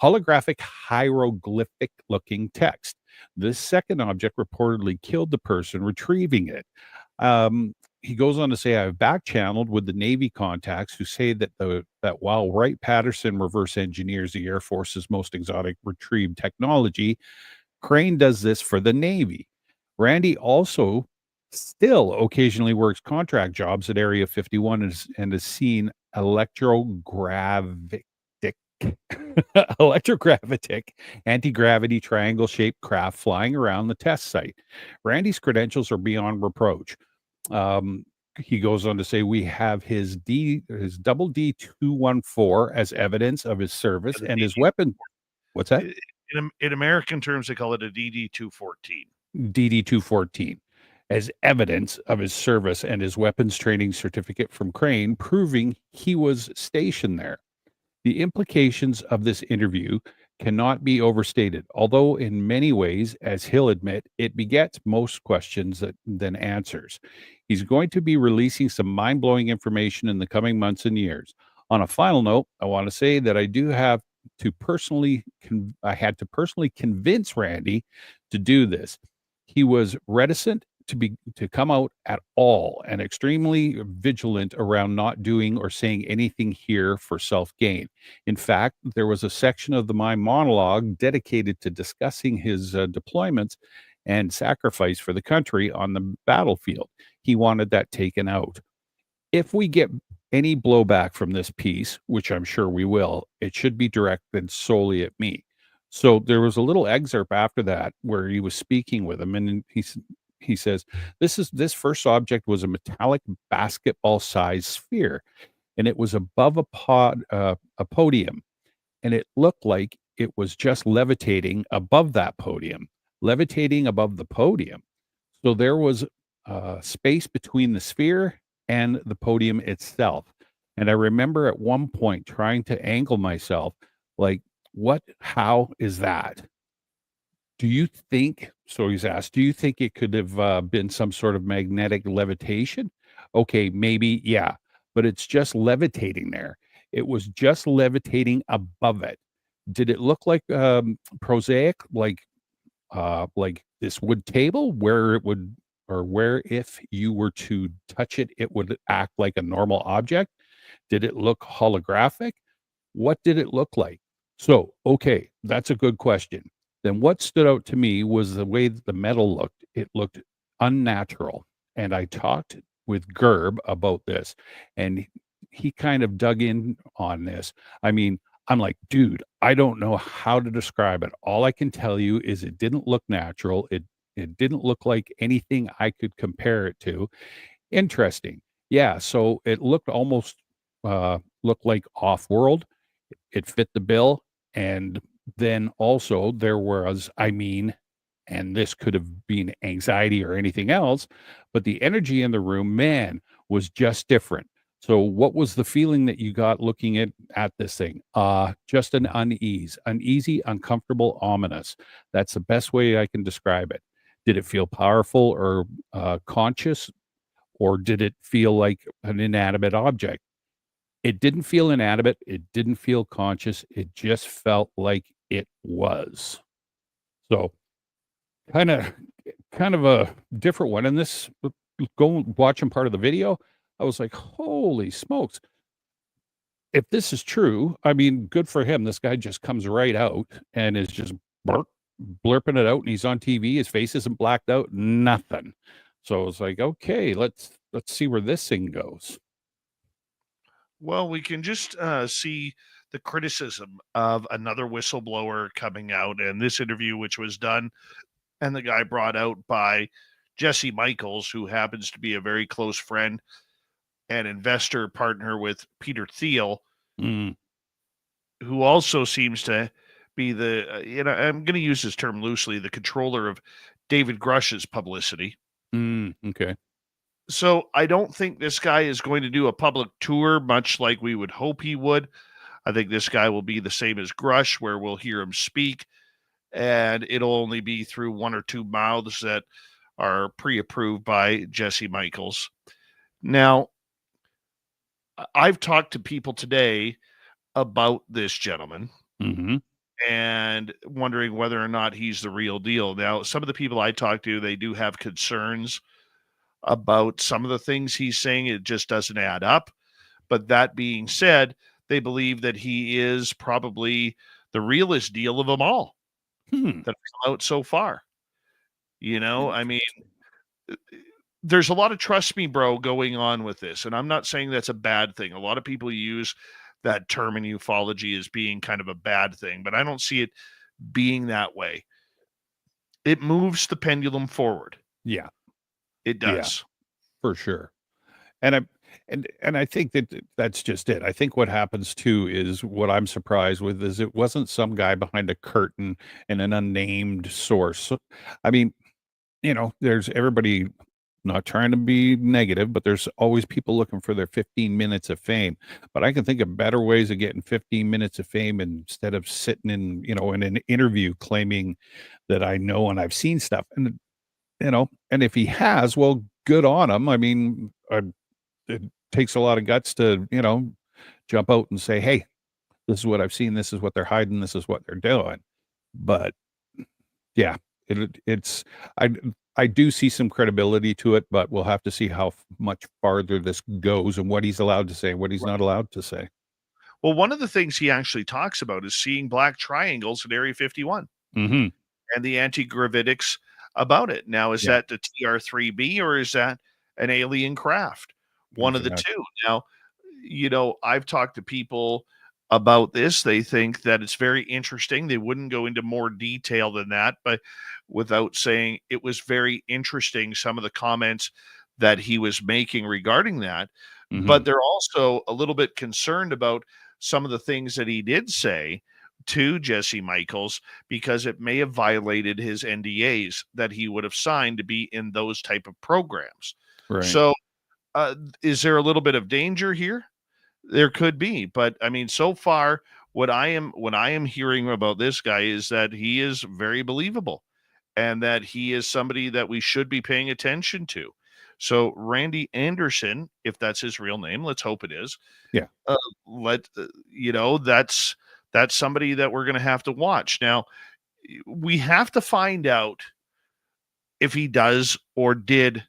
holographic hieroglyphic-looking text. This second object reportedly killed the person retrieving it. He goes on to say, I've back-channeled with the Navy contacts who say that while Wright-Patterson reverse engineers the Air Force's most exotic retrieved technology, Crane does this for the Navy. Randy also still occasionally works contract jobs at Area 51 and has seen electrogravitic anti-gravity triangle-shaped craft flying around the test site. Randy's credentials are beyond reproach. He goes on to say, we have his double D214 as evidence of his service and his weapon. What's that? In American terms, they call it a DD-214. DD-214 as evidence of his service and his weapons training certificate from Crane, proving he was stationed there. The implications of this interview cannot be overstated, although in many ways, as he'll admit, it begets most questions than answers. He's going to be releasing some mind-blowing information in the coming months and years. On a final note, I want to say that I had to personally convince Randy to do this. He was reticent to come out at all, and extremely vigilant around not doing or saying anything here for self-gain. In fact, there was a section of my monologue dedicated to discussing his deployments and sacrifice for the country on the battlefield. He wanted that taken out. If we get any blowback from this piece, which I'm sure we will, it should be directed solely at me. So there was a little excerpt after that where he was speaking with him, and he says, this first object was a metallic basketball-sized sphere, and it was above a podium, and it looked like it was just levitating above that podium, levitating above the podium. So there was space between the sphere and the podium itself. And I remember at one point trying to angle myself, like, how is that? Do you think, so he's asked, do you think it could have been some sort of magnetic levitation? Okay, maybe, yeah, but it's just levitating there. It was just levitating above it. Did it look like prosaic, like this wood table where it would, or where if you were to touch it, it would act like a normal object? Did it look holographic? What did it look like? So, okay, that's a good question. Then what stood out to me was the way that the metal looked. It looked unnatural. And I talked with Gerb about this, and he kind of dug in on this. I mean, I'm like, dude, I don't know how to describe it. All I can tell you is it didn't look natural. It didn't look like anything I could compare it to. Interesting. Yeah, so it looked almost looked like off-world. It fit the bill. And then also there was, and this could have been anxiety or anything else, but the energy in the room, man, was just different. So what was the feeling that you got looking at this thing? Just an uneasy, uncomfortable, ominous. That's the best way I can describe it. Did it feel powerful or conscious, or did it feel like an inanimate object? It didn't feel inanimate. It didn't feel conscious. It just felt like it was. So kind of a different one. And this, go watching part of the video, I was like, holy smokes. If this is true, I mean, good for him. This guy just comes right out and is just blurping it out, and he's on TV. His face isn't blacked out, nothing. So I was like, okay, let's see where this thing goes. Well, we can just see the criticism of another whistleblower coming out, and this interview, which was done, and the guy brought out by Jesse Michaels, who happens to be a very close friend and investor partner with Peter Thiel, who also seems to be the, I'm going to use this term loosely, the controller of David Grush's publicity. Okay. So I don't think this guy is going to do a public tour, much like we would hope he would. I think this guy will be the same as Grush, where we'll hear him speak, and it'll only be through one or two mouths that are pre-approved by Jesse Michaels. Now, I've talked to people today about this gentleman and wondering whether or not he's the real deal. Now, some of the people I talked to, they do have concerns about some of the things he's saying. It just doesn't add up. But that being said, they believe that he is probably the realest deal of them all that have come out so far. I mean, there's a lot of trust me, bro, going on with this. And I'm not saying that's a bad thing. A lot of people use that term in ufology as being kind of a bad thing, but I don't see it being that way. It moves the pendulum forward. Yeah. It does. Yeah, for sure. And I think that's just it. I think what happens too is, what I'm surprised with is it wasn't some guy behind a curtain and an unnamed source. I mean, there's everybody, not trying to be negative, but there's always people looking for their 15 minutes of fame. But I can think of better ways of getting 15 minutes of fame instead of sitting in an interview claiming that I know and I've seen stuff. And and if he has, well, good on him. I mean, it takes a lot of guts to, jump out and say, hey, this is what I've seen. This is what they're hiding. This is what they're doing. But yeah, It's I do see some credibility to it, but we'll have to see how much farther this goes and what he's allowed to say, what he's not allowed to say. Well, one of the things he actually talks about is seeing black triangles at Area 51 Mm-hmm. and the anti-gravitics about it. Now, is that the TR-3B or is that an alien craft? One of the two. Now, I've talked to people about this. They think that it's very interesting. They wouldn't go into more detail than that, but without saying it was very interesting, some of the comments that he was making regarding that. Mm-hmm. But they're also a little bit concerned about some of the things that he did say to Jesse Michaels, because it may have violated his NDAs that he would have signed to be in those type of programs. Right. So is there a little bit of danger here? There could be, but I mean, so far, what I am hearing about this guy is that he is very believable, and that he is somebody that we should be paying attention to. So Randy Anderson, if that's his real name, let's hope it is. Yeah. That's somebody that we're going to have to watch. Now, we have to find out if he does or did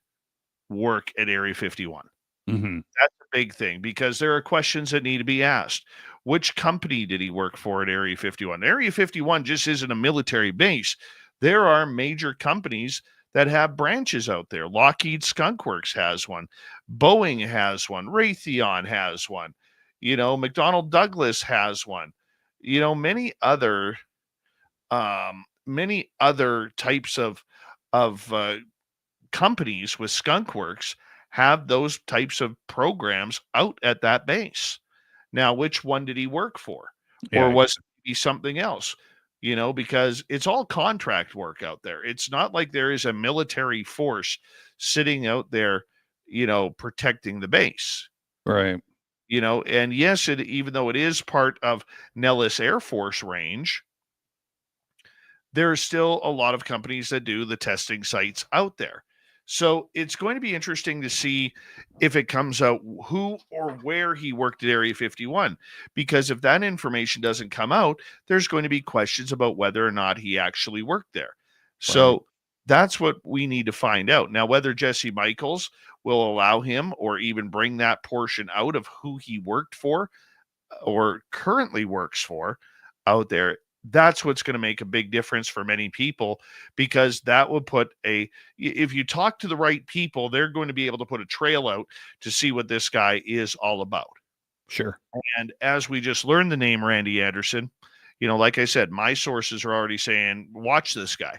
work at Area 51. Mm-hmm. That's a big thing, because there are questions that need to be asked. Which company did he work for at Area 51? Area 51 just isn't a military base. There are major companies that have branches out there. Lockheed Skunk Works has one. Boeing has one. Raytheon has one. McDonnell Douglas has one. Many other types of companies with Skunk Works have those types of programs out at that base. Now, which one did he work for? Or was it maybe something else? Because it's all contract work out there. It's not like there is a military force sitting out there, protecting the base. Right. And yes, even though it is part of Nellis Air Force Range, there are still a lot of companies that do the testing sites out there. So it's going to be interesting to see if it comes out who or where he worked at Area 51, because if that information doesn't come out, there's going to be questions about whether or not he actually worked there. So that's what we need to find out. Now, whether Jesse Michaels will allow him or even bring that portion out of who he worked for or currently works for out there, that's what's going to make a big difference for many people, because that would put if you talk to the right people, they're going to be able to put a trail out to see what this guy is all about. Sure. And as we just learned the name Randy Anderson, like I said, my sources are already saying, watch this guy.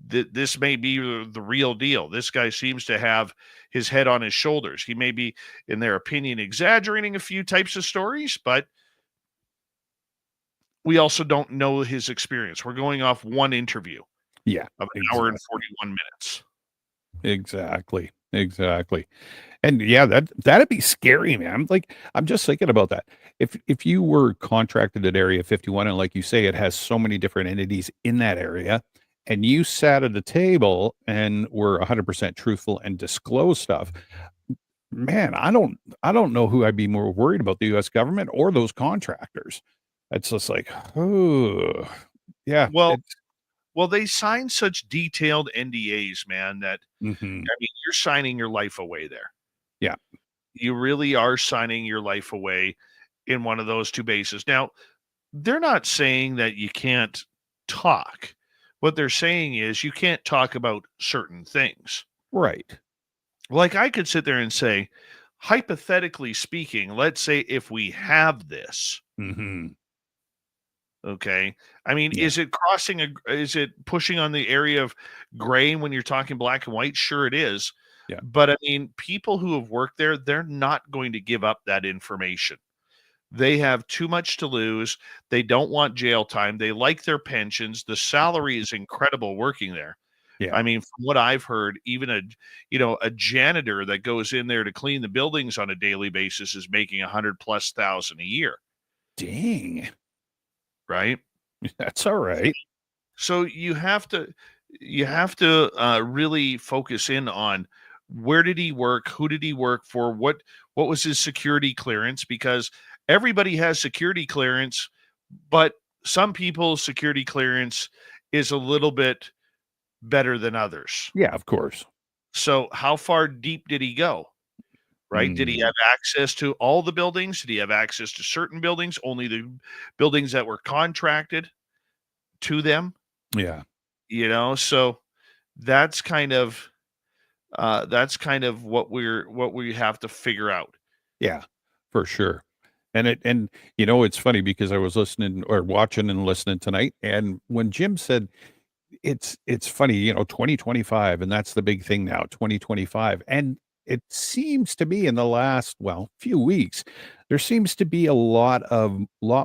This may be the real deal. This guy seems to have his head on his shoulders. He may be, in their opinion, exaggerating a few types of stories, but we also don't know his experience. We're going off one interview. Yeah. Of an hour and 41 minutes. Exactly. And yeah, that'd be scary, man. I'm just thinking about that. If you were contracted at Area 51, and like you say, it has so many different entities in that area, and you sat at a table and were 100% truthful and disclosed stuff, man, I don't know who I'd be more worried about, the U.S. government or those contractors. It's just like, oh, yeah. Well, they sign such detailed NDAs, man, that you're signing your life away there. Yeah. You really are signing your life away in one of those two bases. Now, they're not saying that you can't talk. What they're saying is you can't talk about certain things. Right. Like I could sit there and say, hypothetically speaking, let's say if we have this. Mm-hmm. Okay. I mean, is it pushing on the area of gray when you're talking black and white? Sure it is. Yeah. But I mean, people who have worked there, they're not going to give up that information. They have too much to lose. They don't want jail time. They like their pensions. The salary is incredible working there. Yeah. I mean, from what I've heard, even a janitor that goes in there to clean the buildings on a daily basis is making $100,000+ a year. Dang. Right? That's all right. So you have to really focus in on where did he work, who did he work for, what was his security clearance, because everybody has security clearance, but some people's security clearance is a little bit better than others. Yeah, of course. So how far deep did he go? Right? Did he have access to all the buildings? Did he have access to certain buildings? Only the buildings that were contracted to them? Yeah. So that's kind of what we have to figure out. Yeah, for sure. And it's funny because I was listening or watching and listening tonight, and when Jim said it's funny, 2025, and that's the big thing now, 2025. And it seems to be in the last, few weeks, there seems to be a lot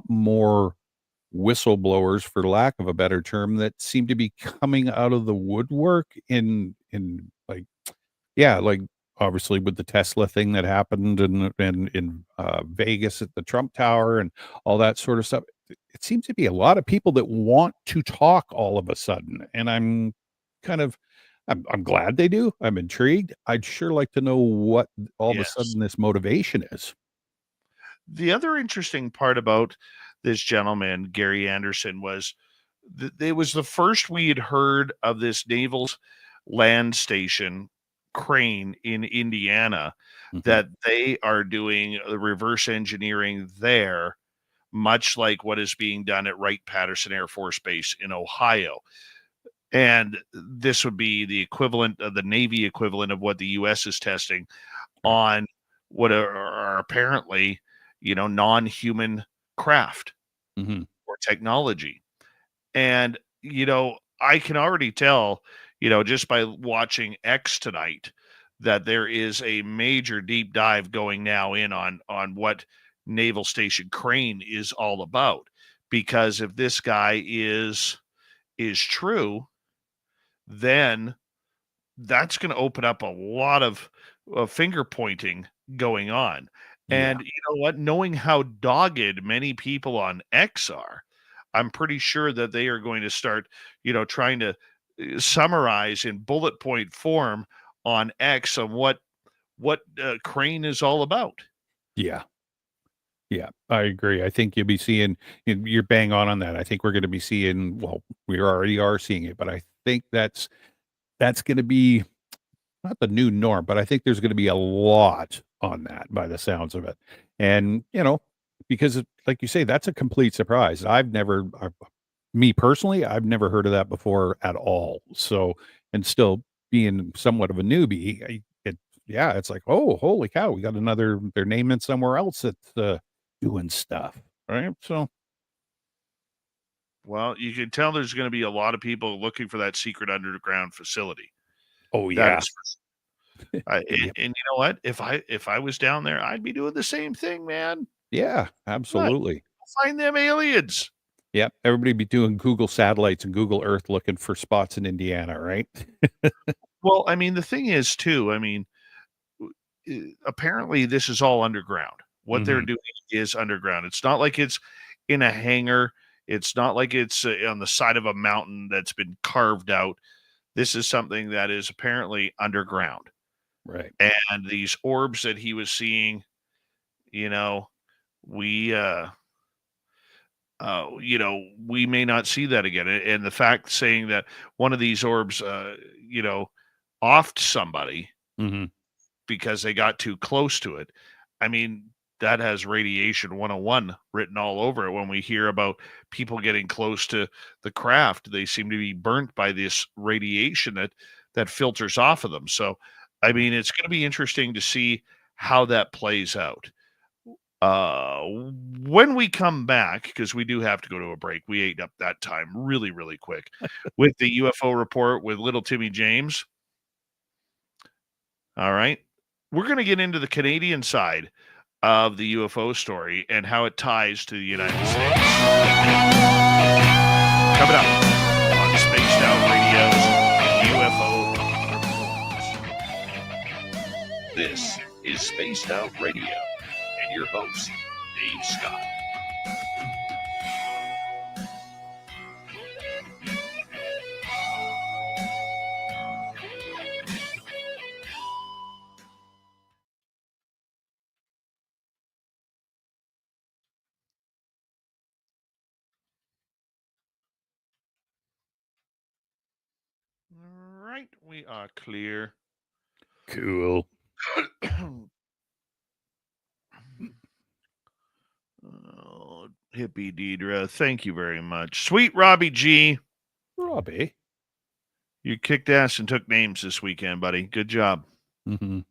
more whistleblowers, for lack of a better term, that seem to be coming out of the woodwork in like, yeah, like obviously with the Tesla thing that happened and in Vegas at the Trump Tower and all that sort of stuff. It seems to be a lot of people that want to talk all of a sudden, and kind of I'm glad they do. I'm intrigued. I'd sure like to know what all of a Yes. sudden this motivation is. The other interesting part about this gentleman, Gary Anderson, was it was the first we had heard of this naval land station crane in Indiana Mhm. that they are doing the reverse engineering there, much like what is being done at Wright-Patterson Air Force Base in Ohio. And this would be the equivalent of the Navy equivalent of what the U.S. is testing on what are apparently, non-human craft Mhm. or technology. And, I can already tell, just by watching X tonight, that there is a major deep dive going now in on what Naval Station Crane is all about. Because if this guy is true, then that's going to open up a lot of finger pointing going on. Yeah. And you know what? Knowing how dogged many people on X are, I'm pretty sure that they are going to start, trying to summarize in bullet point form on X on what Crane is all about. Yeah. Yeah, I agree. I think you'll be seeing you're bang on that. I think we're gonna be seeing, we already are seeing it, but I think that's gonna be not the new norm, but I think there's gonna be a lot on that by the sounds of it. And, because like you say, that's a complete surprise. Me personally, I've never heard of that before at all. So, and still being somewhat of a newbie, it's like, oh, holy cow, we got they're naming somewhere else that's doing stuff, right? So, Well, you can tell there's going to be a lot of people looking for that secret underground facility. oh That yeah, is and Yep. you know what? If I was down there, I'd be doing the same thing, man. Yeah, What? absolutely. Find them aliens. Yep, everybody be doing Google satellites and Google Earth looking for spots in Indiana, right? Well, I mean, the thing is, too, I mean, apparently this is all underground. What they're Mhm. doing is underground. It's not like it's in a hangar. It's not like it's on the side of a mountain that's been carved out. This is something that is apparently underground. Right. And these orbs that he was seeing, you know, we we may not see that again. And the fact saying that one of these orbs, offed somebody Mhm. because they got too close to it. I mean, that has radiation 101 written all over it. When we hear about people getting close to the craft, they seem to be burnt by this radiation that filters off of them. So, I mean, it's going to be interesting to see how that plays out. Uh, when we come back, because we do have to go to a break, we ate up that time really, really quick with the UFO report with little Timmy James. All right. We're going to get into the Canadian side of the UFO story and how it ties to the United States. Coming up on Spaced Out Radio's UFO reports. This is Spaced Out Radio and your host, Dave Scott. right, we are clear. Cool. Oh, hippie Deidre, thank you very much. Sweet Robbie G, Robbie. you kicked ass and took names this weekend, buddy. Good job. Mm-hmm.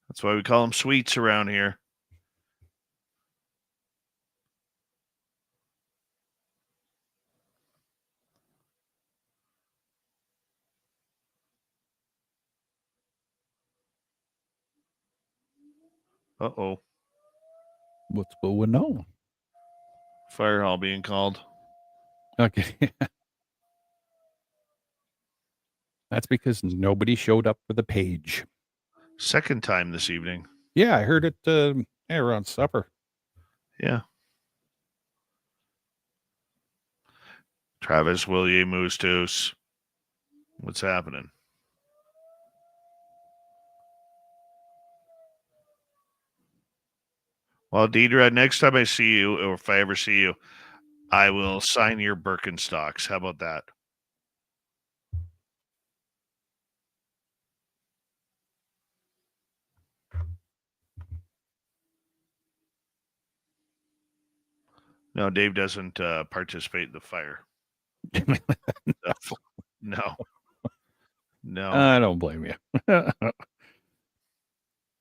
That's why we call them sweets around here. Uh-oh. What's going on? Fire hall being called. Okay. That's because nobody showed up for the page. Second time this evening. Yeah, I heard it around supper. Yeah. Travis William Moostus. What's happening? Well, Deidre, next time I see you, or if I ever see you, I will sign your Birkenstocks. How about that? No, Dave doesn't participate in the fire. No. I don't blame you.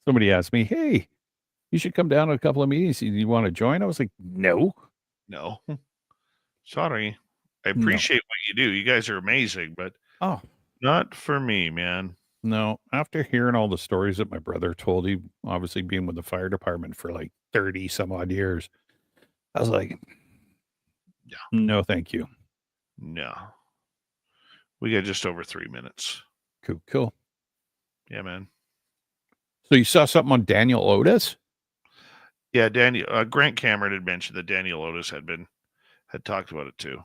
Somebody asked me, hey, you should come down to a couple of meetings. You want to join? I was like, no. No. Sorry. I appreciate what you do. You guys are amazing, but not for me, man. No. After hearing all the stories that my brother told, he obviously being with the fire department for like 30 some odd years, I was like, yeah, no, thank you. No. We got just over 3 minutes. Cool. Yeah, man. So you saw something on Daniel Otis? Yeah, Daniel Grant Cameron had mentioned that Daniel Otis had talked about it too.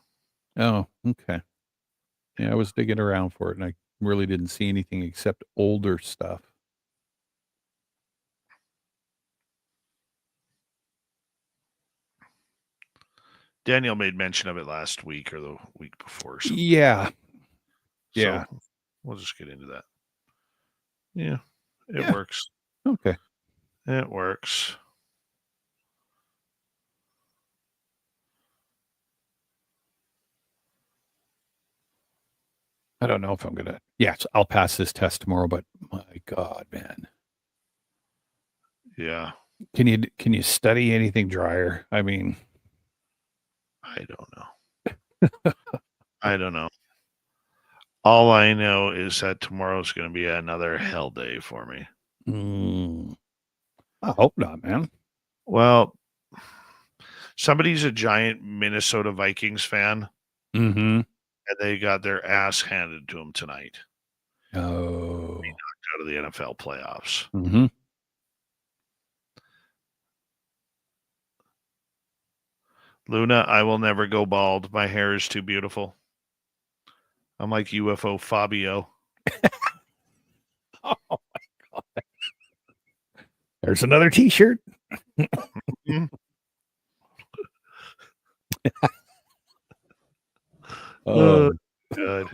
Oh, okay. Yeah, I was digging around for it, and I really didn't see anything except older stuff. Daniel made mention of it last week or the week before. Yeah. So we'll just get into that. Yeah, it works. Okay. It works. I don't know if I'm gonna. Yes, I'll pass this test tomorrow. But my God, man. Yeah. Can you study anything drier? I mean, I don't know. I don't know. All I know is that tomorrow's going to be another hell day for me. I hope not, man. Well, somebody's a giant Minnesota Vikings fan. Mm-hmm. And they got their ass handed to them tonight. Oh. They knocked out of the NFL playoffs. Mm-hmm. Luna, I will never go bald. My hair is too beautiful. I'm like UFO Fabio. Oh my God. There's another t-shirt. Oh, good.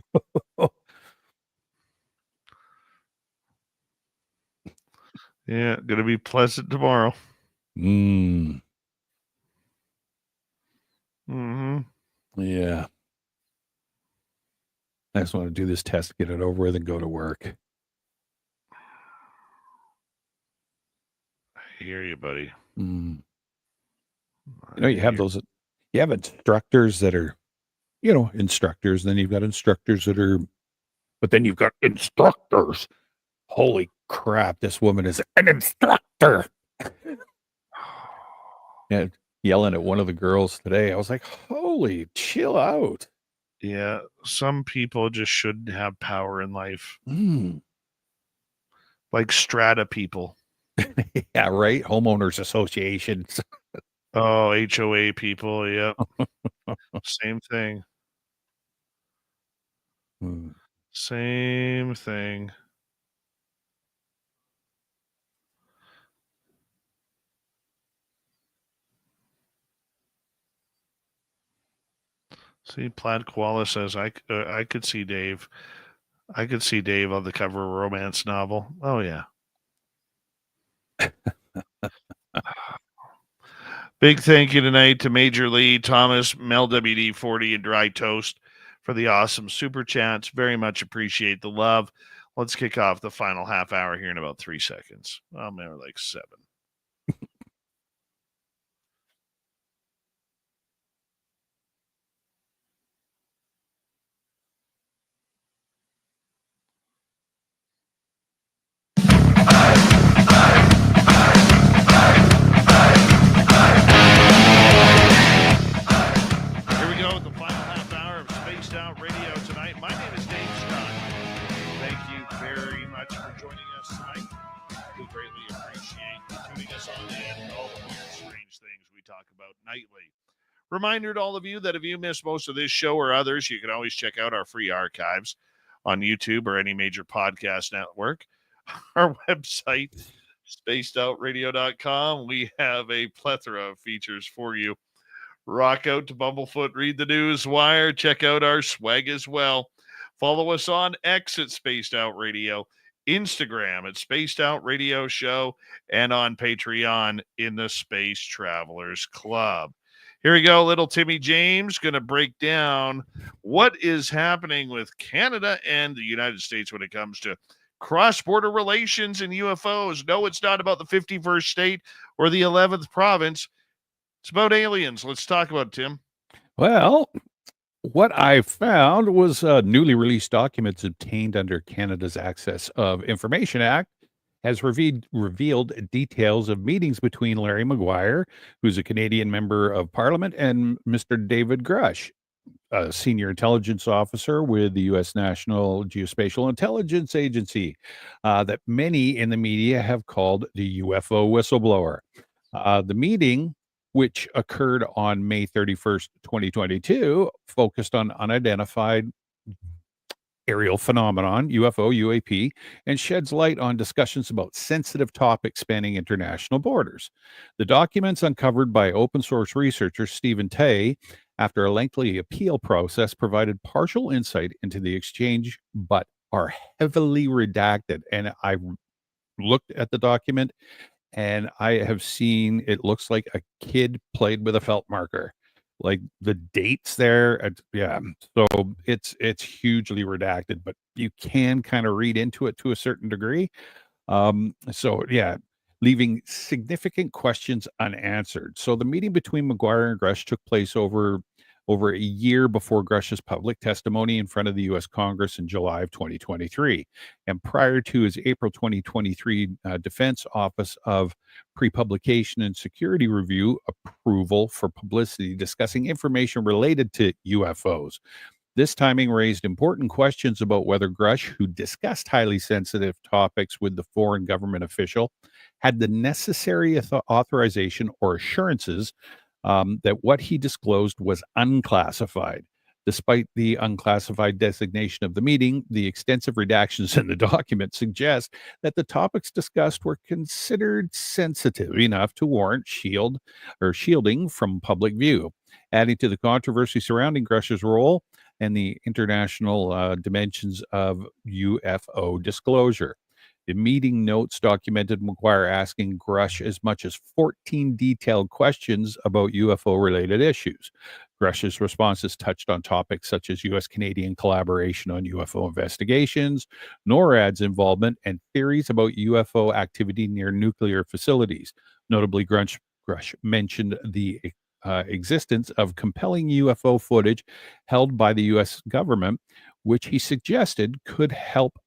Yeah, gonna be pleasant tomorrow. Mm. Mm-hmm. Yeah. I just want to do this test, get it over with, and go to work. I hear you, buddy. You know, you have those. You have instructors that are, instructors. Then you've got instructors that are, but then you've got instructors. Holy crap! This woman is an instructor. Yeah, yelling at one of the girls today. I was like, "Holy, chill out." Yeah, some people just shouldn't have power in life. Like strata people. Yeah, right. Homeowners associations. Oh, HOA people. Yep. Same thing. Same thing. See, Plaid Koala says I could see Dave. I could see Dave on the cover of a romance novel. Oh yeah. Big thank you tonight to Major Lee, Thomas, Mel WD40, and Dry Toast for the awesome super chats. Very much appreciate the love. Let's kick off the final half hour here in about 3 seconds. Well, maybe like 7. Here we go with the final half hour of Spaced Out Radio tonight. My name is Dave Scott. Thank you very much for joining us tonight. We greatly appreciate you tuning us on and all the weird, strange things we talk about nightly. Reminder to all of you that if you missed most of this show or others, you can always check out our free archives on YouTube or any major podcast network. Our website, spacedoutradio.com. We have a plethora of features for you. Rock out to Bumblefoot, read the news wire, check out our swag as well. Follow us on X at Spaced Out Radio, Instagram at Spaced Out Radio Show, and on Patreon in the Space Travelers Club. Here we go, little Timmy James going to break down what is happening with Canada and the United States when it comes to cross-border relations and UFOs. No, it's not about the 51st state or the 11th province. It's about aliens. Let's talk about it, Tim. Well, what I found was newly released documents obtained under Canada's Access of Information Act has revealed details of meetings between Larry Maguire, who's a Canadian member of Parliament, and Mr. David Grush, a senior intelligence officer with the U.S. National Geospatial Intelligence Agency, that many in the media have called the UFO whistleblower. The meeting, which occurred on May 31st, 2022, focused on unidentified aerial phenomenon, UFO, UAP, and sheds light on discussions about sensitive topics spanning international borders. The documents uncovered by open source researcher Stephen Tay, after a lengthy appeal process, provided partial insight into the exchange, but are heavily redacted. And I looked at the document, and I have seen it looks like a kid played with a felt marker. Like the dates there, yeah. So it's hugely redacted, but you can kind of read into it to a certain degree. So yeah, leaving significant questions unanswered. So the meeting between Maguire and Grush took place over a year before Grush's public testimony in front of the U.S. Congress in July of 2023, and prior to his April 2023 Defense Office of Pre-Publication and Security Review approval for publicity discussing information related to UFOs. This timing raised important questions about whether Grush, who discussed highly sensitive topics with the foreign government official, had the necessary authorization or assurances that what he disclosed was unclassified. Despite the unclassified designation of the meeting, the extensive redactions in the document suggest that the topics discussed were considered sensitive enough to warrant shielding from public view, adding to the controversy surrounding Grush's role and the international dimensions of UFO disclosure. The meeting notes documented Maguire asking Grush as much as 14 detailed questions about UFO-related issues. Grush's responses touched on topics such as U.S.-Canadian collaboration on UFO investigations, NORAD's involvement, and theories about UFO activity near nuclear facilities. Notably, Grush mentioned the existence of compelling UFO footage held by the U.S. government, which he suggested could help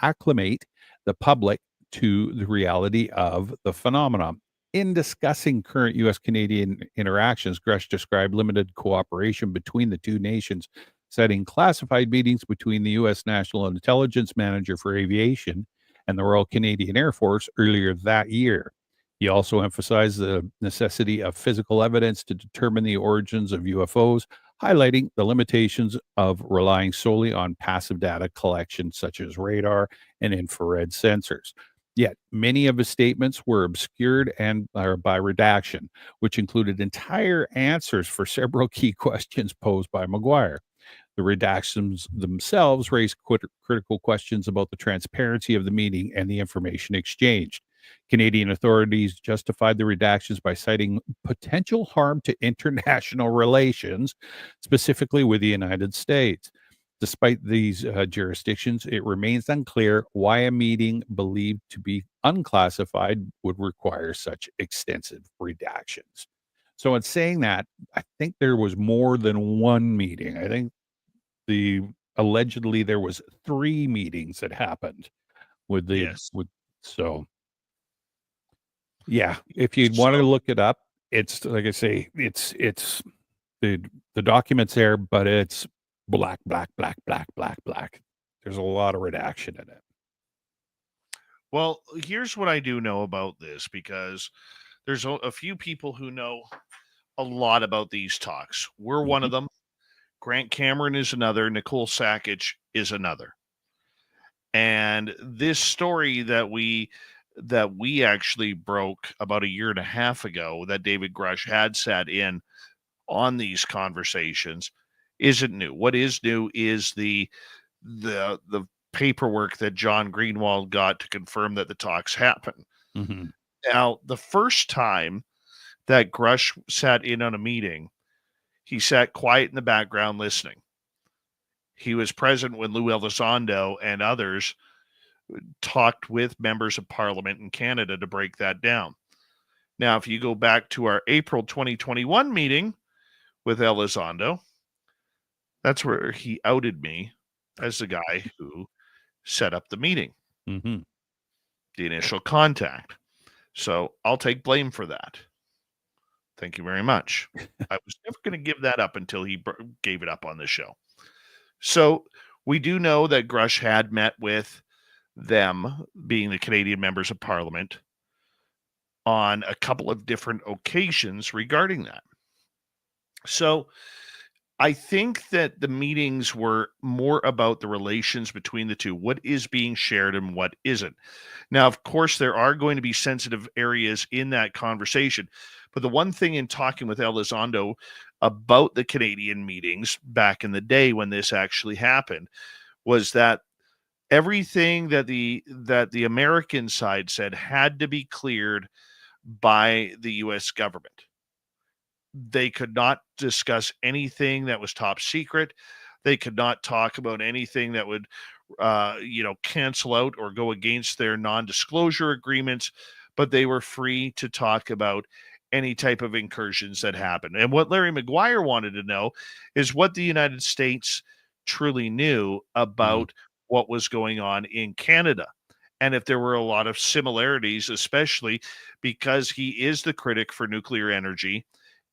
acclimate the public to the reality of the phenomenon. In discussing current U.S.-Canadian interactions, Grush described limited cooperation between the two nations, citing classified meetings between the U.S. National Intelligence Manager for Aviation and the Royal Canadian Air Force earlier that year. He also emphasized the necessity of physical evidence to determine the origins of UFOs, highlighting the limitations of relying solely on passive data collection such as radar and infrared sensors. Yet many of his statements were obscured and by redaction, which included entire answers for several key questions posed by McGuire. The redactions themselves raised critical questions about the transparency of the meeting and the information exchanged. Canadian authorities justified the redactions by citing potential harm to international relations, specifically with the United States. Despite these jurisdictions, it remains unclear why a meeting believed to be unclassified would require such extensive redactions. So, in saying that, I think there was more than one meeting. I think allegedly there was 3 meetings that happened with Yes. so yeah, if you'd want to look it up, it's like I say, it's the documents there, but it's black. There's a lot of redaction in it. Well, here's what I do know about this, because there's a few people who know a lot about these talks. We're one of them. Grant Cameron is another. Nicole Sackage is another. And this story that we actually broke about a year and a half ago, that David Grush had sat in on these conversations, isn't new. What is new is the paperwork that John Greenwald got to confirm that the talks happened. Mm-hmm. Now, the first time that Grush sat in on a meeting, he sat quiet in the background listening. He was present when Lou Elizondo and others talked with members of Parliament in Canada to break that down. Now, if you go back to our April 2021 meeting with Elizondo, that's where he outed me as the guy who set up the meeting, Mm-hmm. the initial contact. So I'll take blame for that. Thank you very much. I was never going to give that up until he gave it up on the show. So we do know that Grush had met with them, being the Canadian members of Parliament, on a couple of different occasions regarding that. So I think that the meetings were more about the relations between the two, what is being shared and what isn't. Now, of course, there are going to be sensitive areas in that conversation. But the one thing in talking with Elizondo about the Canadian meetings back in the day when this actually happened was that everything that the American side said had to be cleared by the U.S. government. They could not discuss anything that was top secret. They could not talk about anything that would, cancel out or go against their non-disclosure agreements, but they were free to talk about any type of incursions that happened. And what Larry McGuire wanted to know is what the United States truly knew about what was going on in Canada. And if there were a lot of similarities, especially because he is the critic for nuclear energy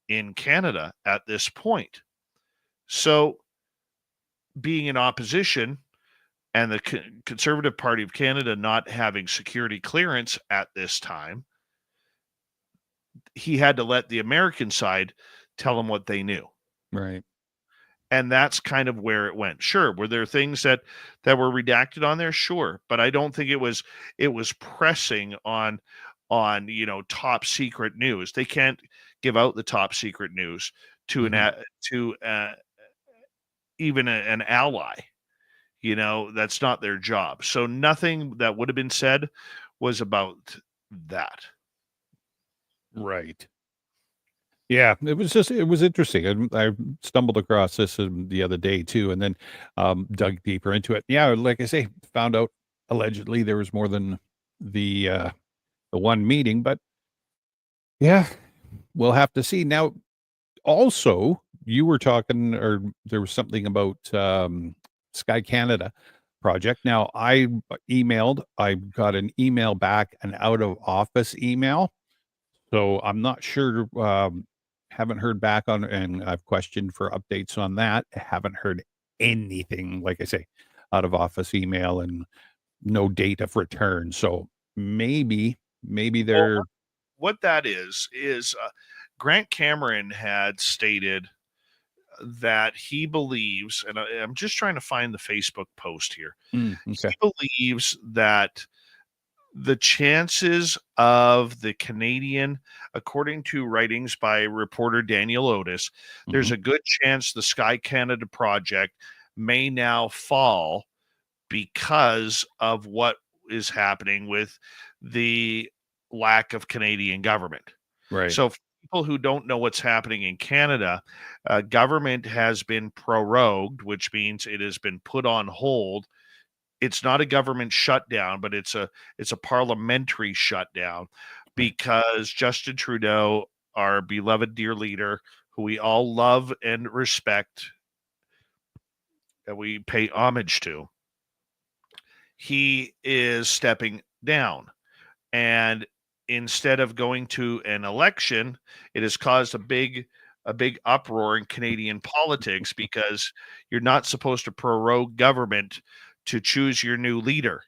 in Canada at this point. So being in opposition and the Conservative Party of Canada not having security clearance at this time, he had to let the American side tell him what they knew. Right. And that's kind of where it went. Sure, were there things that were redacted on there? Sure, but I don't think it was pressing on top secret news. They can't give out the top secret news to even an ally. That's not their job. So nothing that would have been said was about that. Right. Yeah, it was interesting. I stumbled across this the other day too, and then dug deeper into it. Yeah, like I say, found out allegedly there was more than the one meeting, but yeah, we'll have to see. Now, also, you were talking, or there was something about Sky Canada project. Now, I got an email back, an out of office email. So I'm not sure, haven't heard back on, and I've questioned for updates on that. Haven't heard anything, like I say, out of office email and no date of return. So maybe they're. What that is Grant Cameron had stated that he believes, and I'm just trying to find the Facebook post here. Okay. He believes that the chances of the Canadian, according to writings by reporter Daniel Otis, there's a good chance the Sky Canada project may now fall because of what is happening with the lack of Canadian government. Right. So for people who don't know what's happening in Canada, government has been prorogued, which means it has been put on hold. It's not a government shutdown, but it's a parliamentary shutdown because Justin Trudeau, our beloved dear leader, who we all love and respect, that we pay homage to, he is stepping down. And instead of going to an election, it has caused a big uproar in Canadian politics because you're not supposed to prorogue government to choose your new leader.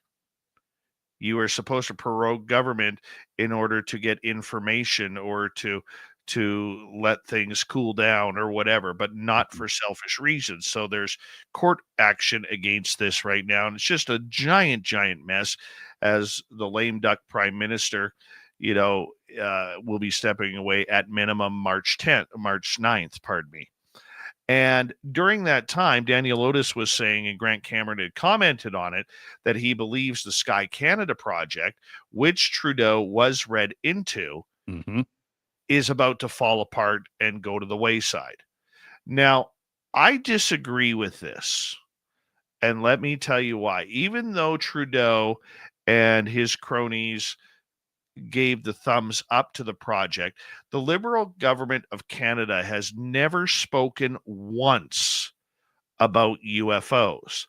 You are supposed to prorogue government in order to get information or to let things cool down or whatever, but not for selfish reasons. So there's court action against this right now, and it's just a giant mess, as the lame duck prime minister, will be stepping away at minimum March 9th, pardon me. And during that time, Daniel Otis was saying, and Grant Cameron had commented on it, that he believes the Sky Canada project, which Trudeau was read into, is about to fall apart and go to the wayside. Now, I disagree with this. And let me tell you why. Even though Trudeau and his cronies gave the thumbs up to the project, the Liberal government of Canada has never spoken once about UFOs.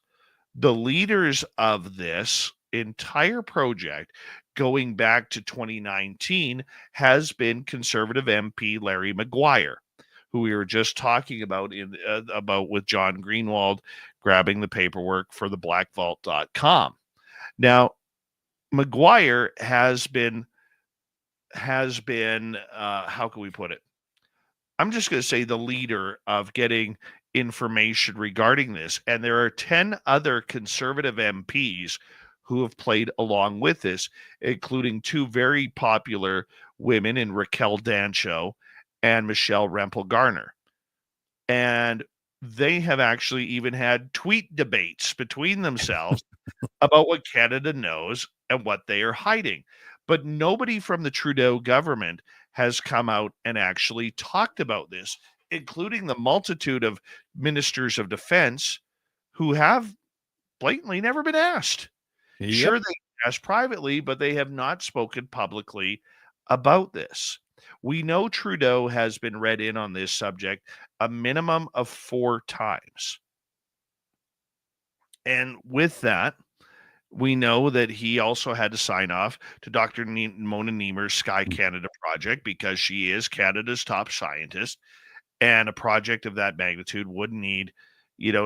The leaders of this entire project, going back to 2019, has been Conservative MP Larry Maguire, who we were just talking about with John Greenwald grabbing the paperwork for the blackvault.com. Now, Maguire has been how can we put it? I'm just going to say the leader of getting information regarding this. And there are 10 other Conservative MPs who have played along with this, including two very popular women in Raquel Dancho and Michelle Rempel-Garner. And they have actually even had tweet debates between themselves about what Canada knows and what they are hiding. But nobody from the Trudeau government has come out and actually talked about this, including the multitude of ministers of defense who have blatantly never been asked. Yep. Sure, they asked privately, but they have not spoken publicly about this. We know Trudeau has been read in on this subject a minimum of 4 times. And with that, we know that he also had to sign off to Dr. Mona Nemer's Sky Canada project because she is Canada's top scientist, and a project of that magnitude would need,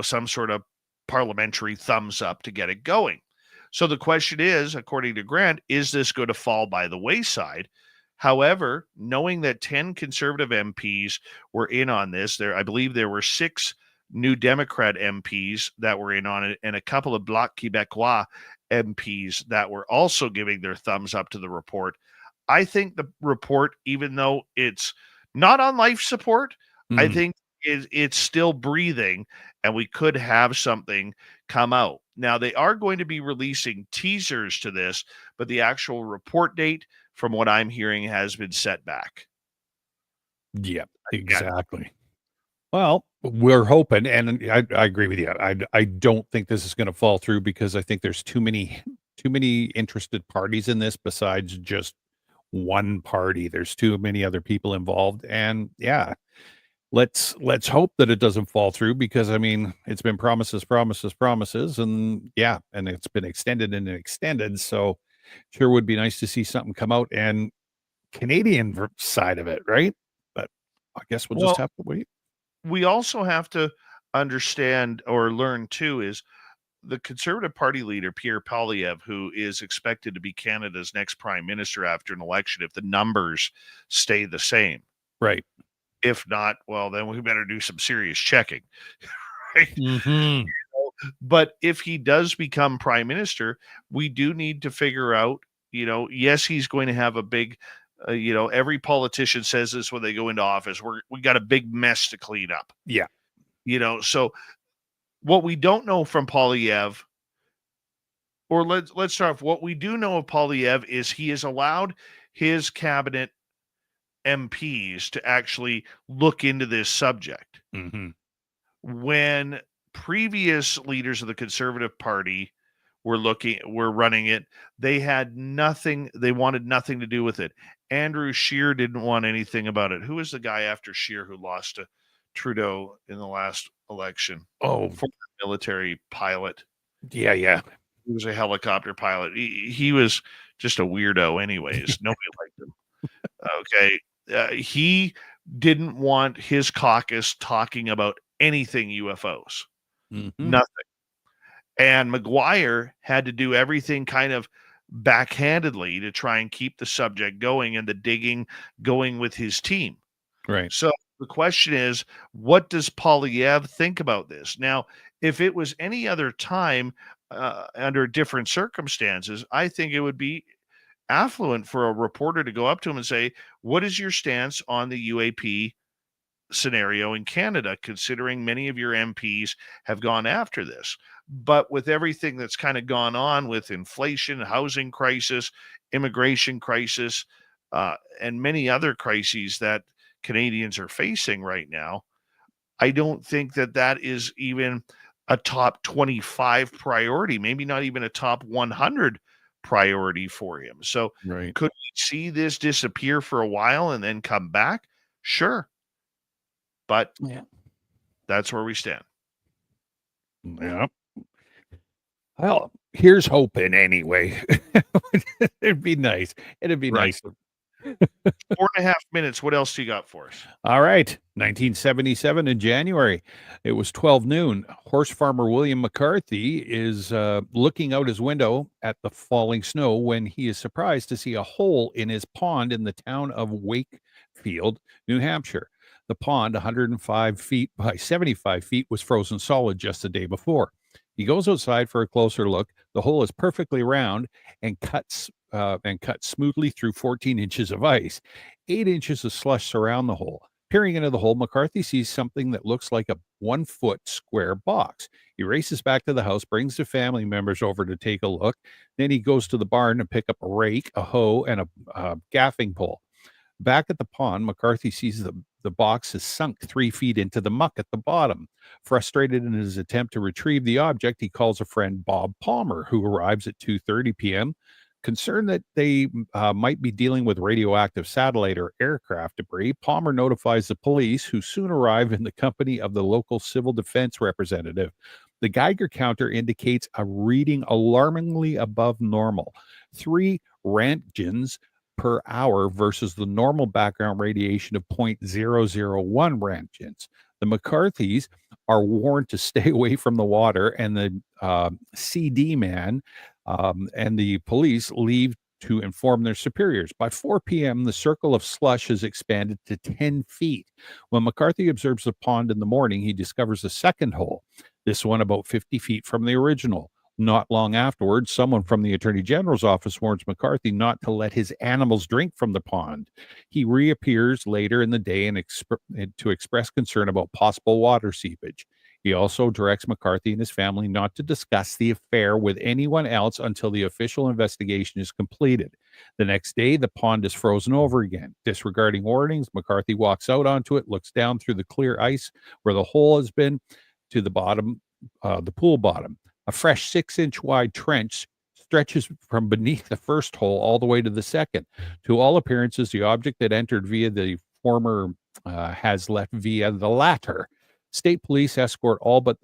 some sort of parliamentary thumbs up to get it going. So the question is, according to Grant, is this going to fall by the wayside? However, knowing that 10 Conservative MPs were in on this, I believe there were 6 New Democrat MPs that were in on it, and a couple of Bloc Québécois MPs that were also giving their thumbs up to the report. I think the report, even though it's not on life support, I think it's still breathing, and we could have something come out. Now, they are going to be releasing teasers to this, but the actual report date, from what I'm hearing, has been set back. Yep, exactly. Well, we're hoping, and I agree with you. I don't think this is going to fall through because I think there's too many interested parties in this besides just one party. There's too many other people involved, and let's hope that it doesn't fall through because it's been promises, and and it's been extended. So sure would be nice to see something come out and Canadian side of it, right? But I guess we'll just have to wait. We also have to understand or learn too is the Conservative Party leader, Pierre Poilievre, who is expected to be Canada's next prime minister after an election, if the numbers stay the same. Right. If not, well, then we better do some serious checking. Right? But if he does become prime minister, we do need to figure out, Yes, he's going to have a big, every politician says this when they go into office. We got a big mess to clean up. Yeah. So what we don't know from Poilievre, or let's start off. What we do know of Poilievre is he has allowed his cabinet MPs to actually look into this subject. Mm-hmm. When previous leaders of the Conservative Party were running it, they had nothing. They wanted nothing to do with it. Andrew Scheer didn't want anything about it. Who was the guy after Scheer who lost to Trudeau in the last election? Oh, former military pilot. Yeah. He was a helicopter pilot. He was just a weirdo anyways. Nobody liked him. Okay. He didn't want his caucus talking about anything UFOs. Mm-hmm. Nothing. And McGuire had to do everything kind of backhandedly to try and keep the subject going and the digging going with his team. Right. So the question is, what does Poilievre think about this? Now, if it was any other time under different circumstances, I think it would be affluent for a reporter to go up to him and say, what is your stance on the UAP scenario in Canada, considering many of your MPs have gone after this? But with everything that's kind of gone on with inflation, housing crisis, immigration crisis, and many other crises that Canadians are facing right now, I don't think that is even a top 25 priority, maybe not even a top 100 priority for him. So right. Could we see this disappear for a while and then come back? Sure. But that's where we stand. Yeah. Well, here's hoping anyway. It'd be nice. It'd be nice. 4.5 minutes. What else do you got for us? All right. 1977 in January. It was 12 noon. Horse farmer William McCarthy is looking out his window at the falling snow when he is surprised to see a hole in his pond in the town of Wakefield, New Hampshire. The pond, 105 feet by 75 feet, was frozen solid just the day before. He goes outside for a closer look. The hole is perfectly round and cut smoothly through 14 inches of ice. 8 inches of slush surround the hole. Peering into the hole, McCarthy sees something that looks like a 1-foot square box. He races back to the house, brings the family members over to take a look. Then he goes to the barn to pick up a rake, a hoe, and a gaffing pole. Back at the pond, McCarthy sees the box is sunk 3 feet into the muck at the bottom. Frustrated in his attempt to retrieve the object, he calls a friend, Bob Palmer, who arrives at 2:30 p.m. Concerned that they might be dealing with radioactive satellite or aircraft debris, Palmer notifies the police, who soon arrive in the company of the local civil defense representative. The Geiger counter indicates a reading alarmingly above normal, 3 Roentgens per hour versus the normal background radiation of 0.001 Roentgens. The McCarthys are warned to stay away from the water, and the CD man and the police leave to inform their superiors. By 4 p.m., the circle of slush has expanded to 10 feet. When McCarthy observes the pond in the morning, he discovers a second hole, this one about 50 feet from the original. Not long afterwards, someone from the Attorney General's office warns McCarthy not to let his animals drink from the pond. He reappears later in the day to express concern about possible water seepage. He also directs McCarthy and his family not to discuss the affair with anyone else until the official investigation is completed. The next day, the pond is frozen over again. Disregarding warnings, McCarthy walks out onto it, looks down through the clear ice where the hole has been to the bottom, the pool bottom. A fresh 6-inch wide trench stretches from beneath the first hole all the way to the second. To all appearances, the object that entered via the former has left via the latter. State police escort all but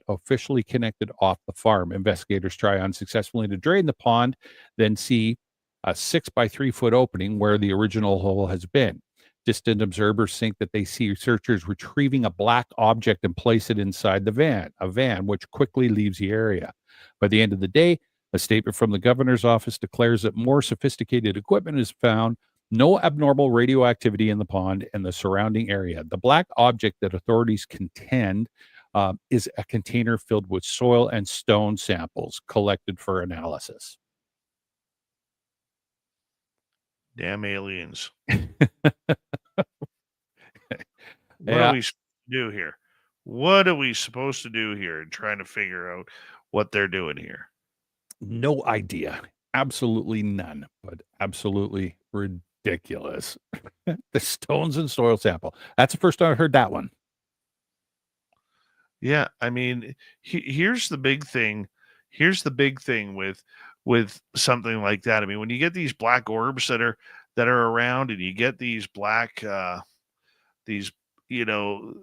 officially connected off the farm. Investigators try unsuccessfully to drain the pond, then see a 6 by 3 foot opening where the original hole has been. Distant observers think that they see searchers retrieving a black object and place it inside a van which quickly leaves the area. By the end of the day, a statement from the governor's office declares that more sophisticated equipment is found, no abnormal radioactivity in the pond and the surrounding area. The black object that authorities contend is a container filled with soil and stone samples collected for analysis. Damn aliens. What Yeah. are we supposed to do here? What are we supposed to do here and trying to figure out what they're doing here? No idea. Absolutely none, but absolutely ridiculous. The stones and soil sample. That's the first time I heard that one. Yeah, I mean, here's the big thing. Here's the big thing with something like that. I mean, when you get these black orbs that are around, and you get these black these you know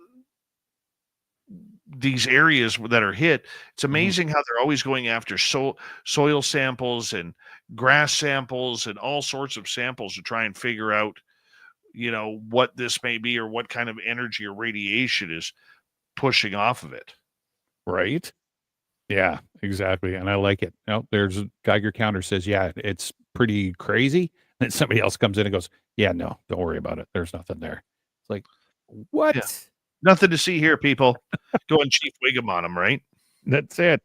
these areas that are hit, it's amazing how they're always going after soil samples and grass samples and all sorts of samples to try and figure out, what this may be or what kind of energy or radiation is pushing off of it. Right? Yeah, exactly. And I like it. Oh, there's a Geiger counter says, yeah, it's pretty crazy. And somebody else comes in and goes, yeah, no, don't worry about it. There's nothing there. It's like, what? Yeah. Nothing to see here, people. Going Chief Wiggum on them, right? That's it.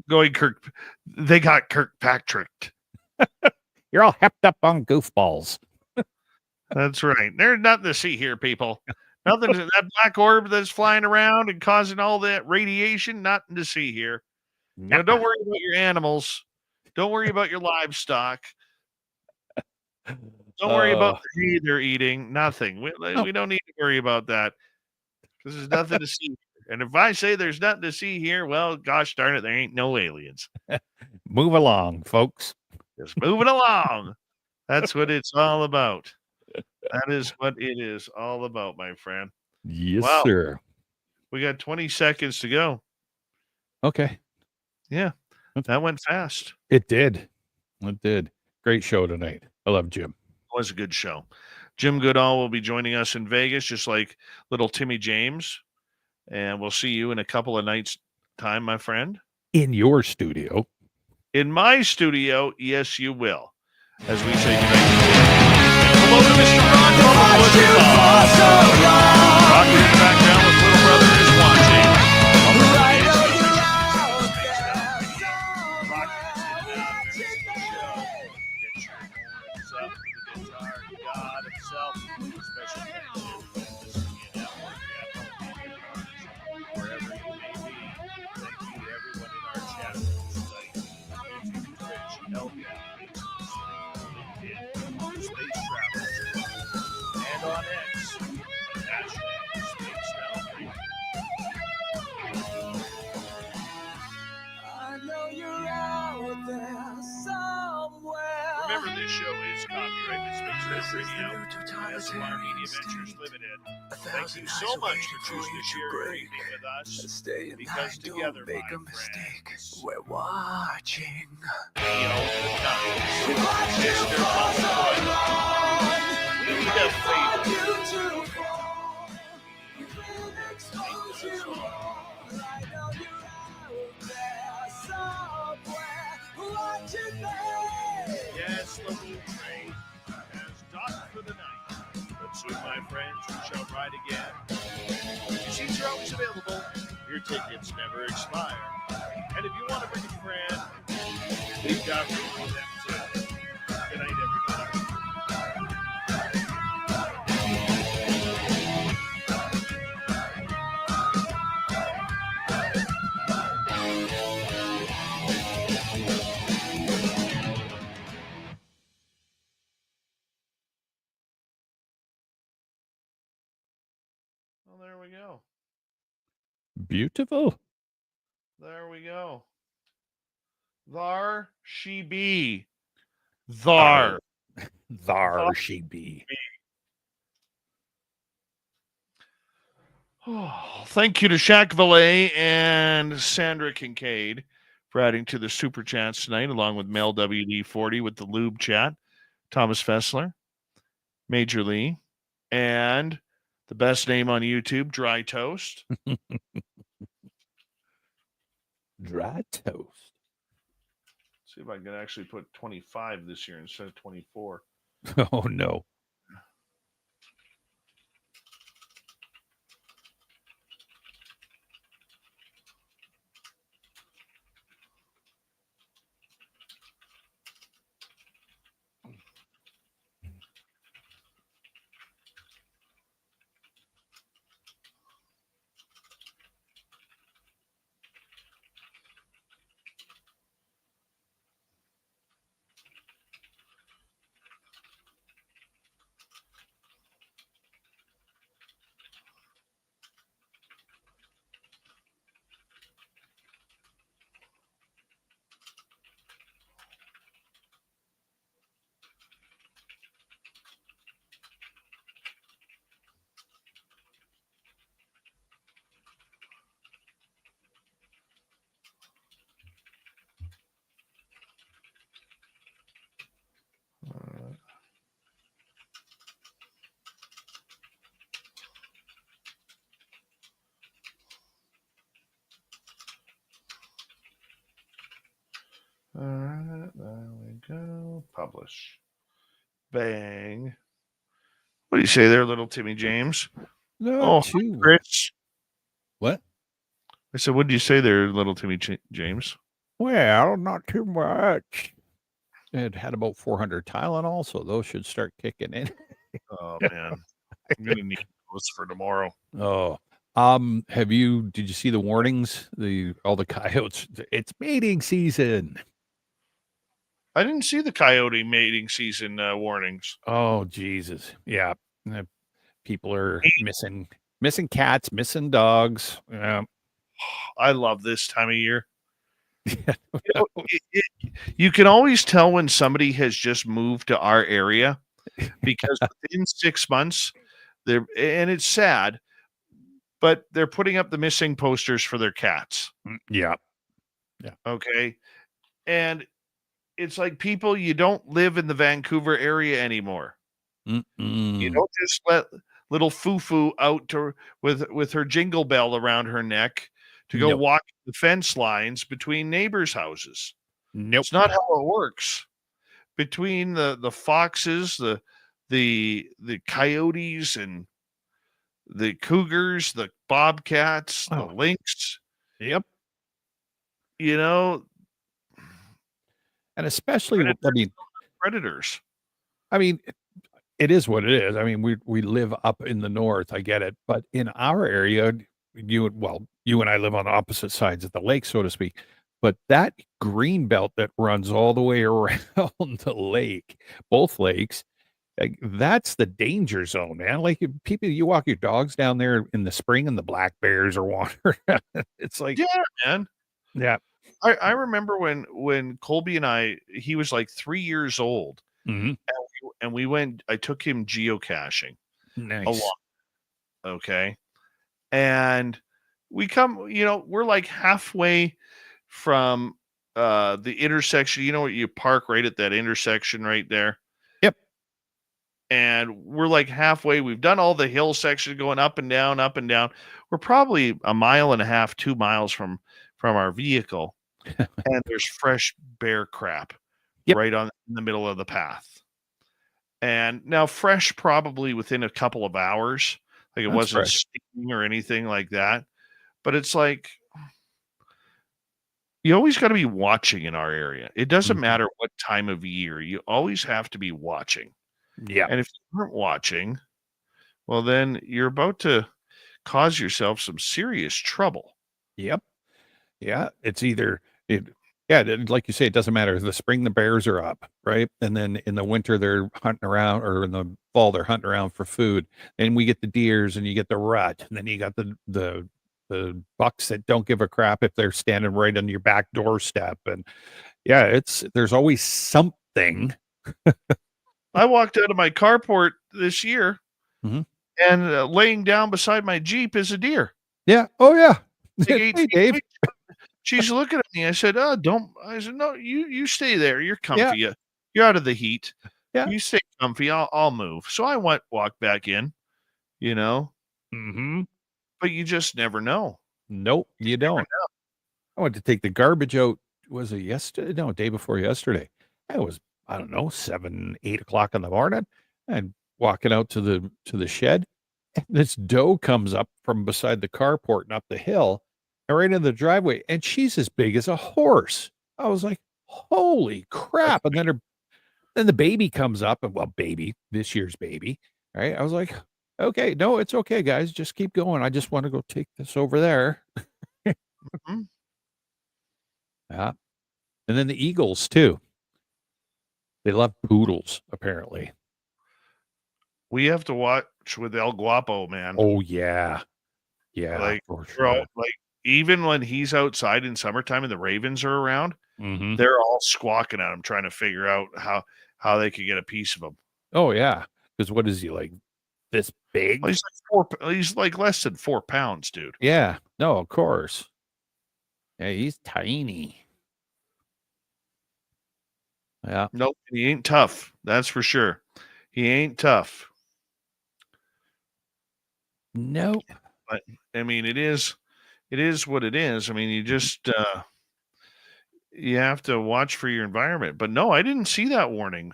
Going Kirk. They got Kirkpatricked. You're all hepped up on goofballs. That's right. There's nothing to see here, people. Nothing. That black orb that's flying around and causing all that radiation. Nothing to see here. Don't worry about your animals. Don't worry about your livestock. Don't worry about the hay they're eating. Nothing. We don't need to worry about that because there's nothing to see. And if I say there's nothing to see here, well, gosh darn it, there ain't no aliens. Move along, folks. Just moving along. That's what it's all about. That is what it is all about, my friend. Yes, Wow. sir. We got 20 seconds to go. Okay. Yeah, that went fast. It did. It did. Great show tonight. I love Jim. It was a good show. Jim Goodall will be joining us in Vegas, just like little Timmy James. And we'll see you in a couple of nights' time, my friend. In your studio. In my studio, yes, you will. As we say tonight. Hello to Mr. Ron Rocking in the background with Little Brother is watching. Remember, this show is copyrighted Space Radio, SMR Media Ventures Limited. Thank you so much for choosing to share your evening with us. Because together, my friends, we're watching. Mr. We have faith. Yes, the Blue Train has docked for the night. But soon, my friends, we shall ride again. Your seats are always available. Your tickets never expire. And if you want to bring a friend, we've got room for them too. Good night, everybody. Well, there we go. Beautiful. There we go. Thar she be. Thar. Thar she be. Oh, thank you to Shaq Valet and Sandra Kincaid for adding to the super chats tonight, along with Mel WD40 with the lube chat, Thomas Fessler, Major Lee, and the best name on YouTube, Dry Toast. Dry toast. See if I can actually put 25 this year instead of 24. Oh, no. There we go. Publish. Bang. What do you say there, little Timmy James? Not Hi, too. Chris. What? I said, what do you say there, little Timmy James? Well, not too much. It had about 400 Tylenol, so those should start kicking in. Oh man, I'm gonna need those for tomorrow. Oh, did you see the warnings? All the coyotes. It's mating season. I didn't see the coyote mating season warnings. Oh, Jesus. Yeah. People are missing cats, missing dogs. Yeah. I love this time of year. You can always tell when somebody has just moved to our area because within 6 months, and it's sad, but they're putting up the missing posters for their cats. Yeah. Okay. And it's like, people, you don't live in the Vancouver area anymore. You don't just let little Foo-Foo out with her jingle bell around her neck to go walk the fence lines between neighbors' houses. Nope. It's not how it works. Between the foxes, the coyotes, and the cougars, the bobcats, the lynx. Yep. You know, and especially, predators. I mean, it is what it is. I mean, we live up in the north. I get it, but in our area, you and I live on opposite sides of the lake, so to speak. But that green belt that runs all the way around the lake, both lakes, like, that's the danger zone, man. Like, people, you walk your dogs down there in the spring, and the black bears are wandering. It's like, yeah, man. Yeah. I remember when Colby and he was like 3 years old, and we went. I took him geocaching. Nice. A lot. Okay, and we come. We're like halfway from the intersection. You know what? You park right at that intersection right there. Yep. And we're like halfway. We've done all the hill section going up and down, up and down. We're probably 1.5 miles, 2 miles from our vehicle. And there's fresh bear crap right in the middle of the path. And now fresh probably within a couple of hours. Like, it wasn't stinking or anything like that. But it's like, you always got to be watching in our area. It doesn't matter what time of year. You always have to be watching. Yeah. And if you aren't watching, well, then you're about to cause yourself some serious trouble. Yep. Yeah. It's like you say, it doesn't matter. In the spring, the bears are up, right? And then in the winter, they're hunting around, or in the fall, they're hunting around for food. And we get the deers, and you get the rut, and then you got the bucks that don't give a crap if they're standing right on your back doorstep. And yeah, there's always something. I walked out of my carport this year, and laying down beside my Jeep is a deer. Yeah. Oh yeah. Hey, Dave. She's looking at me. I said, "Oh, don't." I said, "No, you stay there. You're comfy. Yeah. You're out of the heat. Yeah. You stay comfy. I'll move." So I walked back in. But you just never know. Nope, you don't. I went to take the garbage out. Was it yesterday? No, day before yesterday. It was, I don't know, 7, 8 o'clock in the morning. And walking out to the shed, and this doe comes up from beside the carport and up the hill, and right in the driveway, and she's as big as a horse. I was like, holy crap! And then the baby comes up, and this year's baby, right? I was like, okay, no, it's okay, guys. Just keep going. I just want to go take this over there. Yeah. And then the eagles, too. They love poodles, apparently. We have to watch with El Guapo, man. Oh, yeah. Yeah. Like, for sure. like, even when he's outside in summertime and the ravens are around, Mhm. they're all squawking at him, trying to figure out how they could get a piece of him. Oh, yeah. Because what is he, like, this big? Well, he's like less than 4 pounds, dude. Yeah. No, of course. Yeah, he's tiny. Yeah. Nope, he ain't tough. That's for sure. He ain't tough. Nope. But I mean, it is what it is. I mean, you just you have to watch for your environment. But no, I didn't see that warning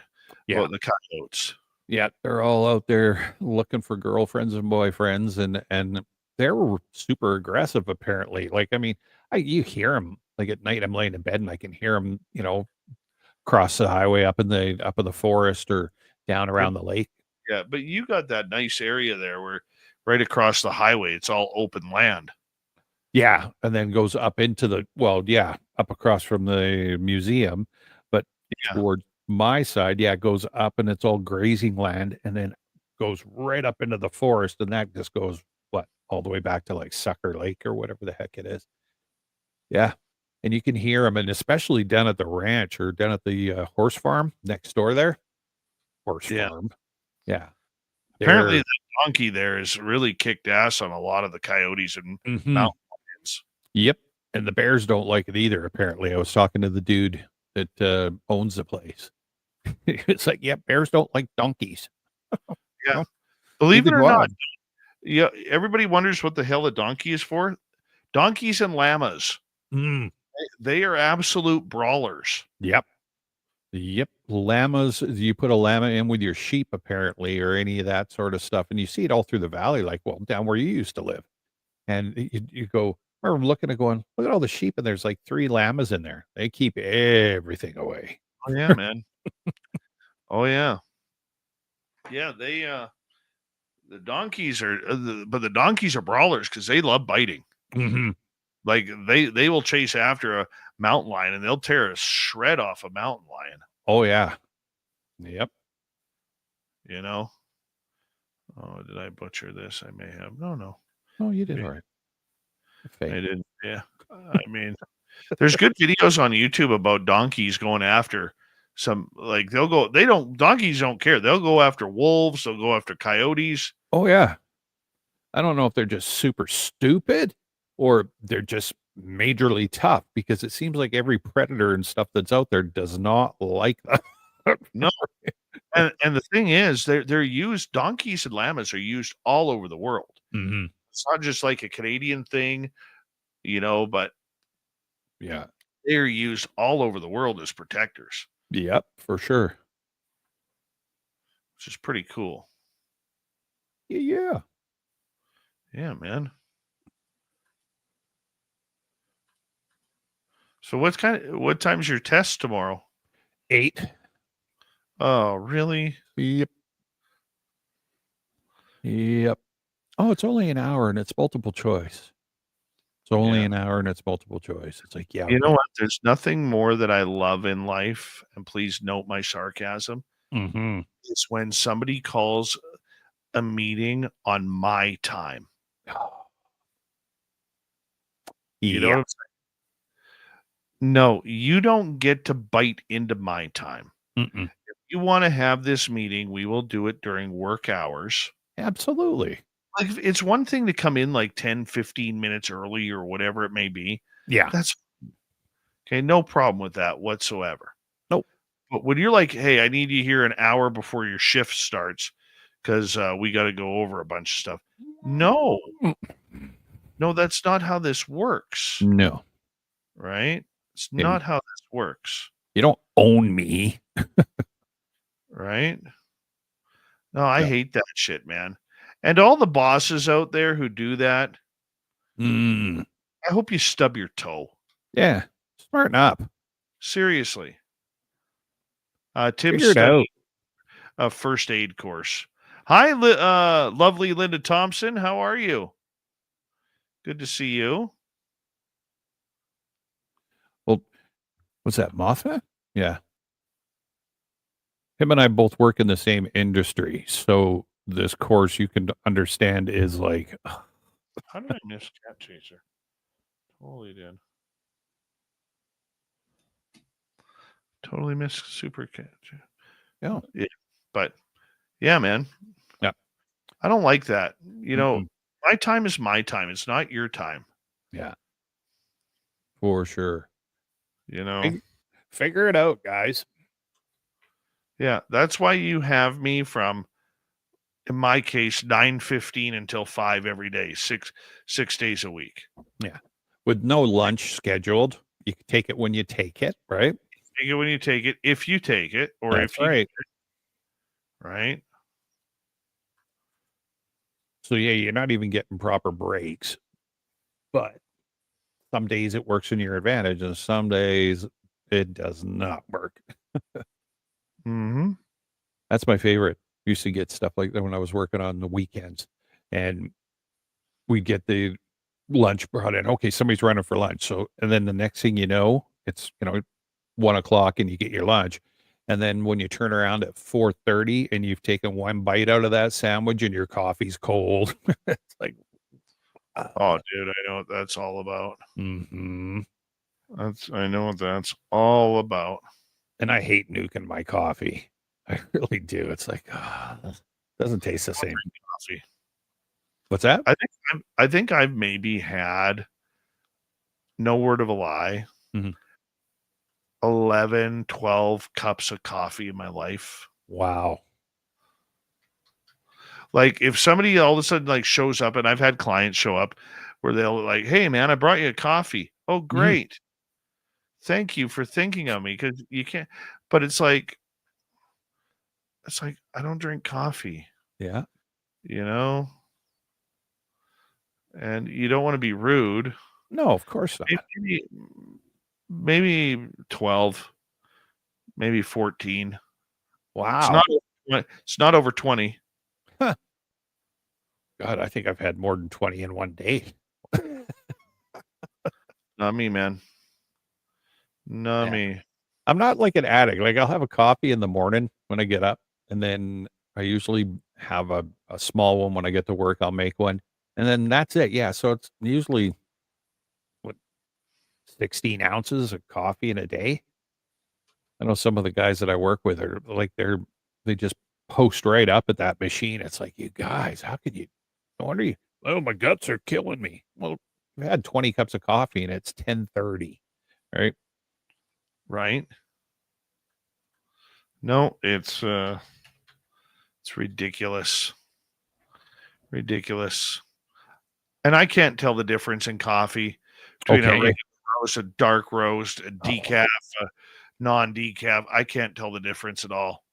about the coyotes. Yeah, they're all out there looking for girlfriends and boyfriends, and they're super aggressive. Apparently, like I mean, you hear them like at night. I'm laying in bed and I can hear them, cross the highway up in the forest or down around the lake. Yeah, but you got that nice area there where right across the highway, it's all open land. Yeah, and then goes up into up across from the museum, but toward my side, it goes up and it's all grazing land, and then goes right up into the forest, and that just goes all the way back to like Sucker Lake or whatever the heck it is. Yeah, and you can hear them, and especially down at the ranch or down at the horse farm next door there. Farm. Yeah. Apparently, the donkey there has really kicked ass on a lot of the coyotes and mountain lions. Yep. And the bears don't like it either, apparently. I was talking to the dude that owns the place. It's like, bears don't like donkeys. Yeah. Believe it or not, everybody wonders what the hell a donkey is for. Donkeys and llamas. They are absolute brawlers. Yep. Llamas, you put a llama in with your sheep, apparently, or any of that sort of stuff. And you see it all through the valley, like, down where you used to live. And you go, I remember looking and going, look at all the sheep, and there's like 3 llamas in there. They keep everything away. Oh, yeah, man. Oh, yeah. Yeah, they, the donkeys are, but the donkeys are brawlers because they love biting. Mm-hmm. Like they will chase after a mountain lion and they'll tear a shred off a mountain lion. Oh yeah. Yep. Oh, did I butcher this? I may have. No. Oh, you did all right. I didn't. Yeah. I mean, there's good videos on YouTube about donkeys going after some, like donkeys don't care. They'll go after wolves. They'll go after coyotes. Oh yeah. I don't know if they're just super stupid or they're just majorly tough, because it seems like every predator and stuff that's out there does not like them. No. And the thing is, they're used, donkeys and llamas are used all over the world. Mm-hmm. It's not just like a Canadian thing, but yeah, they're used all over the world as protectors. Yep, for sure. Which is pretty cool. Yeah. Yeah, man. So what time's your test tomorrow? 8. Oh, really? Yep. Oh, it's only an hour and it's multiple choice. It's only an hour and it's multiple choice. It's like, You know what? There's nothing more that I love in life, and please note my sarcasm. Mm-hmm. It's when somebody calls a meeting on my time. You know what I'm saying? No, you don't get to bite into my time. Mm-mm. If you want to have this meeting, we will do it during work hours. Absolutely. Like, it's one thing to come in like 10, 15 minutes early or whatever it may be. Yeah. That's okay. No problem with that whatsoever. Nope. But when you're like, hey, I need you here an hour before your shift starts because we got to go over a bunch of stuff. No, that's not how this works. No. Right? It's not how this works. You don't own me. Right? No, I hate that shit, man. And all the bosses out there who do that, I hope you stub your toe. Yeah. Smarten up. Seriously. Tim's Figure it out. A first aid course. Hi, lovely Linda Thompson. How are you? Good to see you. Well, what's that, Mothra? Yeah. Him and I both work in the same industry, so this course, you can understand, is like... How did I miss Cat Chaser? Totally did. Totally missed Super Cat Chaser. Yeah. But, yeah, man. Yeah. I don't like that. My time is my time. It's not your time. Yeah. For sure. Figure it out, guys. Yeah, that's why you have me from, in my case, 9:15 until 5 every day, six days a week. Yeah, with no lunch scheduled. You can take it when you take it, right? Take it when you take it, if you take it, or That's if you right. right? So yeah, you're not even getting proper breaks. But some days it works in your advantage, and some days it does not work. Mm-hmm. That's my favorite. Used to get stuff like that when I was working on the weekends, and we'd get the lunch brought in. Okay, somebody's running for lunch. So, and then the next thing you know, it's 1:00 and you get your lunch. And then when you turn around at 4:30 and you've taken one bite out of that sandwich and your coffee's cold, it's like, Oh, dude, I know what that's all about. mm-hmm. I know what that's all about. And I hate nuking my coffee. I really do. It's like, doesn't taste the same. Coffee. What's that? I think I've maybe had, no word of a lie, 11, 12 cups of coffee in my life. Wow. Like if somebody all of a sudden like shows up, and I've had clients show up where they'll like, hey man, I brought you a coffee. Oh, great. Thank you for thinking of me, because you can't, but it's like I don't drink coffee, Yeah. and you don't want to be rude. No, of course not. Maybe 12, maybe 14. Wow. It's not over 20. Huh. God, I think I've had more than 20 in one day. Not me, man. Not me. I'm not like an addict. Like I'll have a coffee in the morning when I get up, and then I usually have a small one when I get to work. I'll make one, and then that's it. Yeah. So it's usually 16 ounces of coffee in a day. I know some of the guys that I work with are like, they just post right up at that machine. It's like, you guys, how could you? No wonder you. Oh, my guts are killing me. Well, I've had 20 cups of coffee and it's 10:30, right? Right. No, it's ridiculous. Ridiculous. And I can't tell the difference in coffee between a regular roast, a dark roast, a decaf, a non-decaf. I can't tell the difference at all.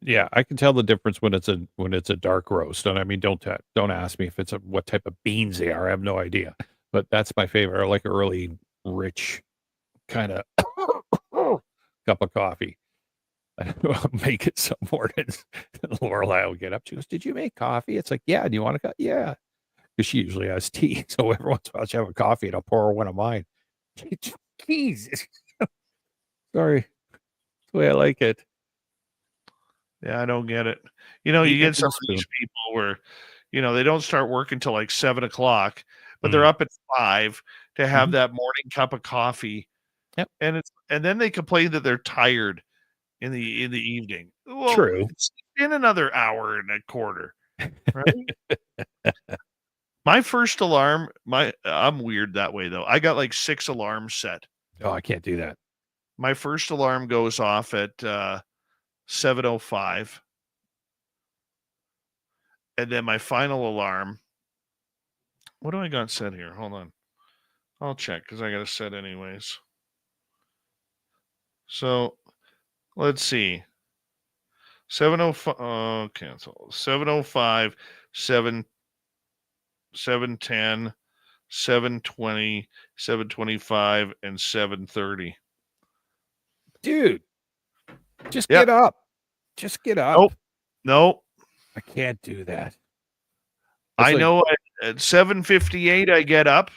Yeah, I can tell the difference when it's a dark roast. And I mean, don't ask me if it's what type of beans they are. I have no idea. But that's my favorite. I like a really rich kind of cup of coffee. I'll make it some mornings. Lorelai will get up. She goes, "Did you make coffee?" It's like, "Yeah." Do you want a cup? Yeah. Because she usually has tea. So every once in a while she'll have a coffee and I'll pour her one of mine. Jesus. Sorry. That's the way I like it. Yeah, I don't get it. You get some of these people where, they don't start work until like 7:00, but they're up at 5 to have that morning cup of coffee. Yep. And then they complain that they're tired in the evening. Well, True. It's in another hour and a quarter. Right? My first alarm, I'm weird that way though. I got like 6 alarms set. Oh, I can't do that. My first alarm goes off at 7:05. And then my final alarm, what do I got set here? Hold on. I'll check because I got to set anyways. So let's see. 7:05, cancel. 7:05, 7:10, 7:20, 7:25, and 7:30. Dude, just get up. Just get up. Nope. I can't do that. I know at 7:58 I get up.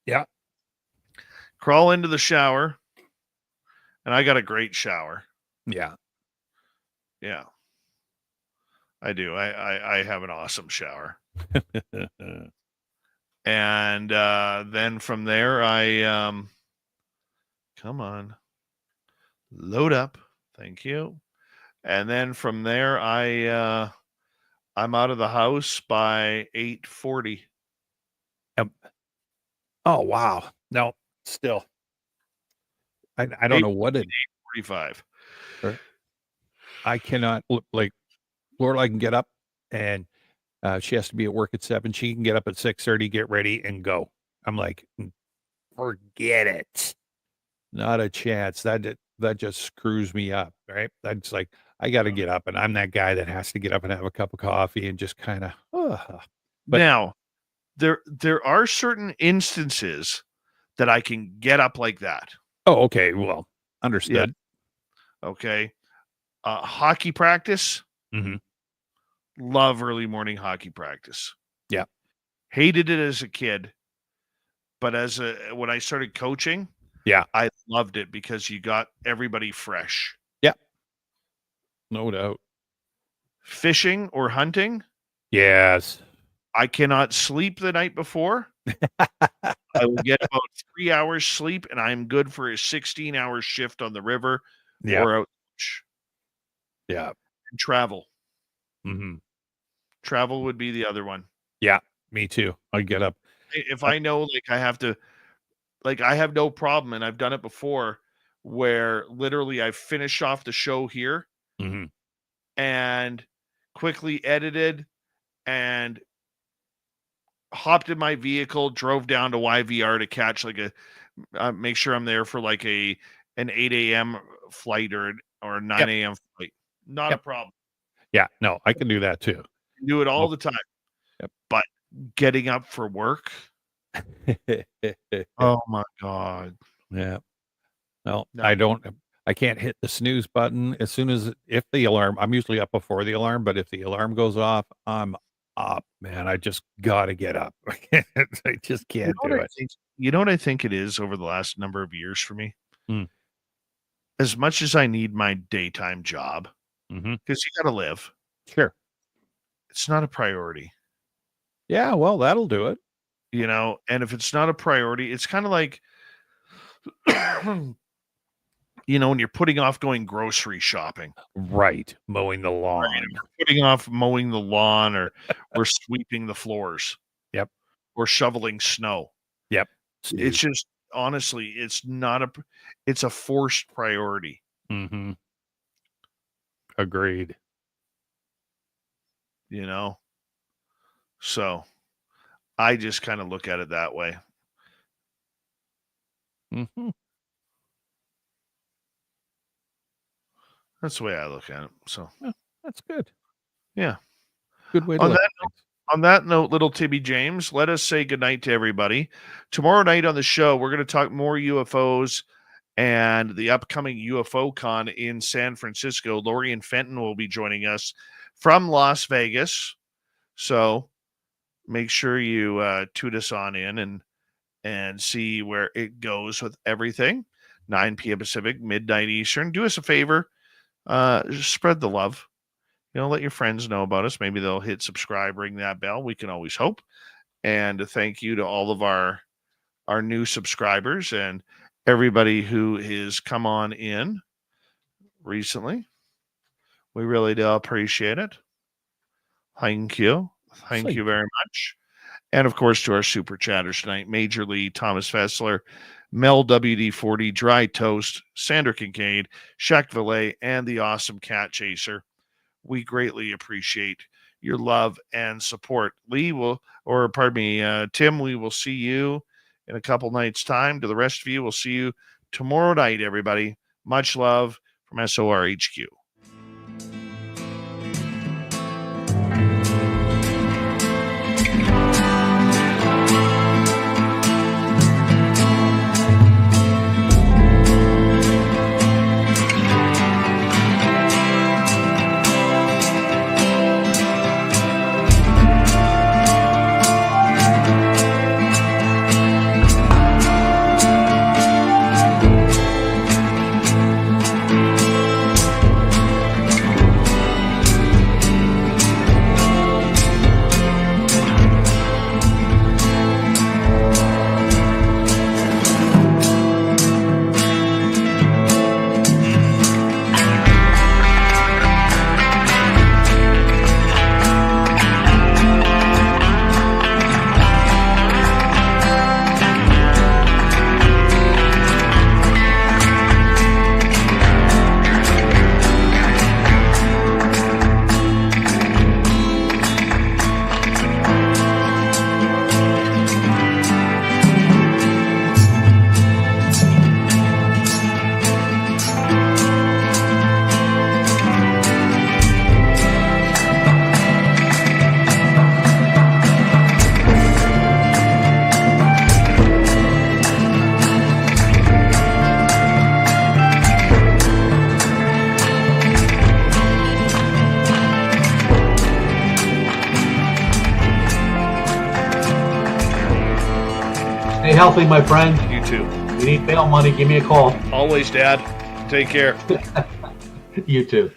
Yeah. Crawl into the shower. And I got a great shower. Yeah. Yeah. I do. I have an awesome shower. And then from there I come on. Load up. Thank you. And then from there I'm out of the house by 8:40. Oh wow. No, still. I don't know what it 45. I cannot like Lorelai can get up and she has to be at work at 7. She can get up at 6:30, get ready and go. I'm like, forget it. Not a chance. That just screws me up, right? That's like I got to get up, and I'm that guy that has to get up and have a cup of coffee and just kind of. But now, there are certain instances that I can get up like that. oh, okay. Well, understood. Okay. Hockey practice. Mhm. Love early morning hockey practice. Yeah. Hated it as a kid, but when I started coaching, Yeah. I loved it because you got everybody fresh. Yeah. No doubt. Fishing or hunting, Yes. I cannot sleep the night before. I will get about 3 hours sleep, and I'm good for a 16-hour shift on the river Yeah. or out. Yeah. And travel. Hmm. Travel would be the other one. Yeah. Me too. I get up. If I know, like, I have to, like, I have no problem, and I've done it before, where literally I finish off the show here Hmm. and quickly edited and hopped in my vehicle, drove down to YVR to catch like make sure I'm there for like an 8 a.m. flight or a 9 a.m. flight. Not a problem. Yeah. No, I can do that too. Do it all the time. Yep. But getting up for work. Oh my God. Yeah. No, I don't. I can't hit the snooze button as soon as if the alarm. I'm usually up before the alarm, but if the alarm goes off, I'm up, man. I just gotta get up. I just can't do it. You know what I think it is over the last number of years for me? As much as I need my daytime job, because you got to live. Sure. It's not a priority. Yeah, well, that'll do it. And if it's not a priority, it's kind of like, when you're putting off going grocery shopping. Right. Mowing the lawn. Right? Putting off mowing the lawn or sweeping the floors. Yep. Or shoveling snow. Yep. It's just, honestly, it's a forced priority. Mm-hmm. Agreed. So I just kind of look at it that way. Mm-hmm. That's the way I look at it. So that's good. Yeah. Good way to look at it. On that note, little Tibby James, let us say goodnight to everybody. Tomorrow night on the show, we're going to talk more UFOs and the upcoming UFO con in San Francisco. Lorian Fenton will be joining us from Las Vegas. So make sure you tune us on in and see where it goes with everything. 9 p.m. Pacific, midnight Eastern. Do us a favor. Spread the love. Let your friends know about us. Maybe they'll hit subscribe, ring that bell. We can always hope. And thank you to all of our new subscribers and everybody who has come on in recently. We really do appreciate it. Thank you. Thank you very much. And of course, to our super chatters tonight, Major Lee, Thomas Fessler, Mel WD-40, Dry Toast, Sandra Kincaid, Shaq Valet, and the awesome Cat Chaser. We greatly appreciate your love and support. Tim, we will see you in a couple nights' time. To the rest of you, we'll see you tomorrow night, everybody. Much love from SORHQ. Stay healthy, my friend. You too. If you need bail money, give me a call. Always, Dad. Take care. You too.